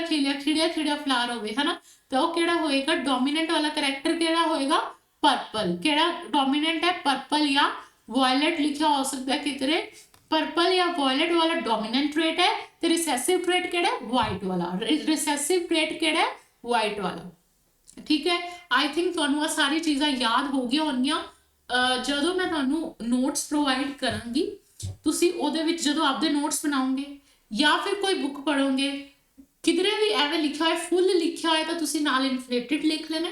ਖਿੜਿਆ ਫਲਾਰ ਹੋਵੇ, ਹਨਾ, ਤਾਂ ਉਹ ਕਿਹੜਾ ਹੋਏਗਾ, ਡੋਮੀਨੈਂਟ ਵਾਲਾ ਕਰੈਕਟਰ ਕਿਹੜਾ ਹੋਏਗਾ, ਪਰਪਲ। ਕਿਹੜਾ ਡੋਮੀਨੈਂਟ ਹੈ, ਪਰਪਲ ਜਾਂ ਵਾਇਲਟ ਲਿਖਿਆ ਹੋ ਸਕਦਾ ਕਿਧਰੇ। ਪਰਪਲ ਜਾਂ ਵਾਇਲਟ ਵਾਲਾ ਡੋਮੀਨੈਂਟ ਟ੍ਰੇਟ ਹੈ। ਤੇ ਰਿਸੈਸਿਵ ਟ੍ਰੇਟ ਕਿਹੜਾ, ਵਾਈਟ ਵਾਲਾ। ਰਿਸੈਸਿਵ ਟ੍ਰੇਟ ਕਿਹੜਾ, ਵਾਈਟ ਵਾਲਾ। ठीक है। आई थिंक ਤੁਹਾਨੂੰ ਆ ਸਾਰੀ ਚੀਜ਼ਾਂ ਯਾਦ ਹੋ ਗਈਆਂ ਹੋਣਗੀਆਂ। ਜਦੋਂ ਮੈਂ ਤੁਹਾਨੂੰ ਨੋਟਸ ਪ੍ਰੋਵਾਈਡ ਕਰਾਂਗੀ, ਤੁਸੀਂ ਉਹਦੇ ਵਿੱਚ ਜਦੋਂ ਆਪਦੇ ਨੋਟਸ ਬਣਾਓਗੇ ਜਾਂ ਫਿਰ ਕੋਈ ਬੁੱਕ ਪੜ੍ਹੋਗੇ, ਕਿਧਰੇ ਵੀ ਐਵੇਂ ਲਿਖਿਆ ਹੋਇਆ ਫੁੱਲ ਲਿਖਿਆ ਹੋਇਆ ਤਾਂ ਤੁਸੀਂ ਨਾਲ ਇਨਫਲੇਟਡ ਲਿਖ ਲੈਣਾ,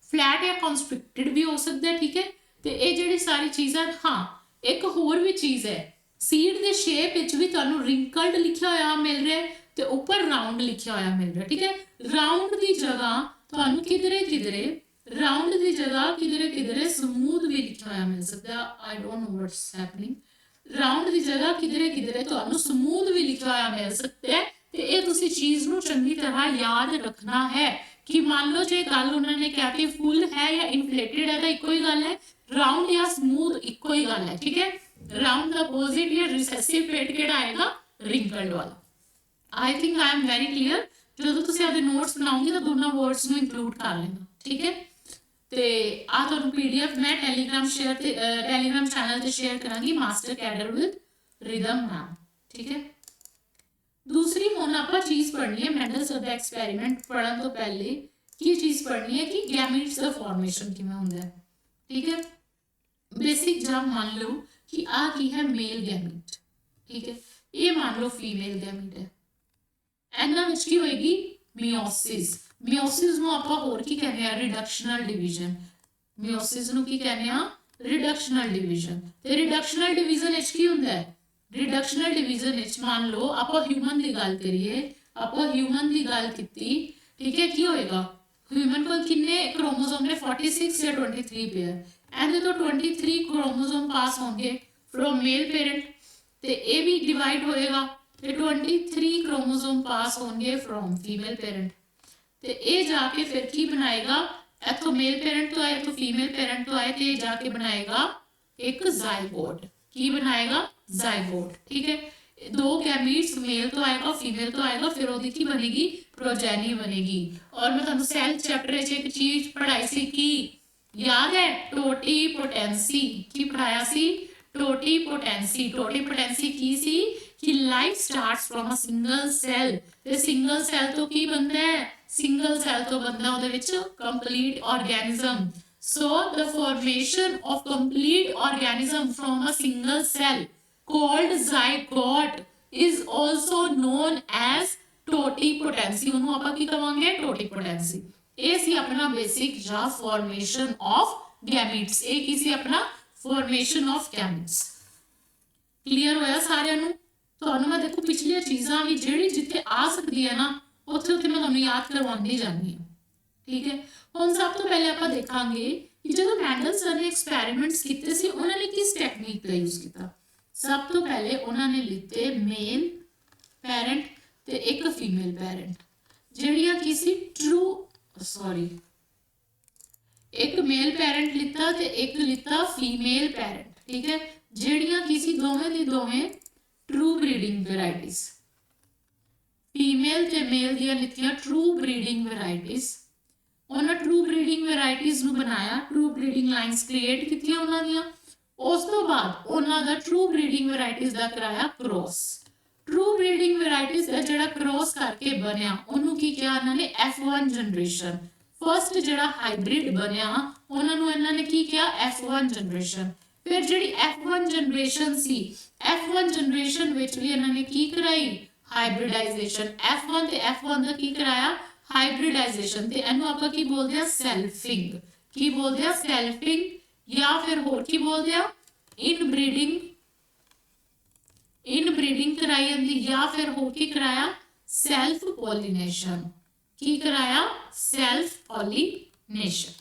ਫਲੈਟ ਜਾਂ ਕੰਸਟ੍ਰਿਕਟਡ ਵੀ ਹੋ ਸਕਦਾ, ਠੀਕ ਹੈ। ਤੇ ਇਹ ਜਿਹੜੀ ਸਾਰੀ ਚੀਜ਼ਾਂ, ਹਾਂ ਇੱਕ ਹੋਰ ਵੀ ਚੀਜ਼ ਹੈ, ਸੀਡ ਦੇ ਸ਼ੇਪ ਵਿੱਚ ਵੀ ਤੁਹਾਨੂੰ ਰਿੰਕਲਡ ਲਿਖਿਆ ਹੋਇਆ ਮਿਲ ਰਿਹਾ ਤੇ ਉੱਪਰ ਰਾਉਂਡ ਲਿਖਿਆ ਹੋਇਆ ਮਿਲ ਰਿਹਾ, ਠੀਕ ਹੈ। ਰਾਉਂਡ ਦੀ ਜਗ੍ਹਾ ਤੁਹਾਨੂੰ ਕਿਧਰੇ ਰਾਉਂਡ ਦੀ ਜਗ੍ਹਾ ਕਿਧਰੇ ਸਮੂਥ ਵੀ ਲਿਖਿਆ ਹੋਇਆ ਮਿਲ ਸਕਦਾ। I don't know what's happening. Round ਦੀ ਜਗ੍ਹਾ ਕਿਧਰੇ ਤੁਹਾਨੂੰ ਸਮੂਥ ਵੀ ਲਿਖਿਆ ਹੋਇਆ ਮਿਲ ਸਕਦਾ ਹੈ। ਤੇ ਇਹ ਤੁਸੀਂ ਚੀਜ਼ ਨੂੰ ਚੰਗੀ ਤਰ੍ਹਾਂ ਯਾਦ ਰੱਖਣਾ ਹੈ ਕਿ ਮੰਨ ਲਓ ਜੇ ਗੱਲ ਉਹਨਾਂ ਨੇ ਕਿਹਾ ਕਿ ਫੁੱਲ ਹੈ ਜਾਂ ਇਨਫਲੇਟਡ ਹੈ ਤਾਂ ਇੱਕੋ ਹੀ ਗੱਲ ਹੈ, ਰਾਉਂਡ ਜਾਂ ਸਮੂਥ ਇੱਕੋ ਹੀ ਗੱਲ ਹੈ, ਠੀਕ ਹੈ। ਰਾਉਂਡ ਦਾ ਆਪੋਜ਼ਿਟ ਜਾਂ ਰਿਸੈਸਿਵ ਪੇਟ ਕਿਹੜਾ ਆਏਗਾ? ਰਿੰਕਲਡ ਵਾਲਾ। ਆਈ think I am very clear. ਜਦੋਂ ਤੁਸੀਂ ਆਪਣੇ ਨੋਟਸ ਬਣਾਓਗੇ ਤਾਂ ਦੋਨਾਂ ਵਰਡਸ ਨੂੰ ਇੰਕਲੂਡ ਕਰ ਲੈਣਾ, ਠੀਕ ਹੈ। ਤੇ ਆ ਤੁਹਾਨੂੰ ਪੀਡੀਐਫ ਮੈਂ ਟੈਲੀਗ੍ਰਾਮ ਚੈਨਲ ਤੇ ਸ਼ੇਅਰ ਕਰਾਂਗੀ, master cadre with rhythm ma'am, ਠੀਕ ਹੈ। दूसरी ਹੁਣ ਆਪਾਂ ਚੀਜ਼ ਪੜ੍ਹਨੀ ਹੈ ਮੈਂਡਲਸਨ ਦਾ ਐਕਸਪੈਰੀਮੈਂਟ ਪੜ੍ਹਨ ਤੋਂ ਪਹਿਲੇ ਕੀ ਚੀਜ਼ ਪੜ੍ਹਨੀ ਹੈ ਕਿ ਗੈਮੀਟਸ ਦਾ ਫਾਰਮੇਸ਼ਨ ਕਿਵੇਂ ਹੁੰਦਾ ਹੈ, ਠੀਕ ਹੈ। ਬੇਸਿਕ ਜਾਂ ਮੰਨ ਲਓ ਕਿ ਆ ਕੀ ਹੈ? ਮੇਲ ਗੈਮੀਟ, ਠੀਕ ਹੈ। ਇਹ ਮੰਨ ਲਓ ਫੀਮੇਲ ਗੈਮੀਟ ਹੈ। ਇਹਨਾਂ ਵਿੱਚ ਕੀ ਹੋਏਗੀ? ਮਿਓਸਿਸ। ਮਿਓਸਿਸ ਨੂੰ ਆਪਾਂ ਹੋਰ ਕੀ ਕਹਿੰਦੇ ਆ? ਰਿਡਕਸ਼ਨਲ ਡਿਵੀਜ਼ਨ। ਮਿਓਸਿਸ ਨੂੰ ਕੀ ਕਹਿੰਦੇ ਆ? ਰਿਡਕਸ਼ਨਲ ਡਿਵੀਜ਼ਨ। ਤੇ ਰਿਡਕਸ਼ਨਲ ਡਿਵੀਜ਼ਨ ਵਿੱਚ ਕੀ ਹੁੰਦਾ ਹੈ? ਰਿਡਕਸ਼ਨਲ ਡਿਵੀਜ਼ਨ ਵਿੱਚ ਮੰਨ ਲਓ ਆਪਾਂ ਹਿਊਮਨ ਦੀ ਗੱਲ ਕਰੀਏ, ਆਪਾਂ ਹਿਊਮਨ ਦੀ ਗੱਲ ਕੀਤੀ, ਠੀਕ ਹੈ। ਕੀ ਹੋਏਗਾ? ਹਿਊਮਨ ਕੋਲ ਕਿੰਨੇ ਕ੍ਰੋਮੋਸੋਮ ਨੇ? 46 ਜਾਂ 23 ਪੇਅਰ। ਇਹਦੇ ਤੋਂ 23 ਕ੍ਰੋਮੋਸੋਮ ਪਾਸ ਹੋਣਗੇ ਫਰੋਮ ਮੇਲ ਪੇਰੈਂਟ ਤੇ ਇਹ ਵੀ ਡਿਵਾਈਡ ਹੋਏਗਾ ਤੇ 23 ਕ੍ਰੋਮੋਸੋਮ ਪਾਸ ਹੋਣਗੇ ਫਰੋਮ ਫੀਮੇਲ ਪੇਰੈਂਟ ਤੇ ਇਹ ਜਾ ਕੇ ਫਿਰ ਕੀ ਬਣਾਏਗਾ? ਇੱਥੋਂ ਮੇਲ ਪੇਰੈਂਟ ਤੋਂ ਆਏ, ਇੱਥੋਂ ਫੀਮੇਲ ਪੇਰੈਂਟ ਤੋਂ ਆਏ ਤੇ ਜਾ ਕੇ ਬਣਾਏਗਾ ਇੱਕ ਜ਼ਾਈਗੋਟ। ਕੀ ਬਣਾਏਗਾ? ਜ਼ਾਈਗੋਟ, ਠੀਕ ਹੈ। ਦੋ ਗੈਮੀਟਸ ਮੇਲ ਤੋਂ ਆਏਗਾ, ਫੀਮੇਲ ਤੋਂ ਆਏਗਾ, ਫਿਰ ਉਹਦੀ ਕੀ ਬਣੇਗੀ? ਪ੍ਰੋਜੈਨੀ ਬਣੇਗੀ। ਔਰ ਮੈਂ ਤੁਹਾਨੂੰ ਸੈਲ ਚੈਪਟਰ ਵਿੱਚ ਇੱਕ ਚੀਜ਼ ਪੜ੍ਹਾਈ ਸੀ, ਕੀ ਯਾਦ ਹੈ? ਟੋਟੀਪੋਟੈਂਸੀ। ਕੀ ਪੜ੍ਹਾਇਆ ਸੀ? ਟੋਟੀਪੋਟੈਂਸੀ। ਟੋਟੀਪੋਟੈਂਸੀ ਕੀ ਸੀ? ਕਿ life starts from a single cell ਤੇ ਸਿੰਗਲ ਸੈਲ ਤੋਂ ਕੀ ਬਣਦਾ ਹੈ? ਸਿੰਗਲ ਸੈਲ ਤੋਂ ਬਣਦਾ ਉਹਦੇ ਵਿੱਚ complete ਆਰਗੈਨਿਜ਼ਮ। So the formation of complete organism from a single cell called zygote is also known as totipotency। ਉਹਨੂੰ ਆਪਾਂ ਕੀ ਕਵਾਂਗੇ? ਟੋਟੀਪੋਟੈਂਸੀ। ਇਹ ਸੀ ਆਪਣਾ ਬੇਸਿਕ ਜਾਂ ਫਾਰਮੇਸ਼ਨ ਆਫ ਗੈਮੀਟਸ। ਇਹ ਕੀ ਸੀ? ਆਪਣਾ ਫਾਰਮੇਸ਼ਨ ਆਫ ਗੈਮੀਟਸ। ਕਲੀਅਰ ਹੋਇਆ ਸਾਰਿਆਂ ਨੂੰ? ਤੁਹਾਨੂੰ ਮੈਂ ਦੇਖੋ ਪਿਛਲੀਆਂ ਚੀਜ਼ਾਂ ਵੀ ਜਿਹੜੀ ਜਿੱਥੇ ਆ ਸਕਦੀ ਹੈ ਨਾ ਉੱਥੇ ਮੈਂ ਤੁਹਾਨੂੰ ਯਾਦ ਕਰਵਾਉਂਦੀ ਜਾਂਦੀ ਹਾਂ, ਠੀਕ ਹੈ। ਹੁਣ ਸਭ ਤੋਂ ਪਹਿਲੇ ਆਪਾਂ ਦੇਖਾਂਗੇ ਕਿ ਜਦੋਂ ਮੈਂਡਲਸਨ ਨੇ ਐਕਸਪੈਰੀਮੈਂਟਸ ਕੀਤੇ ਸੀ ਉਹਨਾਂ ਨੇ ਕਿਸ ਟੈਕਨੀਕ ਦਾ ਯੂਜ਼ ਕੀਤਾ। ਸਭ ਤੋਂ ਪਹਿਲੇ ਉਹਨਾਂ ਨੇ ਲਿੱਤੇ ਮੇਲ ਪੈਰੈਂਟ ਤੇ ਇੱਕ ਫੀਮੇਲ ਪੈਰੈਂਟ, ਜਿਹੜੀਆਂ ਕੀ ਸੀ? ਇੱਕ ਮੇਲ ਪੈਰੈਂਟ ਲਿੱਤਾ ਤੇ ਇੱਕ ਲਿੱਤਾ ਫੀਮੇਲ ਪੈਰੈਂਟ, ਠੀਕ ਹੈ। ਜਿਹੜੀਆਂ ਕੀ ਸੀ? ਦੋਵੇਂ ਦੀ ਦੋਵੇਂ ਟਰੂ ਬਰੀਡਿੰਗ ਵੈਰਾਈਟੀਜ਼। ਫੀਮੇਲ ਤੇ ਮੇਲ ਦੀਆਂ ਲਿੱਤੀਆਂ ਟਰੂ ਬਰੀਡਿੰਗ ਵੈਰਾਈਟੀਜ਼। ਉਹਨਾਂ ਟਰੂ ਬਰੀਡਿੰਗ ਵੈਰਾਈਟੀਜ਼ ਨੂੰ ਬਣਾਇਆ, ਟਰੂ ਬਰੀਡਿੰਗ ਲਾਈਨਸ ਕ੍ਰੀਏਟ ਕੀਤੀਆਂ ਉਹਨਾਂ ਦੀਆਂ। ਉਸ ਤੋਂ ਬਾਅਦ ਉਹਨਾਂ ਦਾ ਟਰੂ ਬਰੀਡਿੰਗ ਵੈਰਾਈਟੀਜ਼ ਦਾ ਕਰਾਇਆ ਕ੍ਰੋਸ। ਟਰੂ ਬਰੀਡਿੰਗ ਵੈਰਾਈਟੀਜ਼ ਦਾ ਜਿਹੜਾ ਕ੍ਰੋਸ ਕਰਕੇ ਬਣਿਆ ਉਹਨੂੰ ਕੀ ਕਿਹਾ ਇਹਨਾਂ ਨੇ? F1 generation. ਫਸਟ ਜਿਹੜਾ ਹਾਈਬ੍ਰਿਡ ਬਣਿਆ ਉਹਨਾਂ ਨੂੰ ਇਹਨਾਂ ਨੇ ਕੀ ਕਿਹਾ? F1 generation. ਫਿਰ ਜਿਹੜੀ F1 ਜਨਰੇਸ਼ਨ ਸੀ, F1 ਜਨਰੇਸ਼ਨ ਵਿੱਚ ਵੀ ਇਹਨਾਂ ਨੇ ਕੀ ਕਰਾਈ? ਹਾਈਬ੍ਰਿਡਾਈਜੇਸ਼ਨ। F1 ਤੇ F1 ਦਾ ਕੀ ਕਰਾਇਆ? ਹਾਈਬ੍ਰਿਡਾਈਜੇਸ਼ਨ। ਤੇ ਇਹਨੂੰ ਆਪਾਂ ਕੀ ਬੋਲਦੇ ਆ? ਸੈਲਫਿੰਗ। ਕੀ ਬੋਲਦੇ ਆ? ਸੈਲਫਿੰਗ। ਜਾਂ ਫਿਰ ਹੋਰ ਕੀ ਬੋਲਦੇ ਆ? ਇਨਬਰੀਡਿੰਗ। ਇਨਬਰੀਡਿੰਗ ਕਰਾਈ ਜਾਂਦੀ ਜਾਂ ਫਿਰ ਹੋਰ ਕੀ ਕਰਾਇਆ? Self pollination. ਕੀ ਕਰਾਇਆ? ਸੈਲਫ ਪੋਲੀਨੇਸ਼ਨ,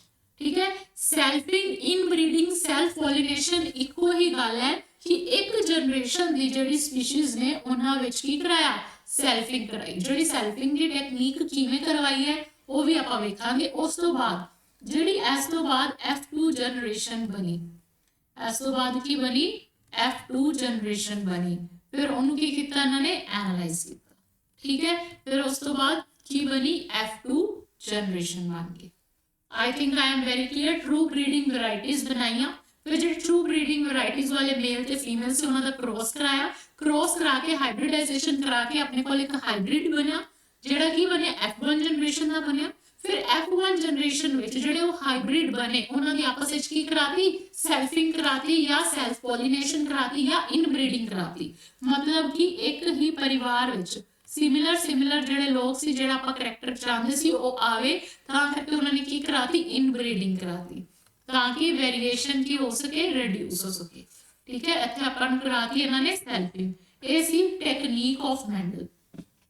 ਠੀਕ ਹੈ। ਸੈਲਫਿੰਗ, ਇਨਬਰੀਡਿੰਗ, ਸੈਲਫ ਪੋਲੀਨੇਸ਼ਨ ਇੱਕੋ ਹੀ ਗੱਲ ਹੈ ਕਿ ਇੱਕ ਜਨਰੇਸ਼ਨ ਦੀ ਜਿਹੜੀ ਸਪੀਸ਼ੀਜ਼ ਨੇ ਉਹਨਾਂ ਵਿੱਚ ਕੀ ਕਰਾਇਆ? ਸੈਲਫਿੰਗ ਕਰਾਈ। ਜਿਹੜੀ ਸੈਲਫਿੰਗ ਦੀ ਟੈਕਨੀਕ ਕਿਵੇਂ ਕਰਵਾਈ ਹੈ ਉਹ ਵੀ ਆਪਾਂ ਵੇਖਾਂਗੇ। ਉਸ ਤੋਂ ਬਾਅਦ ਜਿਹੜੀ ਇਸ ਤੋਂ ਬਾਅਦ F2 ਜਨਰੇਸ਼ਨ ਬਣੀ, ਇਸ ਤੋਂ ਬਾਅਦ ਕੀ ਬਣੀ? F2 ਜਨਰੇਸ਼ਨ ਬਣੀ। ਫਿਰ ਉਹਨੂੰ ਕੀ ਕੀਤਾ ਇਹਨਾਂ ਨੇ? ਐਨਾਲਾਈਜ਼ ਕੀਤਾ, ਠੀਕ ਹੈ। ਫਿਰ ਉਸ ਤੋਂ ਬਾਅਦ ਕੀ ਬਣੀ? F2 ਜਨਰੇਸ਼ਨ ਬਣ ਗਈ। ਆਈ think I am very clear. True breeding varieties ਬਣਾਈਆਂ। ਫਿਰ ਜਿਹੜੇ ਟਰੂ ਬਰੀਡਿੰਗ ਵੈਰਾਈਟੀਜ਼ ਵਾਲੇ ਮੇਲ ਤੇ ਫੀਮੇਲ ਸੀ ਉਹਨਾਂ ਦਾ ਕ੍ਰੋਸ ਕਰਾਇਆ। ਕ੍ਰੋਸ ਕਰਾ ਕੇ ਹਾਈਬ੍ਰਿਡਾਈਜੇਸ਼ਨ ਕਰਾ ਕੇ ਆਪਣੇ ਕੋਲ ਇੱਕ ਹਾਈਬ੍ਰਿਡ ਬਣਿਆ ਜਿਹੜਾ ਕੀ ਬਣਿਆ? F1 ਜਨਰੇਸ਼ਨ ਦਾ ਬਣਿਆ। फिर F1 जनरेशन विच जिहड़े वो हाइब्रिड बने उन्हां दी आपस विच की कराती सैल्फिंग कराती या सैल्फ पॉलिनेशन कराती या इनब्रीडिंग कराती मतलब कि एक ही परिवार विच सिमिलर जिहड़े लोग सी जिहड़ा आपां करैक्टर चाहंदे सी ਉਹ ਆਵੇ ਤਾਂ ਕਰਕੇ ਉਹਨਾਂ ਨੇ ਕੀ ਕਰਾਤੀ ਇਨਬਰੀਡਿੰਗ ਕਰਾਤੀ ਤਾਂ ਕਿ ਵੇਰੀਏਸ਼ਨ ਕੀ ਹੋ ਸਕੇ ਰਿਡਿਊਸ ਹੋ ਸਕੇ ਠੀਕ ਹੈ ਇੱਥੇ ਆਪਾਂ ਨੂੰ ਕਰਾਤੀ ਇਹਨਾਂ ਨੇ ਸੈਲਫਿੰਗ ਇਹ ਸੀ ਟੈਕਨੀਕ ਆਫ ਮੈਂਡਲ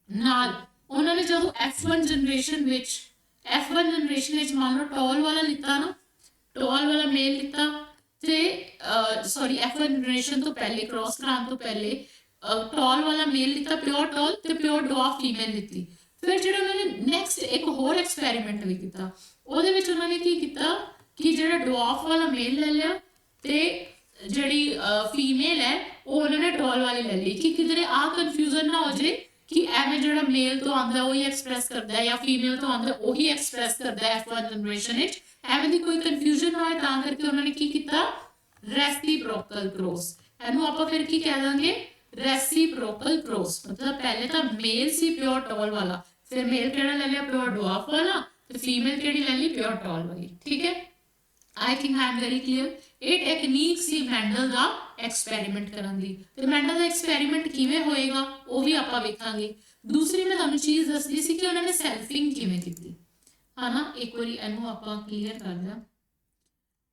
ਨਾਲ ਉਹਨਾਂ ਨੇ ਜਦੋਂ F1 ਜਨਰੇਸ਼ਨ ਵਿੱਚ F1 ਜਨਰੇਸ਼ਨ ਵਿੱਚ ਮੰਨ ਲਓ ਟੌਲ ਵਾਲਾ ਲਿੱਤਾ ਨਾ ਟੌਲ ਵਾਲਾ ਮੇਲ ਲਿੱਤਾ ਤੇ ਸੌਰੀ F1 ਜਨਰੇਸ਼ਨ ਤੋਂ ਪਹਿਲੇ ਕ੍ਰਾਸ ਕਰਾਉਣ ਤੋਂ ਪਹਿਲੇ ਟੌਲ ਵਾਲਾ ਮੇਲ ਲਿੱਤਾ ਪਿਓਰ ਟੌਲ ਤੇ ਪਿਓਰ ਡਵਾਰਫ ਫੀਮੇਲ ਲਿੱਤੀ ਫਿਰ ਜਿਹੜਾ ਉਹਨਾਂ ਨੇ ਨੈਕਸਟ ਇੱਕ ਹੋਰ ਐਕਸਪੈਰੀਮੈਂਟ ਵੀ ਕੀਤਾ ਉਹਦੇ ਵਿੱਚ ਉਹਨਾਂ ਨੇ ਕੀ ਕੀਤਾ ਕਿ ਜਿਹੜਾ ਡਵਾਰਫ ਵਾਲਾ ਮੇਲ ਲੈ ਲਿਆ ਤੇ ਜਿਹੜੀ ਫੀਮੇਲ ਹੈ ਉਹ ਉਹਨਾਂ ਨੇ ਟੌਲ ਵਾਲੀ ਲੈ ਲਈ ਕਿ ਕਿਧਰੇ ਆ ਕਨਫਿਊਜ਼ਨ ਨਾ ਹੋ ਜੇ ਕਿ ਐਵੇਂ ਜਿਹੜਾ ਮੇਲ ਤੋਂ ਆਉਂਦਾ ਉਹੀ ਐਕਸਪ੍ਰੈਸ ਕਰਦਾ ਹੈ ਜਾਂ ਫੀਮੇਲ ਤੋਂ ਆਉਂਦਾ ਉਹੀ ਐਕਸਪ੍ਰੈਸ ਕਰਦਾ ਹੈ F1 ਜਨਰੇਸ਼ਨ ਵਿੱਚ ਐਵੇਂ ਦੀ ਕੋਈ ਕਨਫਿਊਜ਼ਨ ਨਾ ਹੋਏ ਤਾਂ ਕਰਕੇ ਉਹਨਾਂ ਨੇ ਕੀ ਕੀਤਾ ਰੈਸਿਪਰੋਕਲ ਕ੍ਰੋਸ ਇਹਨੂੰ ਆਪਾਂ ਫਿਰ ਕੀ ਕਹਿ ਦਾਂਗੇ ਰੈਸਿਪਰੋਕਲ ਕ੍ਰੋਸ मतलब पहले तो मेल सी प्योर टॉल वाला फिर मेल केड़ा ले लिया प्योर डवार्फ वाला तो फीमेल केड़ी ले ली प्योर टॉल वाली ठीक है I think I am very clear ये टेक्निक सी मैंडल का एक्सपेरिमेंट करन दी ते मैंडल का एक्सपेरिमेंट किवें होएगा वो भी आपां वेखांगे दूसरी मैं तुहानूं चीज़ दसदी सी कि उन्होंने सैल्फिंग किवें कीती है ना एक बारी इहनूं आपां क्लीयर कर दिया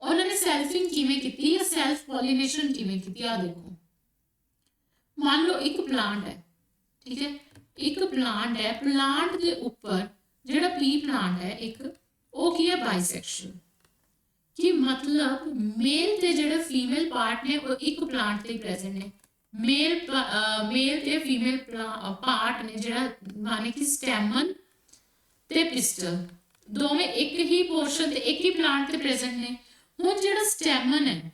उन्होंने सैल्फिंग किवें कीती या सैल्फ पॉलिनेशन किवें कीती आ देखो मान लो एक प्लांट है ठीक है एक प्लांट है प्लांट के ऊपर जेड़ा पी प्लांट है एक वो की है बाइसेक्शुअल कि मतलब मेल ते जेड़ा फीमेल पार्ट ने वो एक प्लांट ते प्रेजेंट है मेल ते फीमेल पार्ट ने जेड़ा माने कि स्टैमन ते पिस्टल दोवें एक ही पोर्शन ते एक ही प्लांट ते प्रेजेंट ने हुण जेड़ा स्टैमन है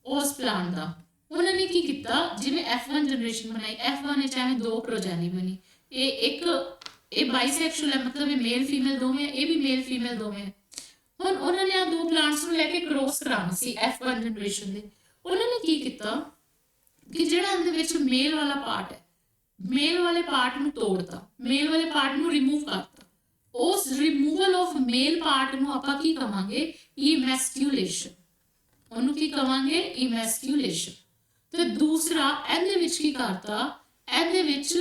उस प्लांट दा उन्होंने की किया जिवें F1 जनरेशन बनाई F1 चाहे दो प्रोजैनी बनी ये एक ये बाइसेक्शुअल है मतलब ये मेल फीमेल दोवें ये भी मेल फीमेल दोवें हुण उन्होंने आ दो प्लांट्स नूं लैके क्रॉस कराना सी F1 जनरेशन दे उन्होंने की किया कि जिहड़ा इहदे विच मेल वाला पार्ट है मेल वाले पार्ट नूं तोड़ता मेल वाले पार्ट नूं रिमूव करता उस रिमूवल ऑफ मेल पार्ट नूं आपां की कहांगे इमैस्क्यूलेशन उहनूं की कहांगे इमैस्क्यूलेशन ਤੇ ਦੂਸਰਾ ਇਹਦੇ ਵਿੱਚ ਕੀ ਕਰਤਾ ਇਹਦੇ ਵਿੱਚ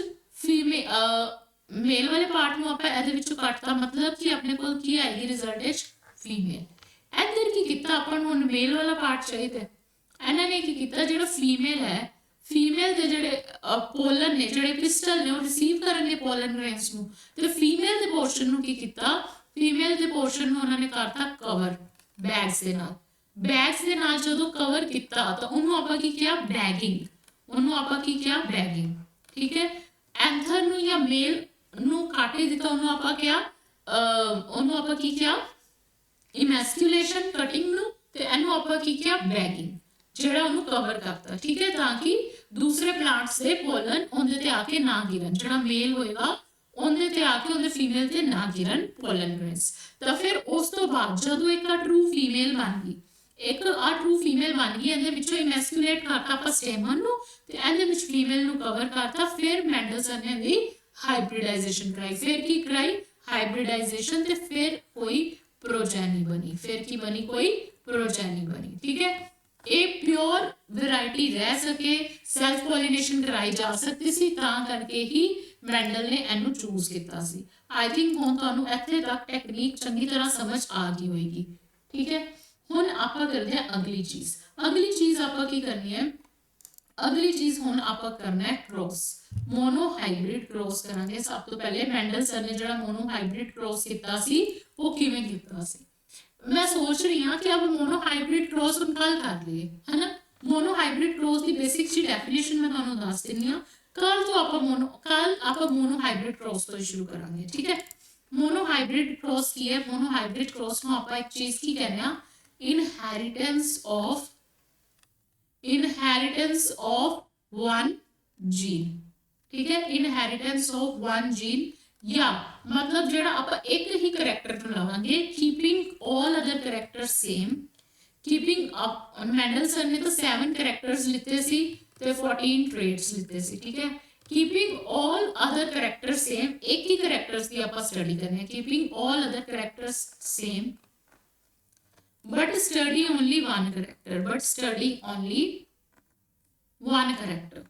ਮੇਲ ਵਾਲੇ ਪਾਰਟ ਨੂੰ ਆਪਾਂ ਇਹਦੇ ਵਿੱਚੋਂ ਕੱਟਤਾ ਮਤਲਬ ਕਿ ਆਪਣੇ ਕੋਲ ਕੀ ਆਏਗੀ ਰਿਜ਼ਲਟ ਵਿੱਚ ਫੀਮੇਲ ਇੱਧਰ ਕੀ ਕੀਤਾ ਆਪਾਂ ਨੂੰ ਹੁਣ ਮੇਲ ਵਾਲਾ ਪਾਰਟ ਚਾਹੀਦਾ ਇਹਨਾਂ ਨੇ ਕੀ ਕੀਤਾ ਜਿਹੜਾ ਫੀਮੇਲ ਹੈ ਫੀਮੇਲ ਦੇ ਜਿਹੜੇ ਪੋਲਨ ਨੇ ਜਿਹੜੇ ਪਿਸਟਲ ਨੇ ਉਹ ਰਿਸੀਵ ਕਰਨਗੇ ਪੋਲਨ ਗ੍ਰੇਨਸ ਨੂੰ ਤੇ ਫੀਮੇਲ ਦੇ ਪੋਰਸ਼ਨ ਨੂੰ ਕੀ ਕੀਤਾ ਫੀਮੇਲ ਦੇ ਪੋਰਸ਼ਨ ਨੂੰ ਉਹਨਾਂ ਨੇ ਕਰਤਾ ਕਵਰ ਬੈਗਸ ਦੇ ਨਾਲ बैग्स के नाल जो कवर किया तो उन्होंने आपां की किया बैगिंग उन्होंने आपां की किया बैगिंग ठीक है एंथर नूं या मेल नूं काटे दिता उन्होंने आपां किया उन्होंने आपां की किया इमैस्क्यूलेशन कटिंग नूं ते इहनूं आपां की किया बैगिंग जिहड़ा उन्होंने कवर करता ठीक है ताकि दूसरे प्लांट्स दे पोलन उहदे ते आके ना गिरन जिहड़ा मेल होएगा उहदे ते आके उहदे फीमेल ते ना गिरन पोलन ग्रेन्स तो फिर उस तो बाद जदों एक ट्रू फीमेल बन गई एक आ ट्रू फीमेल बन गई ਇਹਦੇ ਵਿੱਚੋਂ ਇਮੈਸਕੂਲੇਟ ਕਰਤਾ ਆਪਾਂ ਸਟੈਮਨ ਨੂੰ ਤੇ ਇਹਦੇ ਵਿੱਚ ਫੀਮੇਲ ਨੂੰ ਕਵਰ ਕਰਤਾ ਫਿਰ ਮੈਂਡਲਸਨ ਨੇ ਦੀ ਹਾਈਬ੍ਰਿਡਾਈਜੇਸ਼ਨ ਕਰਾਈ ਫਿਰ ਕੀ ਕਰਾਈ ਹਾਈਬ੍ਰਿਡਾਈਜੇਸ਼ਨ ਤੇ ਫਿਰ ਕੋਈ ਪ੍ਰੋਜੈਨੀ ਬਣੀ ਫਿਰ ਕੀ ਬਣੀ ਕੋਈ ਪ੍ਰੋਜੈਨੀ ਬਣੀ ਠੀਕ ਹੈ ਇਹ ਪਿਓਰ ਵੈਰਾਈਟੀ ਰਹਿ ਸਕੇ ਸੈਲਫ ਪੋਲੀਨੇਸ਼ਨ ਕਰਾਈ ਜਾ ਸਕਦੀ ਸੀ ਤਾਂ ਕਰਕੇ ਹੀ ਮੈਂਡਲ ਨੇ ਇਹਨੂੰ ਚੂਜ਼ ਕੀਤਾ ਸੀ ਆਈ ਥਿੰਕ ਹੁਣ ਤੁਹਾਨੂੰ ਇੱਥੇ ਤੱਕ ਟੈਕਨੀਕ ਚੰਗੀ ਤਰ੍ਹਾਂ ਸਮਝ ਆ ਗਈ ਹੋਏਗੀ ਠੀਕ ਹੈ ਹੁਣ ਆਪਾਂ ਕਰਦੇ ਹਾਂ ਅਗਲੀ ਚੀਜ਼ ਆਪਾਂ ਕੀ ਕਰਨੀ ਹੈ ਅਗਲੀ ਚੀਜ਼ ਹੁਣ ਆਪਾਂ ਕਰਨਾ ਹੈ ਕ੍ਰੋਸ ਮੋਨੋ ਹਾਈਬ੍ਰਿਡ ਕ੍ਰੋਸ ਕਰਾਂਗੇ ਸਭ ਤੋਂ ਪਹਿਲੇ ਮੈਂਡਲਸਨ ਨੇ ਜਿਹੜਾ ਮੋਨੋ ਹਾਈਬ੍ਰਿਡ ਕ੍ਰੋਸ ਕੀਤਾ ਸੀ ਉਹ ਕਿਵੇਂ ਕੀਤਾ ਸੀ मैं सोच रही हूँ कि अब मोनो हाइब्रिड क्रॉस हम कल कर लिए है ना मोनो हाइब्रिड क्रॉस की बेसिक सी डेफिनेशन मैं तुहानूं दस दिंदी हाँ कल आप मोनो हाइब्रिड क्रॉस तो शुरू करांगे ठीक है मोनो हाइब्रिड क्रॉस की है मोनो हाइब्रिड क्रॉस में आप एक चीज़ की कहने इनहेरिटेंस ऑफ वन जीन ठीक है इनहेरिटेंस ऑफ वन जीन या मतलब जेड़ा आप एक ही करैक्टर नूं लवांगे keeping all other characters same keeping up Mendelson ने तो 7 करैक्टर्स लिते सी ते 14 ट्रेट्स लिते सी ठीक है keeping all other character same, एक ही करैक्टर्स की आप स्टडी करने, keeping all other characters same but study only one character, but study only one character.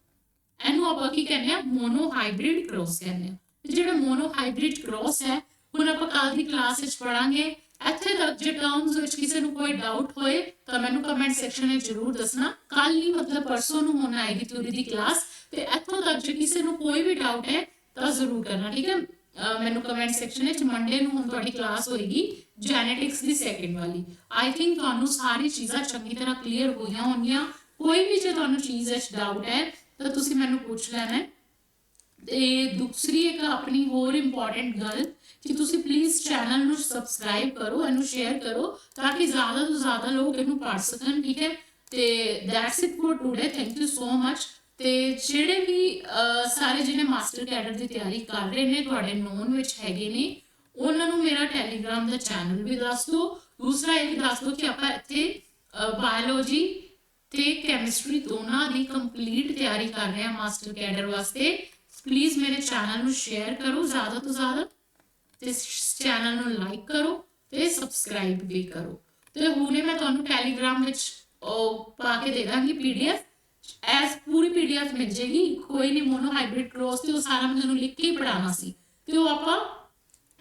ਇਹਨੂੰ ਆਪਾਂ ਕੀ ਕਹਿੰਦੇ ਆ, ਮੋਨੋ ਹਾਈਬ੍ਰਿਡ ਕ੍ਰੋਸ ਕਹਿੰਦੇ ਆ। ਤੇ ਜਿਹੜਾ ਮੋਨੋ ਹਾਈਬ੍ਰਿਡ ਕ੍ਰੋਸ ਹੈ, ਹੁਣ ਆਪਾਂ ਕੱਲ ਦੀ ਕਲਾਸ ਵਿੱਚ ਪੜਾਂਗੇ। ਇੱਥੇ ਤੱਕ ਜੇ ਟਰਮਸ ਵਿੱਚ ਕਿਸੇ ਨੂੰ ਕੋਈ ਡਾਊਟ ਹੋਏ ਤਾਂ ਮੈਨੂੰ ਕਮੈਂਟ ਸੈਕਸ਼ਨ ਵਿੱਚ ਜ਼ਰੂਰ ਦੱਸਣਾ। ਕੱਲ ਹੀ ਮਤਲਬ ਪਰਸੋਂ ਨੂੰ ਹੋਣਾ ਆਏਗੀ ਥਿਊਰੀ ਦੀ ਕਲਾਸ, ਤੇ ਇੱਥੋਂ ਤੱਕ ਜੇ ਕਿਸੇ ਨੂੰ ਕੋਈ ਵੀ ਡਾਊਟ ਹੈ ਤਾਂ ਜ਼ਰੂਰ ਕਰਨਾ, ਠੀਕ ਹੈ। ਮੈਨੂੰ ਕਮੈਂਟ ਸੈਕਸ਼ਨ ਵਿੱਚ ਮੰਡੇ ਨੂੰ ਹੁਣ ਤੁਹਾਡੀ ਕਲਾਸ ਹੋਏਗੀ ਜੈਨੇਟਿਕਸ ਦੀ ਸੈਕਿੰਡ ਵਾਲੀ। ਆਈ ਥਿੰਕ ਤੁਹਾਨੂੰ ਸਾਰੀ ਚੀਜ਼ਾਂ ਚੰਗੀ ਤਰ੍ਹਾਂ ਕਲੀਅਰ ਹੋਈਆਂ ਹੋਣਗੀਆਂ। ਕੋਈ ਵੀ ਜੇ ਤੁਹਾਨੂੰ ਚੀਜ਼ ਵਿੱਚ ਡਾਊਟ ਹੈ ਤਾਂ ਤੁਸੀਂ ਮੈਨੂੰ ਪੁੱਛ ਲੈਣਾ। ਤੇ ਦੂਸਰੀ ਇੱਕ ਆਪਣੀ ਹੋਰ ਇੰਪੋਰਟੈਂਟ ਗੱਲ ਕਿ ਤੁਸੀਂ ਪਲੀਜ਼ ਚੈਨਲ ਨੂੰ ਸਬਸਕ੍ਰਾਈਬ ਕਰੋ, ਇਹਨੂੰ ਸ਼ੇਅਰ ਕਰੋ ਤਾਂ ਕਿ ਜ਼ਿਆਦਾ ਤੋਂ ਜ਼ਿਆਦਾ ਲੋਕ ਇਹਨੂੰ ਪੜ੍ਹ ਸਕਣ, ਠੀਕ ਹੈ। ਤੇ that's it for today, thank you so much. ਤੇ ਜਿਹੜੇ ਵੀ ਸਾਰੇ ਜਿਹੜੇ ਮਾਸਟਰ ਕੈਡਰ ਦੀ ਤਿਆਰੀ ਕਰ ਰਹੇ ਨੇ, ਤੁਹਾਡੇ ਨੋਨ ਵਿੱਚ ਹੈਗੇ ਨੇ, ਉਹਨਾਂ ਨੂੰ ਮੇਰਾ ਟੈਲੀਗ੍ਰਾਮ ਦਾ ਚੈਨਲ ਵੀ ਦੱਸ ਦਿਓ। ਦੂਸਰਾ ਇਹ ਵੀ ਦੱਸ ਦਿਓ ਕਿ ਆਪਾਂ ਇੱਥੇ ਬਾਇਓਲੋਜੀ ਤੇ ਕੈਮਿਸਟਰੀ ਦੋਨਾਂ ਦੀ ਕੰਪਲੀਟ ਤਿਆਰੀ ਕਰ ਰਹੇ ਹਾਂ ਮਾਸਟਰ ਕੈਡਰ ਵਾਸਤੇ। ਪਲੀਜ਼ ਮੇਰੇ ਚੈਨਲ ਨੂੰ ਸ਼ੇਅਰ ਕਰੋ ਜ਼ਿਆਦਾ ਤੋਂ ਜ਼ਿਆਦਾ, ਤੇ ਚੈਨਲ ਨੂੰ ਲਾਈਕ ਕਰੋ ਤੇ ਸਬਸਕ੍ਰਾਈਬ ਵੀ ਕਰੋ। ਤੇ ਹੁਣੇ ਮੈਂ ਤੁਹਾਨੂੰ ਟੈਲੀਗ੍ਰਾਮ ਵਿੱਚ ਪਾ ਕੇ ਦੇ ਦਾਂਗੀ PDF, ਐਸ ਪੂਰੀ PDF ਮਿਲ ਜੇਗੀ। ਕੋਈ ਨਹੀਂ, ਮੋਨੋ ਹਾਈਬ੍ਰਿਡ ਕ੍ਰੋਸ ਤੇ ਉਹ ਸਾਰਾ ਮੈਂ ਤੁਹਾਨੂੰ ਲਿਖ ਕੇ ਹੀ ਪੜਾਉਣਾ ਸੀ, ਤੇ ਉਹ ਆਪਾਂ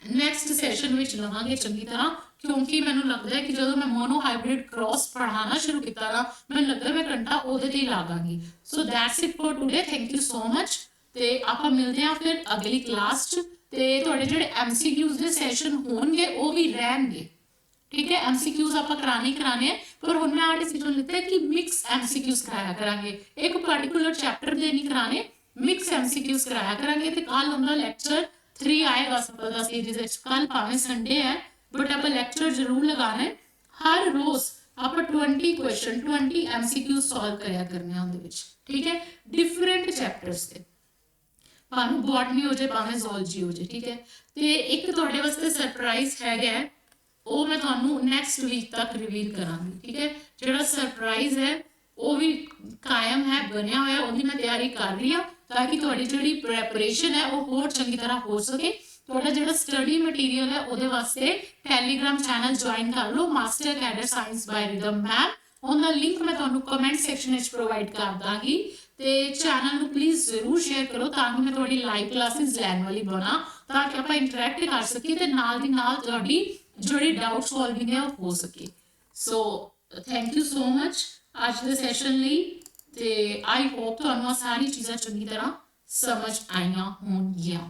ਨੈਕਸਟ ਸੈਸ਼ਨ ਵਿੱਚ ਲਵਾਂਗੇ ਚੰਗੀ ਤਰ੍ਹਾਂ। ਕਿਉਂਕਿ ਮੈਨੂੰ ਲੱਗਦਾ ਹੈ ਕਿ ਜਦੋਂ ਮੈਂ ਮੋਨੋ ਹਾਈਬ੍ਰਿਡ ਕ੍ਰੋਸ ਪੜ੍ਹਾਉਣਾ ਸ਼ੁਰੂ ਕੀਤਾ ਨਾ, ਮੈਨੂੰ ਲੱਗਦਾ ਮੈਂ ਘੰਟਾ ਉਹਦੇ ਤੇ ਹੀ ਲਾਵਾਂਗੀ। So that's it for today, thank you so much. ਤੇ ਆਪਾਂ ਮਿਲਦੇ ਹਾਂ ਫਿਰ ਅਗਲੀ ਕਲਾਸ 'ਚ। ਤੇ ਤੁਹਾਡੇ ਜਿਹੜੇ MCQs ਦੇ ਸੈਸ਼ਨ ਹੋਣਗੇ ਉਹ ਵੀ ਰਹਿਣਗੇ, ਠੀਕ ਹੈ। MCQs ਆਪਾਂ ਕਰਾਣੇ ਆ, ਪਰ ਹੁਣ ਮੈਂ ਡਿਸੀਜਨ ਲਿੱਤਾ ਕਿ ਮਿਕਸ MCQs ਕਰਾਇਆ ਕਰਾਂਗੇ। ਇੱਕ ਪਾਰਟਿਕੂਲਰ ਚੈਪਟਰ ਦੇ ਨਹੀਂ ਕਰਾਣੇ, ਮਿਕਸ MCQs ਕਰਾਇਆ ਕਰਾਂਗੇ। ਤੇ ਕੱਲ ਹੁੰਦਾ ਲੈਕਚਰ 3 ਆਏਗਾ ਸਿੰਪਲ ਦਾ ਸੀਰੀਜ਼ ਵਿੱਚ। ਕੱਲ ਭਾਵੇਂ ਸੰਡੇ ਹੈ ਬਟ ਆਪਾਂ ਲੈਕਚਰ ਜ਼ਰੂਰ ਲਗਾਣਾ ਹੈ। ਹਰ ਰੋਜ਼ ਆਪਾਂ 20 ਕੁਐਸਚਨ 20 MCQs ਸੋਲਵ ਕਰਿਆ ਕਰਨੇ ਆ ਉਹਦੇ ਵਿੱਚ, ਠੀਕ ਹੈ। ਡਿਫਰੈਂਟ ਚੈਪਟਰਸ ਤੇ, ਭਾਵੇਂ ਬੋਟਨੀ ਹੋ ਜਾਏ ਭਾਵੇਂ ਜ਼ੂਲੌਜੀ ਹੋ ਜਾਏ, ਠੀਕ ਹੈ। ਤੇ ਇੱਕ ਤੁਹਾਡੇ ਵਾਸਤੇ ਸਰਪ੍ਰਾਈਜ਼ ਹੈਗਾ, ਉਹ ਮੈਂ ਤੁਹਾਨੂੰ ਨੈਕਸਟ ਵੀਕ ਤੱਕ ਰਿਵੀਲ ਕਰਾਂਗੀ, ਠੀਕ ਹੈ। ਜਿਹੜਾ ਸਰਪ੍ਰਾਈਜ਼ ਹੈ ਉਹ ਵੀ ਕਾਇਮ ਹੈ, ਬਣਿਆ ਹੋਇਆ, ਉਹਦੀ ਮੈਂ ਤਿਆਰੀ ਕਰ ਰਹੀ ਹਾਂ ਤਾਂ ਕਿ ਤੁਹਾਡੀ ਜਿਹੜੀ ਪ੍ਰੈਪਰੇਸ਼ਨ ਹੈ ਉਹ ਹੋਰ ਚੰਗੀ ਤਰ੍ਹਾਂ ਹੋ ਸਕੇ। ਤੁਹਾਡਾ ਜਿਹੜਾ ਸਟੱਡੀ ਮਟੀਰੀਅਲ ਹੈ ਉਹਦੇ ਵਾਸਤੇ ਟੈਲੀਗ੍ਰਾਮ ਚੈਨਲ ਜੁਆਇਨ ਕਰ ਲਓ, master Cadre Science by Ridham ma'am. ਉਹਦਾ ਲਿੰਕ ਮੈਂ ਤੁਹਾਨੂੰ ਕਮੈਂਟ ਸੈਕਸ਼ਨ ਵਿੱਚ ਪ੍ਰੋਵਾਈਡ ਕਰ ਦਾਂਗੀ। ਤੇ ਚੈਨਲ ਨੂੰ ਪਲੀਜ਼ ਜ਼ਰੂਰ ਸ਼ੇਅਰ ਕਰੋ ਤਾਂ ਕਿ ਮੈਂ ਤੁਹਾਡੀ ਲਾਈਵ ਕਲਾਸਿਸ ਲੈਣ ਵਾਲੀ ਬਣਾ, ਤਾਂ ਕਿ ਆਪਾਂ ਇੰਟਰੈਕਟ ਕਰ ਸਕੀਏ ਤੇ ਨਾਲ ਦੀ ਨਾਲ ਤੁਹਾਡੀ ਜਿਹੜੀ ਡਾਊਟ ਸੋਲਵਿੰਗ ਹੈ ਉਹ ਹੋ ਸਕੇ। So thank you so much ਅੱਜ ਦੇ ਸੈਸ਼ਨ ਲਈ। ਤੇ ਆਈ ਹੋਪ ਤੁਹਾਨੂੰ ਸਾਰੀ ਚੀਜ਼ਾਂ ਚੰਗੀ ਤਰ੍ਹਾਂ ਸਮਝ ਆਈਆਂ ਹੋਣਗੀਆਂ।